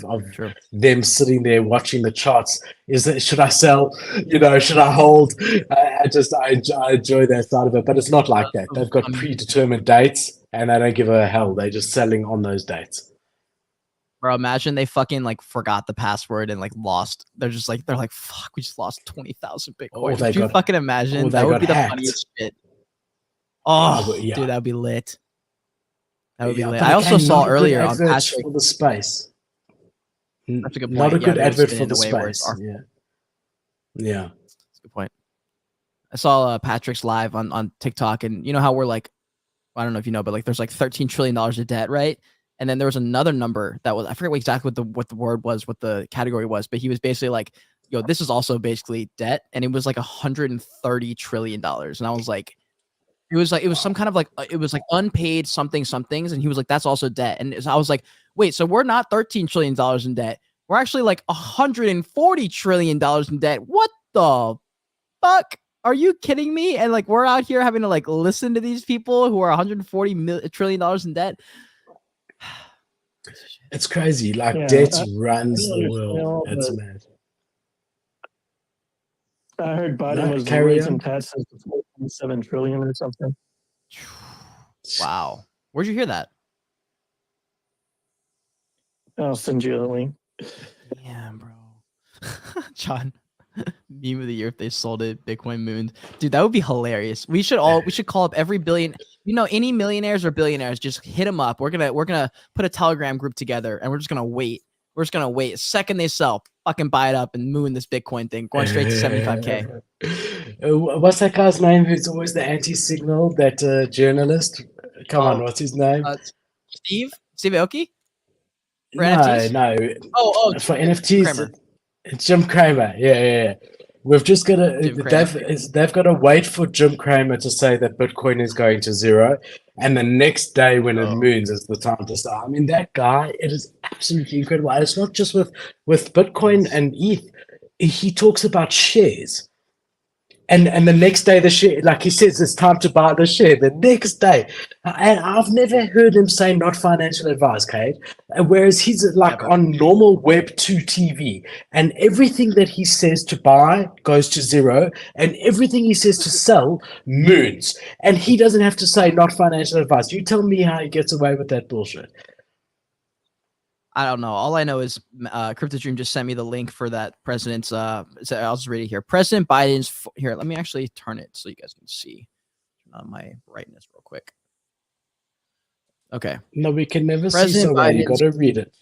them sitting there watching the charts. Should I sell? Should I hold? I enjoy that side of it. But it's not like that. They've got predetermined dates and they don't give a hell. They're just selling on those dates. Bro, imagine they fucking forgot the password and lost. They're like, fuck, we just lost 20,000 Bitcoin. Could you fucking imagine? That would be the funniest shit. Oh, yeah. Dude, that would be lit. That would be lit. I also saw earlier on Patrick for the space. That's a good point. Not a good advert for the space. Yeah. That's a good point. I saw Patrick's live on TikTok, and you know how we're I don't know if you know, but there's $13 trillion of debt, right? And then there was another number that was, I forget exactly what the word was, what the category was, but he was basically yo, this is also basically debt, and it was $130 trillion, and I was like. It was some kind of it was unpaid somethings, and he was like, that's also debt. And I was like, wait, so we're not $13 trillion in debt. We're actually $140 trillion in debt. What the fuck? Are you kidding me? And we're out here having to listen to these people who are $140 trillion in debt. It's crazy. Debt runs the world. It's mad. I heard Biden was raising taxes to 4.7 trillion or something. Wow. Where'd you hear that? I'll send you a link. Damn, bro. John, meme of the year if they sold it, Bitcoin mooned. Dude, that would be hilarious. We should call up every billion, any millionaires or billionaires, just hit them up. We're gonna put a Telegram group together, and we're just gonna wait. We're just gonna wait. Second they sell, fucking buy it up and moon this Bitcoin thing, going straight to 75K. What's that guy's name who's always the anti-signal? That journalist? Come on, what's his name? Steve Aoki? For NFTs? No. For NFTs, Kramer. It's Jim Cramer. Yeah. We've just got to. They've got to wait for Jim Cramer to say that Bitcoin is going to zero, and the next day when it moons is the time to start. I mean, that guy, it is absolutely incredible. And it's not just with Bitcoin and ETH. He talks about shares. And the next day the share, like he says, it's time to buy the share. The next day, and I've never heard him say not financial advice, Kate. Whereas he's like on normal Web2 TV, and everything that he says to buy goes to zero, and everything he says to sell moons. And he doesn't have to say not financial advice. You tell me how he gets away with that bullshit. I don't know. All I know is Crypto Dream just sent me the link for that president's. I'll just read it here. President Biden's. Here, let me actually turn it so you guys can see. Turn on my brightness real quick. Okay. No, we can never see so well. You got to read it.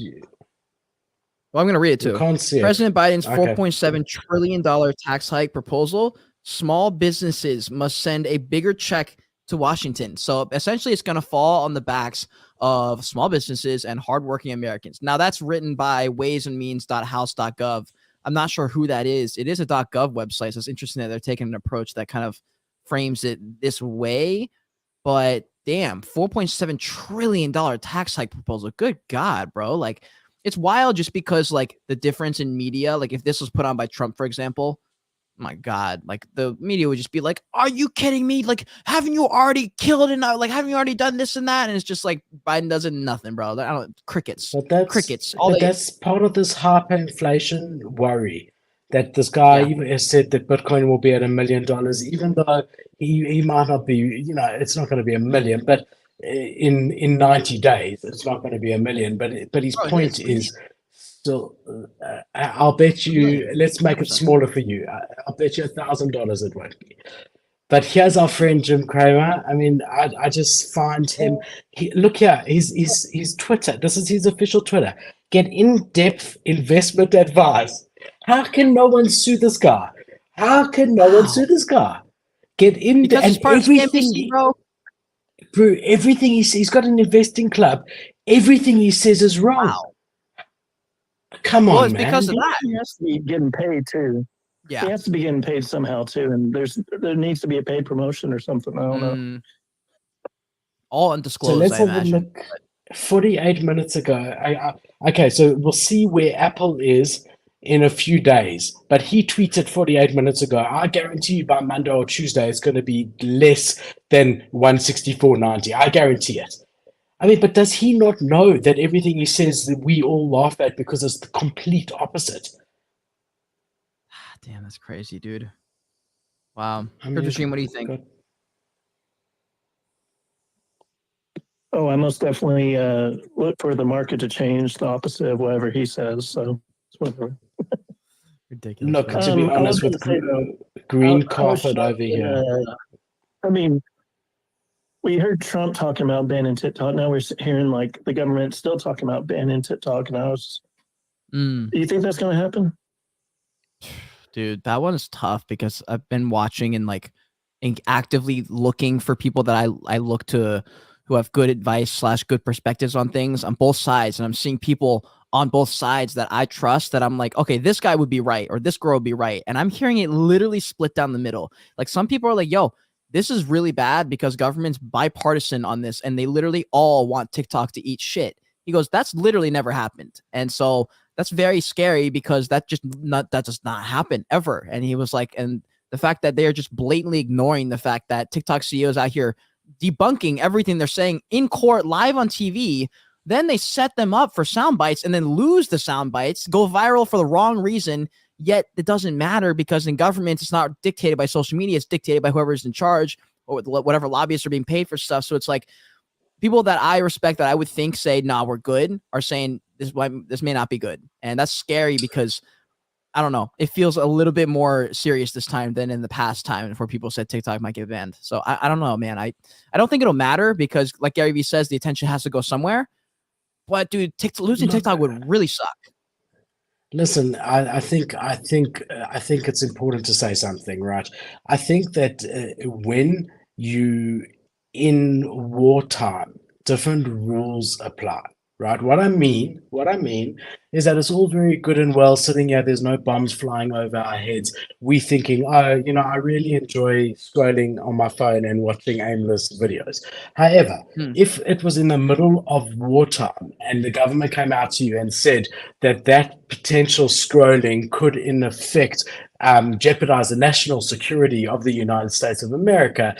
Well, I'm going to read it too. You can't see it. President Biden's $4.7 trillion tax hike proposal. Small businesses must send a bigger check to Washington. So essentially, it's going to fall on the backs of small businesses and hardworking Americans. Now, that's written by waysandmeans.house.gov. I'm not sure who that is. It is a .gov website, so it's interesting that they're taking an approach that kind of frames it this way. But damn, $4.7 trillion tax hike proposal. Good God, bro. Like, it's wild just because, like, the difference in media, like, if this was put on by Trump, for example, my God, like the media would just be like, are you kidding me? Like, haven't you already killed enough? Like, haven't you already done this and that? And it's just like Biden doesn't nothing, bro. I don't crickets. Crickets. That's part of this hyperinflation worry that this guy even has said that Bitcoin will be at $1 million, even though he might not be, you know, it's not going to be 1 million, but in 90 days, it's not going to be 1 million. But his point is still, I'll bet you, let's make it smaller for you. I'll bet you $1,000 it won't be. But here's our friend Jim Cramer. I mean, I just find him. Look here, his Twitter. This is his official Twitter. Get in-depth investment advice. How can no one sue this guy? How can no one sue this guy? Get in and everything, bro. Bro, everything he's got an investing club. Everything he says is wrong. Wow. Come on, man. Because of that. He has to be getting paid too. Yeah, he has to be getting paid somehow too, and there needs to be a paid promotion or something. I don't know. All undisclosed. So let's have a look. 48 minutes ago. Okay, so we'll see where Apple is in a few days. But he tweeted 48 minutes ago, I guarantee you by Monday or Tuesday it's going to be less than 164.90. I guarantee it. I mean, but does he not know that everything he says that we all laugh at because it's the complete opposite? Damn, that's crazy, dude. Wow. Crypto Dream, what do you think? Oh, I most definitely look for the market to change the opposite of whatever he says. So it's whatever. Ridiculous. Look, to be honest with green carpet over here. I mean, we heard Trump talking about banning TikTok. Now we're hearing like the government still talking about banning TikTok. And do you think that's going to happen? Dude, that one is tough because I've been watching and like actively looking for people that I look to who have good advice / good perspectives on things on both sides. And I'm seeing people on both sides that I trust that I'm like, okay, this guy would be right or this girl would be right. And I'm hearing it literally split down the middle. Like some people are like, yo, this is really bad because government's bipartisan on this and they literally all want TikTok to eat shit. He goes, that's literally never happened. And so that's very scary because that does not happen ever. And he was like, and the fact that they're just blatantly ignoring the fact that TikTok CEOs out here debunking everything they're saying in court live on TV, then they set them up for sound bites and then lose the sound bites, go viral for the wrong reason. Yet it doesn't matter because in government, it's not dictated by social media. It's dictated by whoever's in charge or whatever lobbyists are being paid for stuff. So it's like people that I respect that I would think say, nah, we're good are saying this may not be good. And that's scary because I don't know. It feels a little bit more serious this time than in the past time where people said TikTok might get banned. So I don't know, man. I don't think it'll matter because like Gary Vee says, the attention has to go somewhere. But dude, losing TikTok would really suck. Listen, I think it's important to say something, right? I think that when you in wartime, different rules apply, right? What I mean is that it's all very good and well sitting here. There's no bombs flying over our heads. We thinking, oh, you know, I really enjoy scrolling on my phone and watching aimless videos. However, if it was in the middle of wartime and the government came out to you and said that potential scrolling could in effect jeopardize the national security of the United States of America,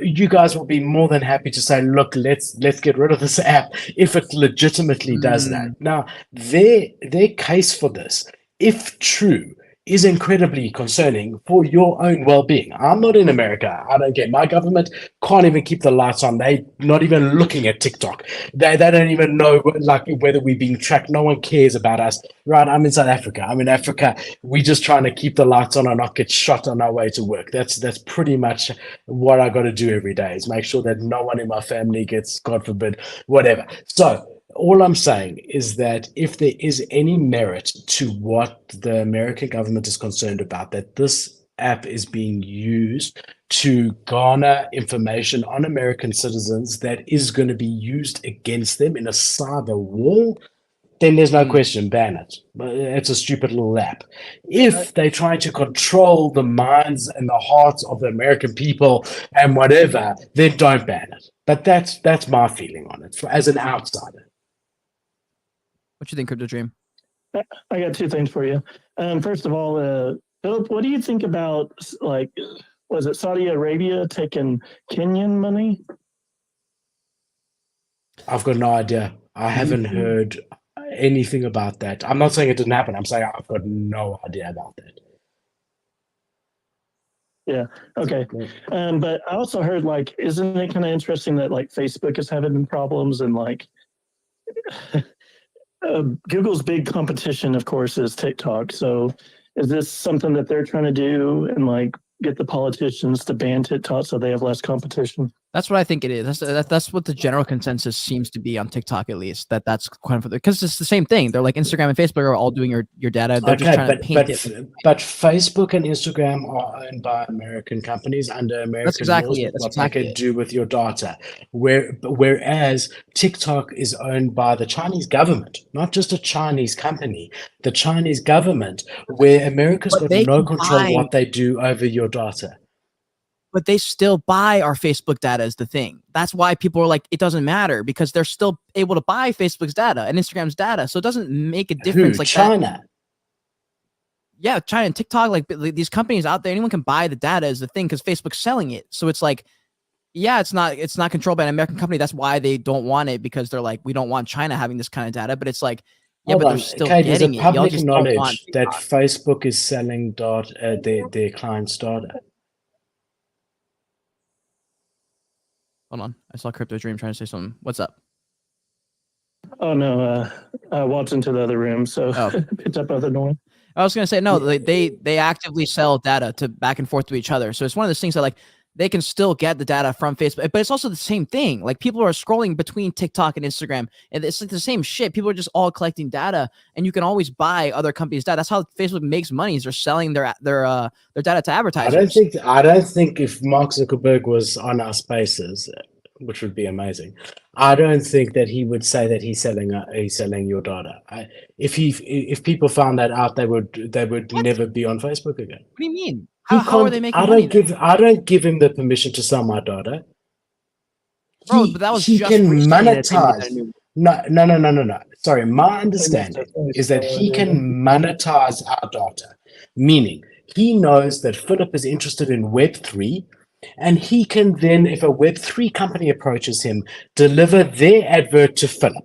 you guys will be more than happy to say, look, let's get rid of this app if it legitimately does that. Now, their case for this, if true, is incredibly concerning for your own well-being. I'm not in America. I don't get, my government can't even keep the lights on. They're not even looking at TikTok. They don't even know like whether we're being tracked. No one cares about us. Right? I'm in South Africa. I'm in Africa. We're just trying to keep the lights on and not get shot on our way to work. That's pretty much what I got to do every day, is make sure that no one in my family gets, God forbid, whatever. So all I'm saying is that if there is any merit to what the American government is concerned about, that this app is being used to garner information on American citizens that is going to be used against them in a cyber war, then there's no question, ban it. It's a stupid little app. If they try to control the minds and the hearts of the American people and whatever, then don't ban it. But that's my feeling on it as an outsider. What you think, Crypto Dream? I got two things for you. First of all, Philip, what do you think about, like, was it Saudi Arabia taking Kenyan money? I've got no idea. I haven't heard anything about that. I'm not saying it didn't happen. I'm saying I've got no idea about that. Yeah. Okay. But I also heard, like, isn't it kind of interesting that, like, Facebook is having problems and, like, Google's big competition, of course, is TikTok. So is this something that they're trying to do and, like, get the politicians to ban TikTok so they have less competition? That's what I think it is. That's what the general consensus seems to be on TikTok, at least. That's kind of, because it's the same thing. They're like, Instagram and Facebook are all doing your data. They're just trying to paint it. But Facebook and Instagram are owned by American companies under American laws. What they can do with your data. Whereas TikTok is owned by the Chinese government, not just a Chinese company. The Chinese government, where America's got no control of what they do over your data. But they still buy our Facebook data is the thing. That's why people are like, it doesn't matter, because they're still able to buy Facebook's data and Instagram's data. So it doesn't make a difference. Who? Like China. That. Yeah, China and TikTok, like these companies out there, anyone can buy the data is the thing, because Facebook's selling it. So it's like, yeah, it's not controlled by an American company. That's why they don't want it, because they're like, we don't want China having this kind of data. But it's like, yeah, but they're still getting it. Public knowledge that Facebook is selling their clients' data. Hold on. I saw Crypto Dream trying to say something. What's up? Oh, no. I walked into the other room, so picked up other noise. I was going to say, no, they actively sell data to back and forth to each other. So it's one of those things that, like, they can still get the data from Facebook, but it's also the same thing. Like, people are scrolling between TikTok and Instagram, and it's like the same shit. People are just all collecting data, and you can always buy other companies' data. That's how Facebook makes money, is they're selling their data to advertisers. I don't think if Mark Zuckerberg was on our spaces, which would be amazing, I don't think that he would say that he's selling your data. If people found that out, they would never be on Facebook again. What do you mean? How are they making money? I don't give him the permission to sell my data. Bro, but that was he just can monetize. No. Sorry, my understanding is that he can monetize our data, meaning he knows that Philip is interested in Web3, and he can then, if a Web3 company approaches him, deliver their advert to Philip.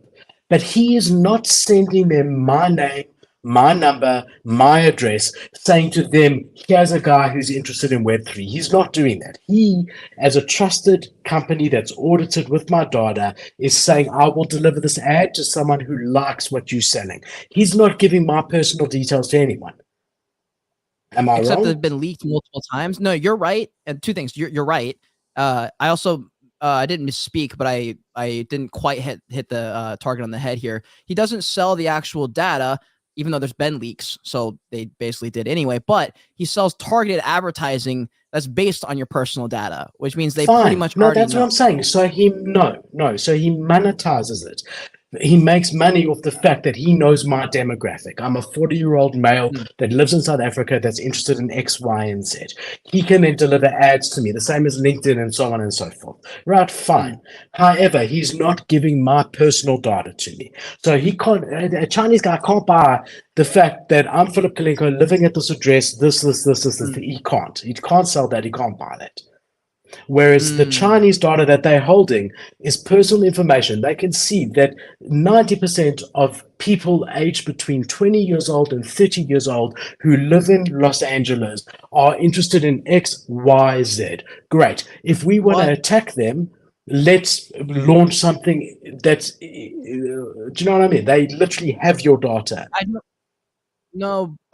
But he is not sending them my name, my number, my address, saying to them, here's a guy who's interested in Web3. He's not doing that. He, as a trusted company that's audited with my data, is saying, I will deliver this ad to someone who likes what you're selling. He's not giving my personal details to anyone. Am I Except wrong? they've been leaked multiple times. No, you're right. And two things. You're right. I also I didn't misspeak, but I didn't quite hit the target on the head here. He doesn't sell the actual data, even though there's been leaks, so they basically did anyway. But he sells targeted advertising that's based on your personal data, which means they pretty much no. already That's know. what I'm saying. So he monetizes it. He makes money off the fact that he knows my demographic. I'm a 40-year-old male that lives in South Africa that's interested in X, Y, and Z. He can then deliver ads to me, the same as LinkedIn and so on and so forth. Right, fine. However, he's not giving my personal data to me. So he can't, a Chinese guy can't buy the fact that I'm Philip Kalenko living at this address, this. He can't. He can't sell that. He can't buy that. Whereas the Chinese data that they're holding is personal information. They can see that 90% of people aged between 20 years old and 30 years old who live in Los Angeles are interested in X, Y, Z. Great. If we want to attack them, let's launch something that's, do you know what I mean? They literally have your data. I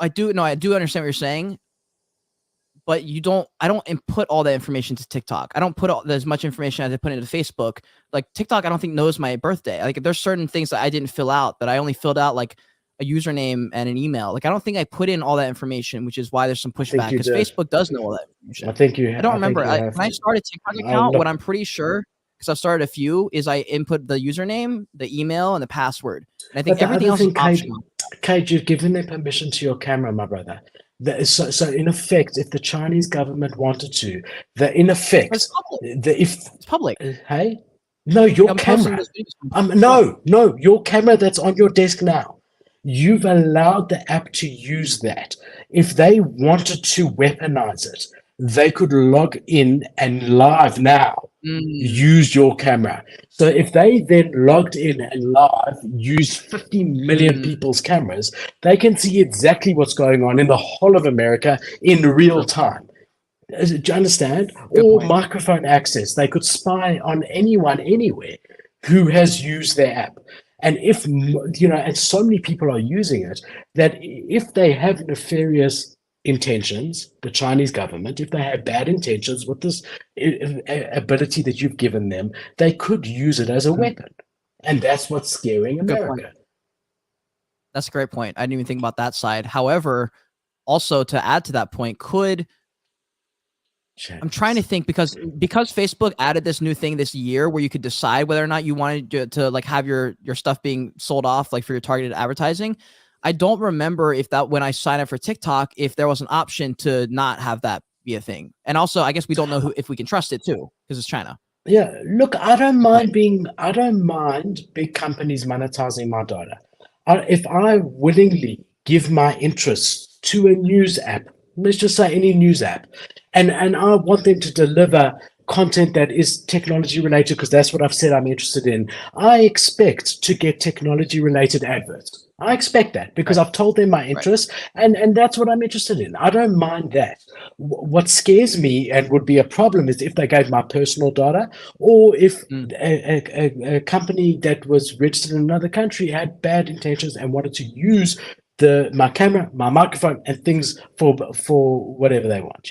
do understand what you're saying. But I don't input all that information to TikTok. I don't put as much information as I put into Facebook. Like TikTok, I don't think knows my birthday. Like there's certain things that I didn't fill out that I only filled out like a username and an email. Like I don't think I put in all that information, which is why there's some pushback because Facebook does know all that information. I don't remember. When I started a TikTok account, what I'm pretty sure, because I've started a few, is I input the username, the email, and the password. And I think everything else is optional. Kate, you've given them permission to your camera, my brother. So in effect, if the Chinese government wanted to, it's public. Hey, no, your camera. No, your camera that's on your desk now. You've allowed the app to use that. If they wanted to weaponize it, they could log in and live now use your camera. So if they then logged in and live used 50 million people's cameras, they can see exactly what's going on in the whole of America in real time. Do you understand? Or microphone access. They could spy on anyone anywhere who has used their app. And if, and so many people are using it, that if they have nefarious intentions, the Chinese government, if they have bad intentions with this ability that you've given them, they could use it as a weapon. And that's what's scaring America. That's a great point. I didn't even think about that side. However, also to add to that point, I'm trying to think because Facebook added this new thing this year where you could decide whether or not you wanted to like have your stuff being sold off like for your targeted advertising. I don't remember if that when I signed up for TikTok, if there was an option to not have that be a thing. And also, I guess we don't know if we can trust it too, because it's China. Yeah, look, I don't mind big companies monetizing my data. If I willingly give my interests to a news app, let's just say any news app, and I want them to deliver content that is technology related, because that's what I've said I'm interested in, I expect to get technology related adverts. I expect that because I've told them my interest and that's what I'm interested in. I don't mind that. What scares me and would be a problem is if they gave my personal data, or if a company that was registered in another country had bad intentions and wanted to use my camera, my microphone, and things for whatever they want.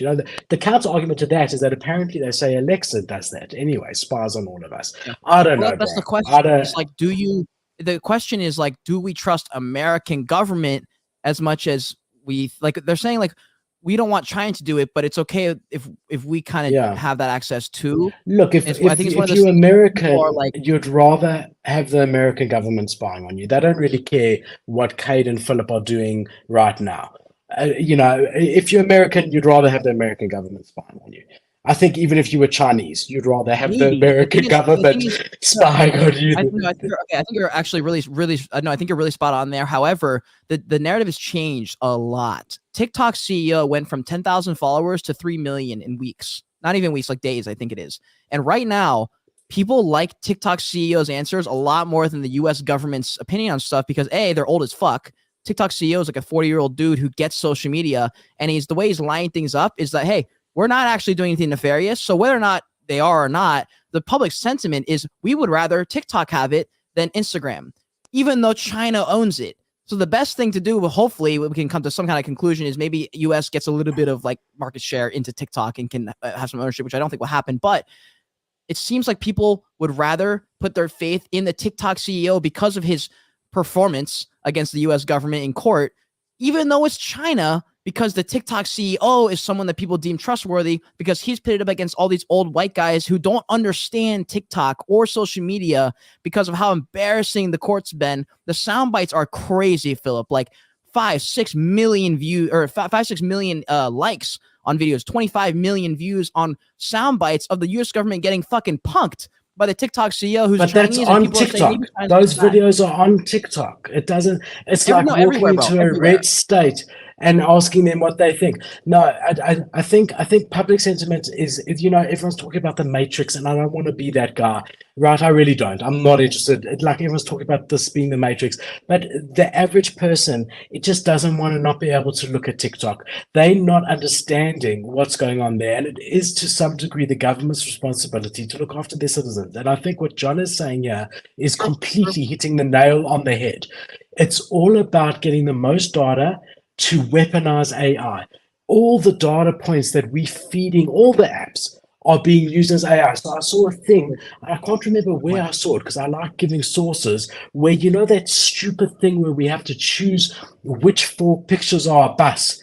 The counter argument to that is that apparently they say Alexa does that anyway, spies on all of us. I don't know. That's bro. the question. It's like, the question is like, do we trust American government as much as we like? They're saying like, we don't want China to do it, but it's okay if we kind of have that access too. Look, if you're American, you'd rather have the American government spying on you. They don't really care what Cade and Philip are doing right now. If you're American, you'd rather have the American government spying on you. I think even if you were Chinese, you'd rather have the American government spying on you. I think you're actually really I think you're really spot on there. However, the narrative has changed a lot. TikTok's CEO went from 10,000 followers to 3 million in weeks. Not even weeks, like days, I think it is. And right now, people like TikTok CEO's answers a lot more than the US government's opinion on stuff because A, they're old as fuck. TikTok CEO is like a 40-year-old dude who gets social media, and the way he's lining things up is that, hey, we're not actually doing anything nefarious. So whether or not they are or not, the public sentiment is we would rather TikTok have it than Instagram, even though China owns it. So the best thing to do, hopefully we can come to some kind of conclusion, is maybe US gets a little bit of like market share into TikTok and can have some ownership, which I don't think will happen. But it seems like people would rather put their faith in the TikTok CEO because of his performance against the US government in court, even though it's China, because the TikTok CEO is someone that people deem trustworthy because he's pitted up against all these old white guys who don't understand TikTok or social media because of how embarrassing the court's been. The sound bites are crazy, Philip. Like 5-6 million views or 5-6 million likes on videos, 25 million views on sound bites of the U.S. government getting fucking punked by the TikTok CEO who's but Chinese. That's on TikTok. Those videos are on TikTok. It doesn't. It's like walking into a red state and asking them what they think. No, I think public sentiment is, you know, everyone's talking about the Matrix, and I don't want to be that guy, right? I really don't. I'm not interested. Like everyone's talking about this being the Matrix, but the average person, it just doesn't want to not be able to look at TikTok. They're not understanding what's going on there, and it is to some degree the government's responsibility to look after their citizens. And I think what John is saying here is completely hitting the nail on the head. It's all about getting the most data to weaponize AI. All the data points that we're feeding all the apps are being used as AI. So I saw a thing, I can't remember where I saw it because I like giving sources, where, you know, that stupid thing where we have to choose which 4 pictures are a bus.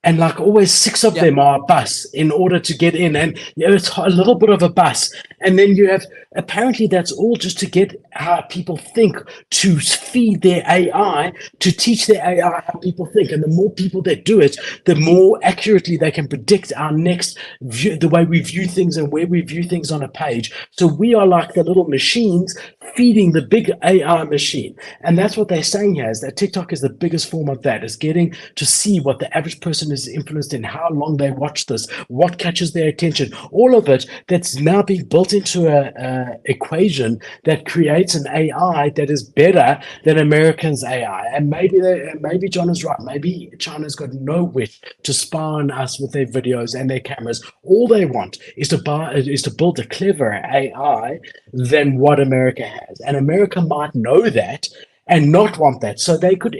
And like always 6 of them are a bus in order to get in. And you know, it's a little bit of a bus. And then you have, apparently that's all just to get how people think, to feed their AI, to teach their AI how people think. And the more people that do it, the more accurately they can predict our next view, the way we view things and where we view things on a page. So we are like the little machines feeding the big AI machine. And that's what they're saying here, is that TikTok is the biggest form of that, is getting to see what the average person is influenced in, how long they watch this, what catches their attention, all of it that's now being built into a equation that creates an AI that is better than Americans' AI. And maybe John is right. Maybe China's got no wish to spy on us with their videos and their cameras. All they want is to build a cleverer AI than what America has. And America might know that and not want that. So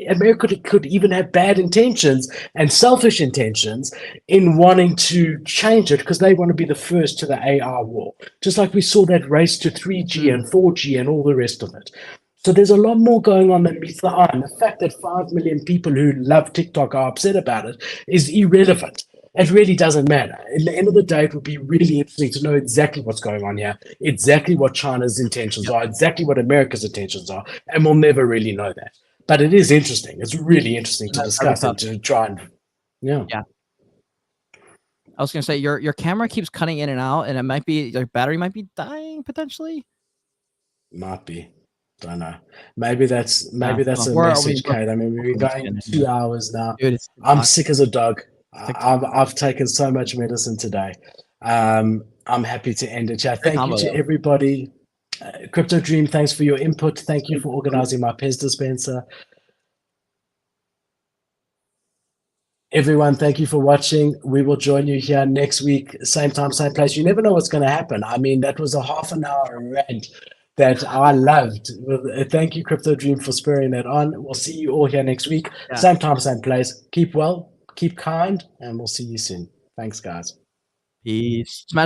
America could even have bad intentions and selfish intentions in wanting to change it because they want to be the first to the AI war. Just like we saw that race to 3G and 4G and all the rest of it. So there's a lot more going on than meets the eye. And the fact that 5 million people who love TikTok are upset about it is irrelevant. It really doesn't matter. At the end of the day, it would be really interesting to know exactly what's going on here, exactly what China's intentions are, exactly what America's intentions are, and we'll never really know that. But it is interesting. It's really interesting to discuss and to try and, yeah. I was gonna say your camera keeps cutting in and out, and it might be your battery might be dying potentially. Might be. Don't know. Maybe that's a message, Kate. I mean, we're going 2 hours now. Dude, I'm sick as a dog. I've taken so much medicine today. I'm happy to end it. Thank you to everybody. Crypto Dream, thanks for your input. Thank you for organizing my Pez dispenser. Everyone, thank you for watching. We will join you here next week, same time, same place. You never know what's going to happen. I mean, that was a half an hour rant that I loved. Thank you, Crypto Dream, for spurring that on. We'll see you all here next week, same time, same place. Keep well, keep kind, and we'll see you soon. Thanks, guys. Peace. Smash